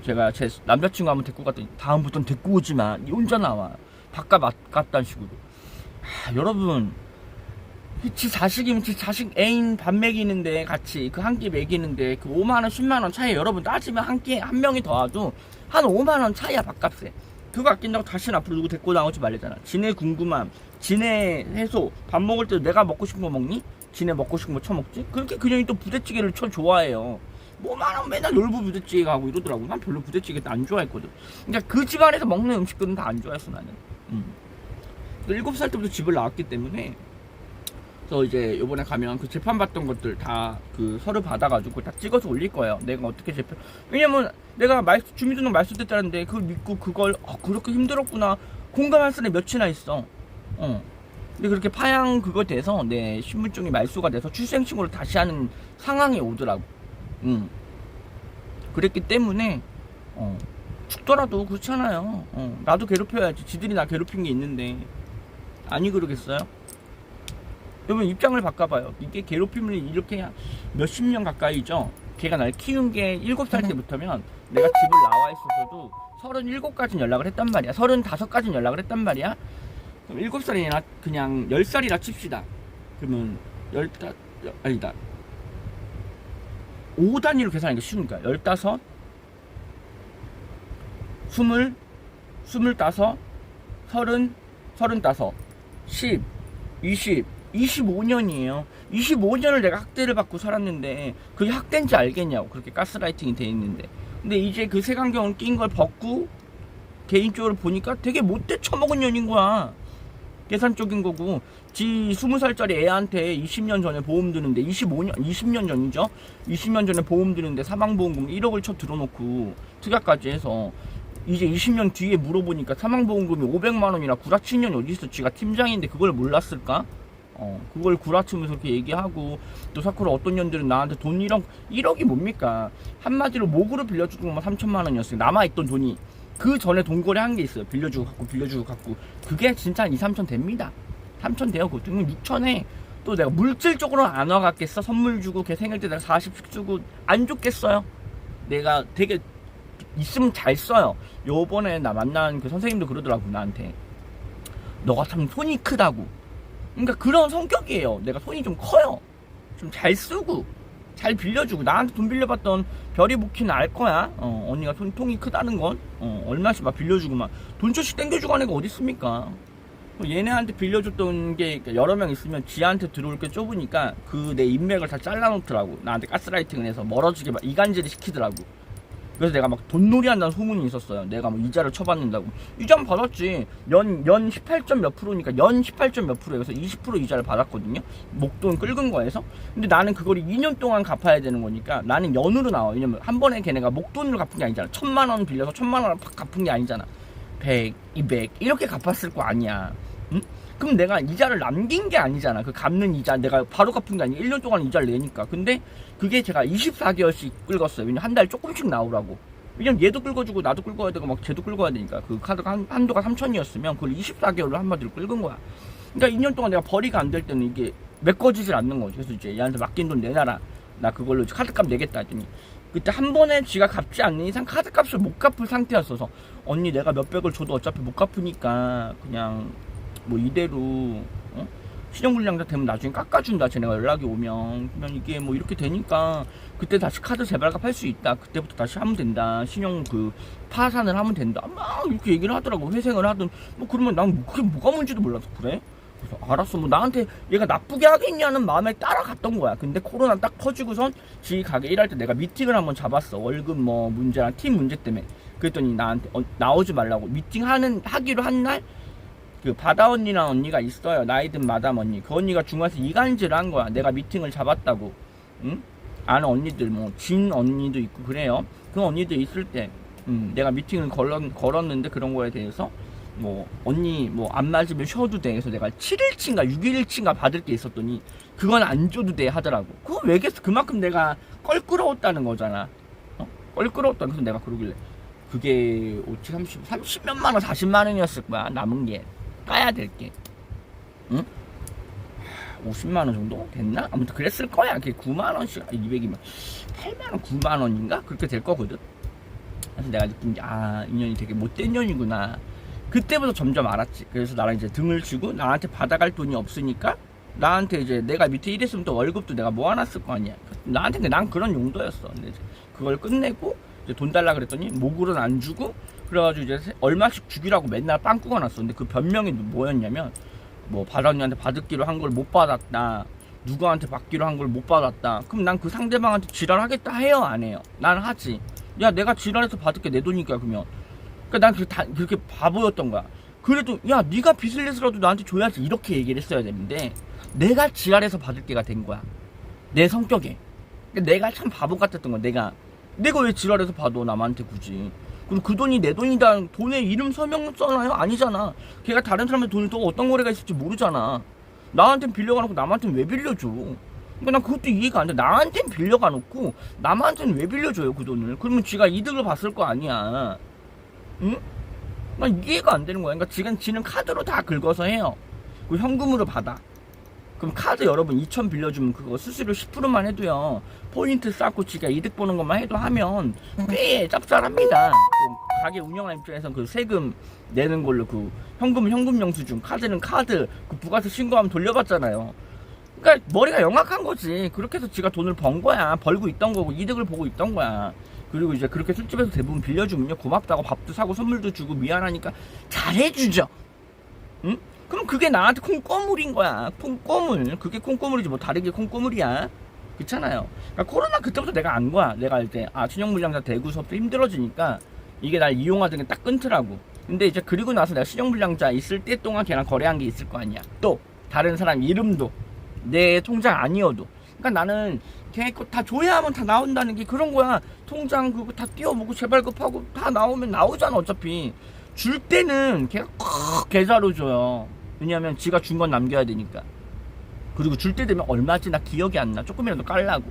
제가 제 남자친구 한번 데리고 갔더니 다음부터는 데리고 오지마, 니 혼자 나와, 밥값 아깝다는 식으로. 여러분, 지 자식이면 지 자식 애인 밥 먹이는데 같이 그 한 끼 먹이는데 그 5만원 10만원 차이, 여러분 따지면 한 명이 더 와도 한 5만원 차이야 밥값에. 그거 아낀다고 다시는 앞으로 누구 데리고 나오지 말래잖아. 지네 궁금함, 지네 해소. 밥 먹을 때도 내가 먹고 싶은 거 먹니? 지네 먹고 싶은 거 처먹지? 그렇게 그년이 또 부대찌개를 좋아해요. 뭐만하면 맨날 놀부 부대찌개 가고 이러더라고. 난 별로 부대찌개 안 좋아했거든. 그러니까 그 집안에서 먹는 음식들은 다 안 좋아했어, 나는. 또 7살 때부터 집을 나왔기 때문에 그래서 이제 요번에 가면 그 재판받던 것들 다 그 서류 받아가지고 다 찍어서 올릴 거예요. 내가 어떻게 재판, 왜냐면 내가 주민등록 말소됐다는데 그걸 믿고 그걸 그렇게 힘들었구나 공감할 사람이 몇이나 있어. 근데 그렇게 파양 그거 돼서 내 신분증이 말소가 돼서 출생신고를 다시 하는 상황이 오더라고. 그랬기 때문에 죽더라도 그렇잖아요. 나도 괴롭혀야지. 지들이 나 괴롭힌 게 있는데 아니 그러겠어요? 여러분 입장을 바꿔봐요. 이게 괴롭힘을 이렇게 몇십 년 가까이죠. 걔가 날 키운 게 7살 때부터면 내가 집을 나와 있어서도 37까지는 연락을 했단 말이야. 35까지는 연락을 했단 말이야. 그럼 7살이나 그냥 10살이라 칩시다. 그러면 5 단위로 계산하는 게 쉬우니까 15, 20, 25, 30, 35, 10, 20, 25년이에요. 25년을 내가 학대를 받고 살았는데 그게 학대인지 알겠냐고. 그렇게 가스라이팅이 돼 있는데. 근데 이제 그 색안경을 낀 걸 벗고 개인적으로 보니까 되게 못돼 처먹은 년인 거야. 계산적인 거고. 지 20살짜리 애한테 20년 전에 보험 드는데 20년 전이죠. 20년 전에 보험 드는데 사망보험금 1억을 쳐 들어놓고 특약까지 해서 이제 20년 뒤에 물어보니까 사망보험금이 500만 원이나 구라친 년이 어디 있어. 지가 팀장인데 그걸 몰랐을까? 그걸 구라치면서 그렇게 얘기하고, 또 사쿠라 어떤 년들은 나한테 돈 1억이 뭡니까? 한마디로 목으로 빌려주고 뭐 3천만 원이었어요. 남아있던 돈이. 그 전에 돈거래 한 게 있어요. 빌려주고 갖고. 그게 진짜 한 2, 3천 됩니다. 3천 돼요. 그것도 6천에 또 내가 물질적으로는 안 와갔겠어? 선물 주고 걔 생일 때 내가 40씩 주고 안 줬겠어요? 내가 되게 있으면 잘 써요. 요번에 나 만난 그 선생님도 그러더라고 나한테. 너가 참 손이 크다고. 그러니까 그런 성격이에요. 내가 손이 좀 커요. 좀 잘 쓰고 잘 빌려주고. 나한테 돈 빌려봤던 별이 복희는 알 거야. 언니가 통이 크다는 건. 얼마씩 막 빌려주고 막 돈조씩 땡겨주고 하는 애가 어디 있습니까? 얘네한테 빌려줬던 게 여러 명 있으면 지한테 들어올 게 좁으니까 그 내 인맥을 다 잘라놓더라고. 나한테 가스라이팅을 해서 멀어지게 막 이간질을 시키더라고. 그래서 내가 막 돈놀이 한다는 소문이 있었어요. 내가 뭐 이자를 쳐받는다고. 이자는 받았지. 연 18점 몇 프로니까 연 18점 몇 프로에 그래서 20% 이자를 받았거든요. 목돈 긁은 거에서. 근데 나는 그걸 2년 동안 갚아야 되는 거니까 나는 연으로 나와. 왜냐면 한 번에 걔네가 목돈으로 갚은 게 아니잖아. 1,000만 원 빌려서 1,000만 원을 팍 갚은 게 아니잖아. 100, 200 이렇게 갚았을 거 아니야. 응? 그럼 내가 이자를 남긴 게 아니잖아. 그 갚는 이자 내가 바로 갚은 게 아니고 1년 동안 이자를 내니까. 근데 그게 제가 24개월씩 긁었어요. 왜냐면 한 달 조금씩 나오라고. 왜냐면 얘도 긁어주고 나도 긁어야 되고 막 쟤도 긁어야 되니까. 그 카드가 한도가 3,000이었으면 그걸 24개월로 한마디로 긁은 거야. 그러니까 2년 동안 내가 벌이가 안 될 때는 이게 메꿔지질 않는 거지. 그래서 이제 얘한테 맡긴 돈 내놔라. 나 그걸로 카드값 내겠다 했더니 그때 한 번에 지가 갚지 않는 이상 카드값을 못 갚을 상태였어서, 언니 내가 몇백을 줘도 어차피 못 갚으니까 그냥 뭐 이대로 신용불량자 되면 나중에 깎아준다. 쟤네가 연락이 오면. 그냥 이게 뭐 이렇게 되니까 그때 다시 카드 재발급할 수 있다. 그때부터 다시 하면 된다. 신용 그 파산을 하면 된다. 막 이렇게 얘기를 하더라고. 회생을 하든 뭐. 그러면 난 그게 뭐가 뭔지도 몰라서 그래. 그래서 알았어. 뭐 나한테 얘가 나쁘게 하겠냐는 마음에 따라갔던 거야. 근데 코로나 딱 터지고선 지 가게 일할 때 내가 미팅을 한번 잡았어. 월급 뭐 문제랑 팀 문제 때문에. 그랬더니 나한테 나오지 말라고 하기로 한 날 그 바다 언니랑 언니가 있어요. 나이든 마담 언니. 그 언니가 중간에서 이간질을 한 거야. 내가 미팅을 잡았다고. 응? 아는 언니들 뭐 진 언니도 있고 그래요. 그 언니들 있을 때 내가 미팅을 걸었는데 그런 거에 대해서 뭐 언니 뭐 안 맞으면 쉬어도 돼. 그래서 내가 7일치인가 6일치인가 받을 게 있었더니 그건 안 줘도 돼 하더라고. 그거 왜겠어? 그만큼 내가 껄끄러웠다는 거잖아. 껄끄러웠다. 그래서 내가 그러길래 그게 30몇만 원 40만 원이었을 거야. 남은 게 까야 될 게. 응? 50만 원 정도 됐나? 아무튼 그랬을 거야. 그게 9만 원씩 200이면 8만 원 9만 원인가? 그렇게 될 거거든. 그래서 내가 느낀 게 인연이 되게 못된 년이구나. 그때부터 점점 알았지. 그래서 나랑 이제 등을 치고 나한테 받아갈 돈이 없으니까 나한테 이제 내가 밑에 일했으면 또 월급도 내가 모아놨을 거 아니야. 나한테 난 그런 용도였어. 근데 그걸 끝내고 이제 돈 달라 그랬더니 목으로는 안 주고, 그래가지고 이제 얼마씩 주기라고 맨날 빵꾸가 났어. 근데 그 변명이 뭐였냐면 뭐 바다 언니한테 받기로 한 걸 못 받았다. 누구한테 받기로 한 걸 못 받았다. 그럼 난 그 상대방한테 지랄하겠다 해요 안 해요? 난 하지. 야 내가 지랄해서 받을게 내 돈이니까. 그러면 그러니까 난 그렇게 바보였던 거야. 그래도 야 네가 빚을 내서라도 나한테 줘야지 이렇게 얘기를 했어야 되는데 내가 지랄해서 받을 게가 된 거야. 내 성격에. 그러니까 내가 참 바보 같았던 거야. 내가 왜 지랄해서 받아 남한테 굳이. 그리고 그 돈이 내 돈이다. 돈에 이름 서명 써놔요? 아니잖아. 걔가 다른 사람의 돈을 또 어떤 거래가 있을지 모르잖아. 나한텐 빌려가놓고 남한테는 왜 빌려줘. 그러니까 난 그것도 이해가 안 돼. 나한텐 빌려가놓고 남한테는 왜 빌려줘요 그 돈을. 그러면 지가 이득을 봤을 거 아니야. 응? 난 이해가 안 되는 거야. 그러니까 지는 카드로 다 긁어서 해요. 그 현금으로 받아. 그럼 카드 여러분 2,000 빌려주면 그거 수수료 10%만 해도요. 포인트 쌓고 지가 이득 보는 것만 해도 하면 꽤 짭짤합니다. 또 가게 운영하는 입장에선 그 세금 내는 걸로 그 현금은 현금 영수증, 카드는 카드, 그 부가세 신고하면 돌려받잖아요. 그러니까 머리가 영악한 거지. 그렇게 해서 지가 돈을 번 거야. 벌고 있던 거고 이득을 보고 있던 거야. 그리고 이제 그렇게 술집에서 대부분 빌려주면요 고맙다고 밥도 사고 선물도 주고 미안하니까 잘해주죠. 응? 그럼 그게 나한테 콩고물인 거야. 콩고물. 그게 콩고물이지 뭐 다르게 콩고물이야. 그렇잖아요. 그러니까 코로나 그때부터 내가 안 거야. 내가 이제 신용불량자 대구 수업도 힘들어지니까 이게 날 이용하던 게 딱 끊더라고. 근데 이제 그리고 나서 내가 신용불량자 있을 때 동안 걔랑 거래한 게 있을 거 아니야. 또 다른 사람 이름도 내 통장 아니어도. 그러니까 나는 걔 거 다 줘야 하면 다 나온다는 게 그런 거야. 통장 그거 다 띄워보고 재발급하고 다 나오면 나오잖아 어차피. 줄 때는 걔가 꼭 계좌로 줘요. 왜냐면 지가 준 건 남겨야 되니까. 그리고 줄 때 되면 얼마지 나 기억이 안 나. 조금이라도 깔라고.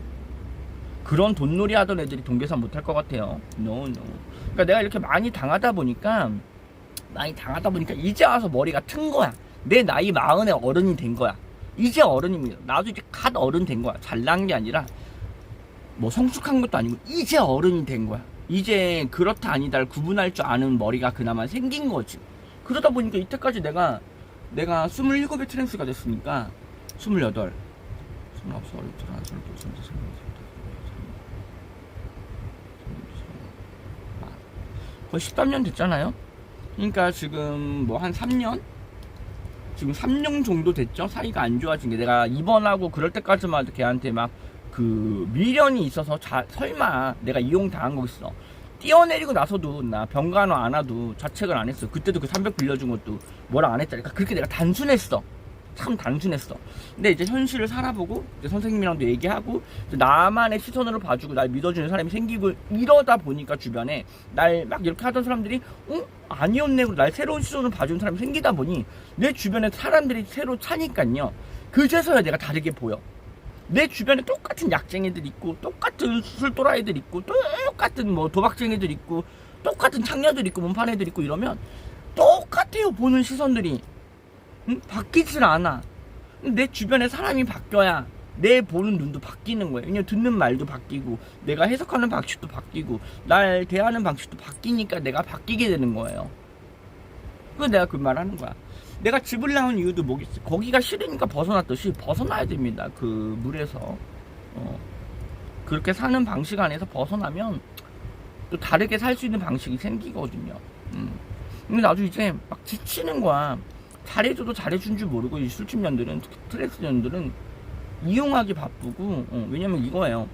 그런 돈놀이 하던 애들이 돈 계산 못할 것 같아요. No. 그러니까 내가 이렇게 많이 당하다 보니까 이제 와서 머리가 튼 거야. 내 나이 40에 어른이 된 거야. 이제 어른입니다. 나도 이제 갓 어른 된 거야. 잘난 게 아니라 뭐 성숙한 것도 아니고 이제 어른이 된 거야. 이제 그렇다 아니다를 구분할 줄 아는 머리가 그나마 생긴 거지. 그러다 보니까 이때까지 내가 27의 트랜스가 됐으니까 28, 29, 30, 31, 32, 33, 34, 35, 거의 13년 됐잖아요. 그러니까 지금 뭐 한 3년? 지금 3년 정도 됐죠? 사이가 안 좋아진 게. 내가 입원하고 그럴 때까지만 해도 걔한테 막 그 미련이 있어서 설마 내가 이용당한 거 있어. 뛰어내리고 나서도 나 병간호 안 와도 자책을 안 했어. 그때도 그 300 빌려준 것도 뭐라 안 했잖아. 그러니까 그렇게 내가 단순했어. 참 단순했어. 근데 이제 현실을 살아보고 이제 선생님이랑도 얘기하고 이제 나만의 시선으로 봐주고 날 믿어주는 사람이 생기고 이러다 보니까 주변에 날 막 이렇게 하던 사람들이 아니었네. 그리고 날 새로운 시선으로 봐주는 사람이 생기다 보니 내 주변에 사람들이 새로 차니까요. 그제서야 내가 다르게 보여. 내 주변에 똑같은 약쟁이들 있고 똑같은 술도라이들 있고 똑같은 뭐 도박쟁이들 있고 똑같은 창녀들 있고 몸판애들 있고 이러면 똑같아요. 보는 시선들이. 바뀌질 않아. 내 주변에 사람이 바뀌어야 내 보는 눈도 바뀌는 거예요. 왜냐면 듣는 말도 바뀌고 내가 해석하는 방식도 바뀌고 날 대하는 방식도 바뀌니까 내가 바뀌게 되는 거예요. 그래서 내가 그 말 하는 거야. 내가 집을 나온 이유도 뭐겠어. 거기가 싫으니까 벗어났듯이 벗어나야 됩니다. 그 물에서. 그렇게 사는 방식 안에서 벗어나면 또 다르게 살 수 있는 방식이 생기거든요. 근데 나도 이제 막 지치는 거야. 잘해줘도 잘해준 줄 모르고 이 술집년들은, 특히 트랜스년들은 이용하기 바쁘고. 왜냐면 이거예요.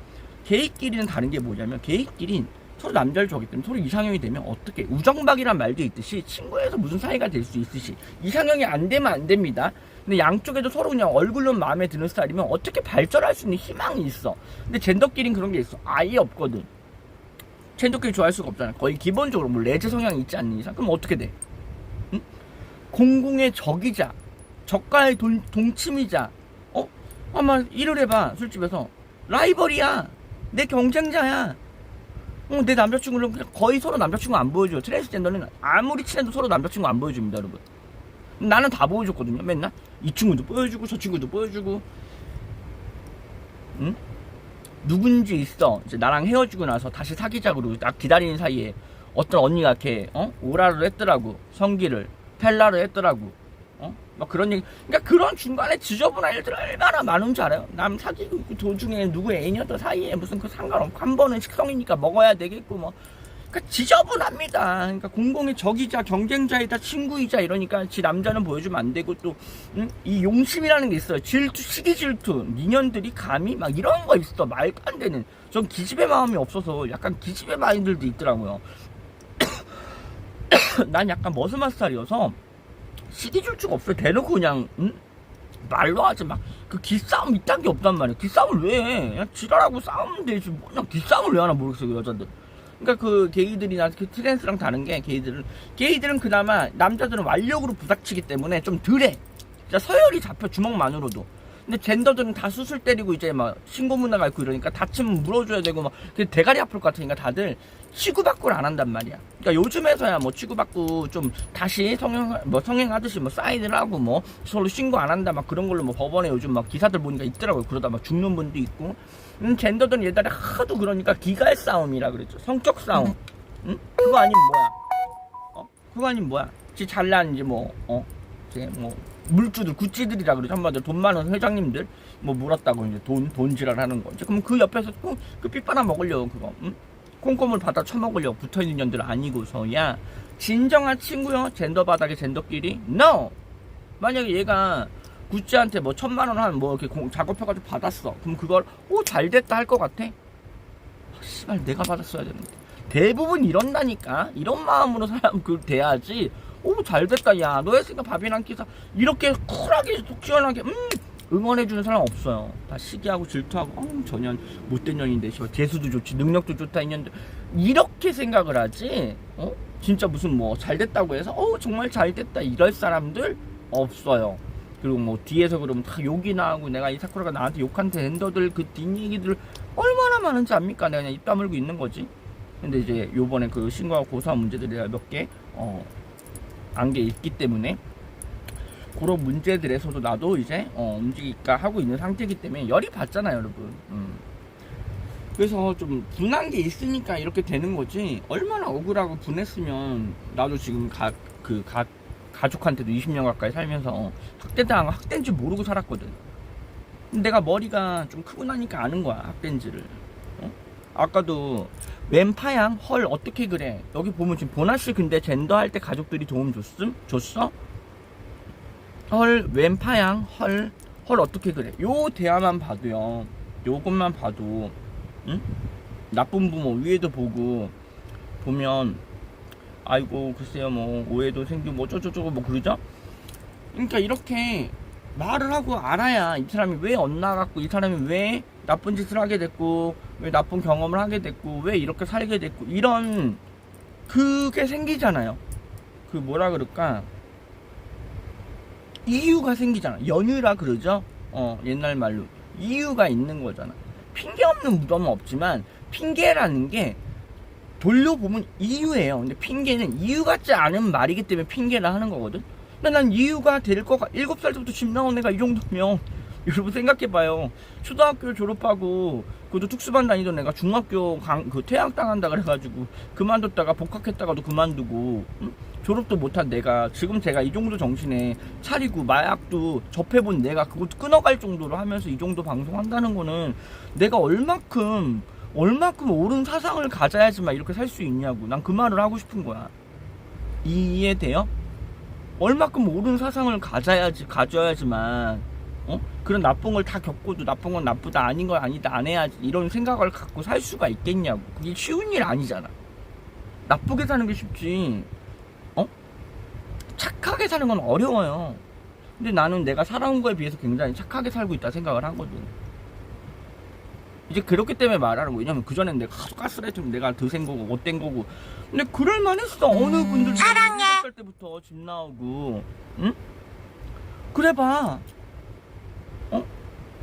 개인끼리는 다른 게 뭐냐면 개인끼리 서로 남자를 좋아하기 때문에 서로 이상형이 되면 어떻게 우정박이란 말도 있듯이 친구에서 무슨 사이가 될 수 있듯이 이상형이 안 되면 안 됩니다. 근데 양쪽에도 서로 그냥 얼굴로 마음에 드는 스타일이면 어떻게 발전할 수 있는 희망이 있어. 근데 젠더끼리는 그런 게 있어. 아예 없거든. 젠더끼리 좋아할 수가 없잖아. 거의 기본적으로 뭐 레즈 성향이 있지 않는 이상. 그럼 어떻게 돼? 응? 공공의 적이자 적과의 동침이자 아마 일을 해봐. 술집에서 라이벌이야. 내 경쟁자야. 내 남자친구는 그냥 거의 서로 남자친구 안 보여줘요. 트랜스젠더는 아무리 친해도 서로 남자친구 안 보여줍니다, 여러분. 나는 다 보여줬거든요. 맨날 이 친구도 보여주고 저 친구도 보여주고. 응? 누군지 있어. 이제 나랑 헤어지고 나서 다시 사귀자고 딱 기다리는 사이에 어떤 언니가 이렇게 오라를 했더라고. 성기를 펠라를 했더라고. 막 그런 얘기. 그러니까 그런 중간에 지저분한 일들 얼마나 많은 줄 알아요? 남 사귀고 있고 도중에 누구 애인이었던 사이에 무슨 그 상관없고 한 번은 식성이니까 먹어야 되겠고 뭐. 그러니까 지저분합니다. 그러니까 공공의 적이자 경쟁자이자 친구이자 이러니까 지 남자는 보여주면 안 되고 또 이 용심이라는 게 있어요. 질투, 시기 질투. 미년들이 감히 막 이런 거 있어. 말도 안 되는. 전 기집애 마음이 없어서 약간 기집애 마인들도 있더라고요. 난 약간 머스마 스타일이어서 시기 줄 수가 없어요. 대놓고 그냥 말로 하지 막 그 기싸움 이딴 게 없단 말이야. 기싸움을 왜 해? 그냥 지랄하고 싸우면 되지. 뭐 그냥 기싸움을 왜 하나 모르겠어 그 여자들. 그러니까 그 게이들이나 그 트랜스랑 다른 게 게이들은 그나마 남자들은 완력으로 부닥치기 때문에 좀 덜해. 진짜 서열이 잡혀 주먹만으로도. 근데 젠더들은 다 수술 때리고 이제 막 신고 문화가 있고 이러니까 다치면 물어줘야 되고 막 대가리 아플 것 같으니까 다들 치구받고를 안 한단 말이야. 그러니까 요즘에서야 뭐 치구받고 좀 다시 성행하듯이 뭐 사인을 하고 뭐 서로 신고 안 한다 막 그런 걸로 뭐 법원에 요즘 막 기사들 보니까 있더라고요. 그러다 막 죽는 분도 있고. 젠더들은 옛날에 하도 그러니까 기갈 싸움이라 그랬죠. 성적 싸움. 응? 그거 아니면 뭐야? 그거 아니면 뭐야? 지 잘난 이제 이제 물주들, 구찌들이라 그러죠. 한마디로 돈 많은 회장님들 뭐 물었다고 이제 돈지랄 하는 거지. 그럼 그 옆에서 그 삐빠나 먹으려고 그거, 콩고물 받아 처먹으려고 붙어있는 년들 아니고서야 진정한 친구요. 젠더 바닥의 젠더끼리 NO! 만약에 얘가 구찌한테 뭐 1000만 원 한 뭐 이렇게 작업해가지고 받았어. 그럼 그걸 잘 됐다 할 것 같아? 씨발 내가 받았어야 되는데. 대부분 이런다니까. 이런 마음으로 사람 돼야지. 잘 됐다. 야, 너 했으니까 밥이랑 끼사. 이렇게 쿨하게 속 시원하게 응원해주는 사람 없어요. 다 시기하고 질투하고 저 년 못된 년인데 재수도 좋지 능력도 좋다 이년들 이렇게 생각을 하지. 진짜 무슨 뭐 잘됐다고 해서 정말 잘됐다 이럴 사람들 없어요. 그리고 뭐 뒤에서 그러면 다 욕이나 하고 내가 이 사쿠라가 나한테 욕한 젠더들 그 뒷얘기들 얼마나 많은지 압니까? 내가 그냥 입 다물고 있는 거지. 근데 이제 요번에 그 신고하고 고소한 문제들이 몇 개 안 게 있기 때문에 그런 문제들에서도 나도 이제 움직일까 하고 있는 상태이기 때문에 열이 받잖아요 여러분. 그래서 좀 분한 게 있으니까 이렇게 되는 거지. 얼마나 억울하고 분했으면 나도 지금 가족한테도 20년 가까이 살면서 학대인지 모르고 살았거든. 내가 머리가 좀 크고 나니까 아는 거야 학대인지를. 아까도 왼파양 헐 어떻게 그래. 여기 보면 지금 보나씨 근데 젠더 할 때 가족들이 도움 줬어? 헐 왼파양 헐 어떻게 그래. 요 대화만 봐도요. 요것만 봐도 나쁜 부모 위에도 보면 아이고 글쎄요 뭐 오해도 생기고 뭐 어쩌고저쩌고 뭐 그러죠. 그러니까 이렇게 말을 하고 알아야 이 사람이 왜 엇나갔고 이 사람이 왜 나쁜 짓을 하게 됐고 왜 나쁜 경험을 하게 됐고 왜 이렇게 살게 됐고 이런 그게 생기잖아요. 그 뭐라 그럴까 이유가 생기잖아. 연유라 그러죠. 옛날 말로 이유가 있는 거잖아. 핑계 없는 무덤은 없지만 핑계라는 게 돌려보면 이유예요. 근데 핑계는 이유 같지 않은 말이기 때문에 핑계라 하는 거거든. 근데 난 이유가 될 거가 7살 때부터 집 나온 애가 이 정도면 여러분 생각해봐요. 초등학교 졸업하고 그것도 특수반 다니던 애가 중학교 퇴학당한다 그래가지고 그만뒀다가 복학했다가도 그만두고 졸업도 못한 내가 지금 제가 이 정도 정신에 차리고 마약도 접해본 내가 그것도 끊어갈 정도로 하면서 이 정도 방송한다는 거는 내가 얼마큼 옳은 사상을 가져야지만 이렇게 살 수 있냐고. 난 그 말을 하고 싶은 거야. 이해돼요? 얼마큼 옳은 사상을 가져야지만 그런 나쁜 걸 다 겪고도 나쁜 건 나쁘다 아닌 건 아니다 안 해야지 이런 생각을 갖고 살 수가 있겠냐고. 그게 쉬운 일 아니잖아. 나쁘게 사는 게 쉽지 착하게 사는 건 어려워요. 근데 나는 내가 살아온 거에 비해서 굉장히 착하게 살고 있다 생각을 하거든. 이제 그렇기 때문에 말하는 거. 왜냐면 그전엔 내가 하도 가스라이트로 내가 드센 거고 못된 거고. 근데 그럴만 했어. 어느 분들 사랑해 7살 때부터 집 나오고 그래봐.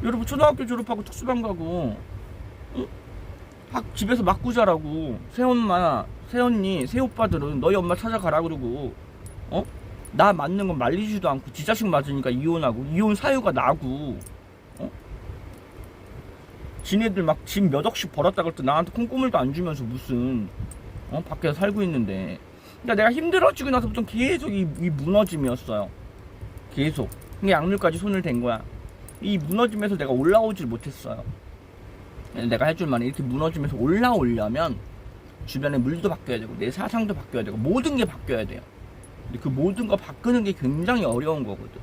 여러분 초등학교 졸업하고 특수반 가고 집에서 맞고 자라고 새엄마 새언니 새오빠들은 너희 엄마 찾아가라 그러고 나 맞는 건 말리지도 않고 지 자식 맞으니까 이혼하고 이혼 사유가 나고 지네들 막 집 몇 억씩 벌었다 그럴 때 나한테 콩고물도 안 주면서 무슨 밖에서 살고 있는데. 그러니까 내가 힘들어지고 나서부터 계속 이 무너짐이었어요. 계속. 근데 약물까지 손을 댄 거야. 이 무너짐에서 내가 올라오질 못했어요. 내가 해줄 말은 이렇게 무너지면서 올라오려면 주변에 물도 바뀌어야 되고 내 사상도 바뀌어야 되고 모든 게 바뀌어야 돼요. 근데 그 모든 거 바꾸는 게 굉장히 어려운 거거든.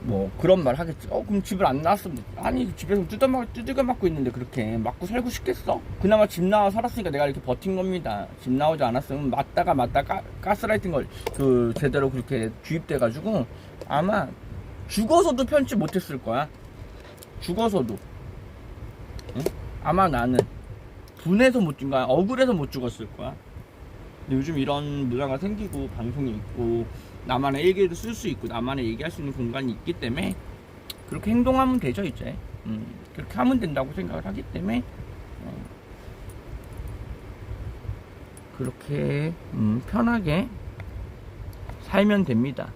뭐 그런 말 하겠지. 그럼 집을 안 나왔으면, 아니 집에서 두들겨 맞고 있는데 그렇게 맞고 살고 싶겠어? 그나마 집 나와 살았으니까 내가 이렇게 버틴 겁니다. 집 나오지 않았으면 맞다가 가스라이팅 걸 제대로 그렇게 주입돼 가지고 아마 죽어서도 편집 못했을 거야. 죽어서도. 응? 아마 나는 분해서 못 죽은 거야. 억울해서 못 죽었을 거야. 근데 요즘 이런 문화가 생기고 방송이 있고 나만의 일기도 쓸 수 있고 나만의 얘기할 수 있는 공간이 있기 때문에 그렇게 행동하면 되죠 이제. 그렇게 하면 된다고 생각을 하기 때문에 그렇게 편하게 살면 됩니다.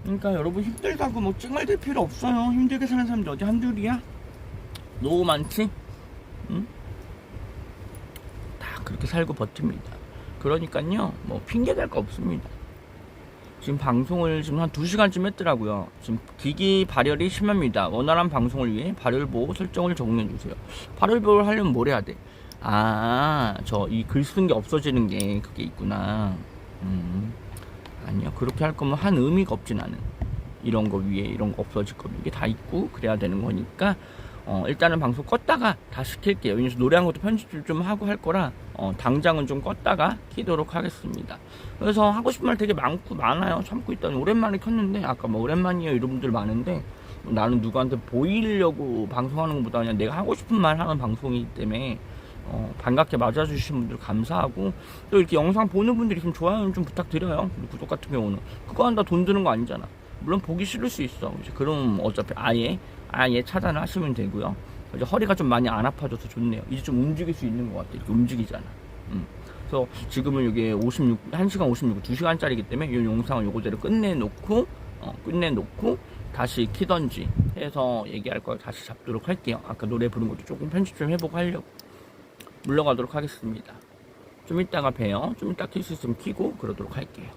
그러니까 여러분 힘들다고 뭐 찡얼댈 필요 없어요. 힘들게 사는 사람들 어디 한둘이야? 너무 많지? 응? 다 그렇게 살고 버팁니다. 그러니까요 뭐 핑계 댈 거 없습니다. 지금 방송을 지금 한 2시간쯤 했더라고요. 지금 기기 발열이 심합니다. 원활한 방송을 위해 발열 보호 설정을 적용해 주세요. 발열 보호를 하려면 뭘 해야 돼? 저 이 글 쓰는 게 없어지는 게 그게 있구나. 아니요, 그렇게 할 거면 한 의미가 없지. 나는 이런 거 위에 이런 거 없어질 거면 이게 다 있고 그래야 되는 거니까 일단은 방송 껐다가 다시 킬게요. 왜냐면 노래한 것도 편집을 좀 하고 할 거라 당장은 좀 껐다가 키도록 하겠습니다. 그래서 하고 싶은 말 되게 많아요. 참고 있다니 오랜만에 켰는데 아까 뭐 오랜만이에요 이런 분들 많은데 나는 누구한테 보이려고 방송하는 것보다 그냥 내가 하고 싶은 말 하는 방송이기 때문에 반갑게 맞아주시는 분들 감사하고 또 이렇게 영상 보는 분들이 있으면 좋아요 좀 부탁드려요. 구독 같은 경우는 그거 한다 돈 드는 거 아니잖아. 물론 보기 싫을 수 있어. 이제 그럼 어차피 아예 차단을 하시면 되고요. 이제 허리가 좀 많이 안 아파져서 좋네요. 이제 좀 움직일 수 있는 것 같아. 이렇게 움직이잖아. 그래서 지금은 이게 1시간 56, 2시간짜리이기 때문에 이 영상을 요거대로 끝내놓고 다시 키던지 해서 얘기할 걸 다시 잡도록 할게요. 아까 노래 부른 것도 조금 편집 좀 해보고 하려고. 물러가도록 하겠습니다. 좀 이따가 봬요. 좀 이따 킬 수 있으면 키고 그러도록 할게요.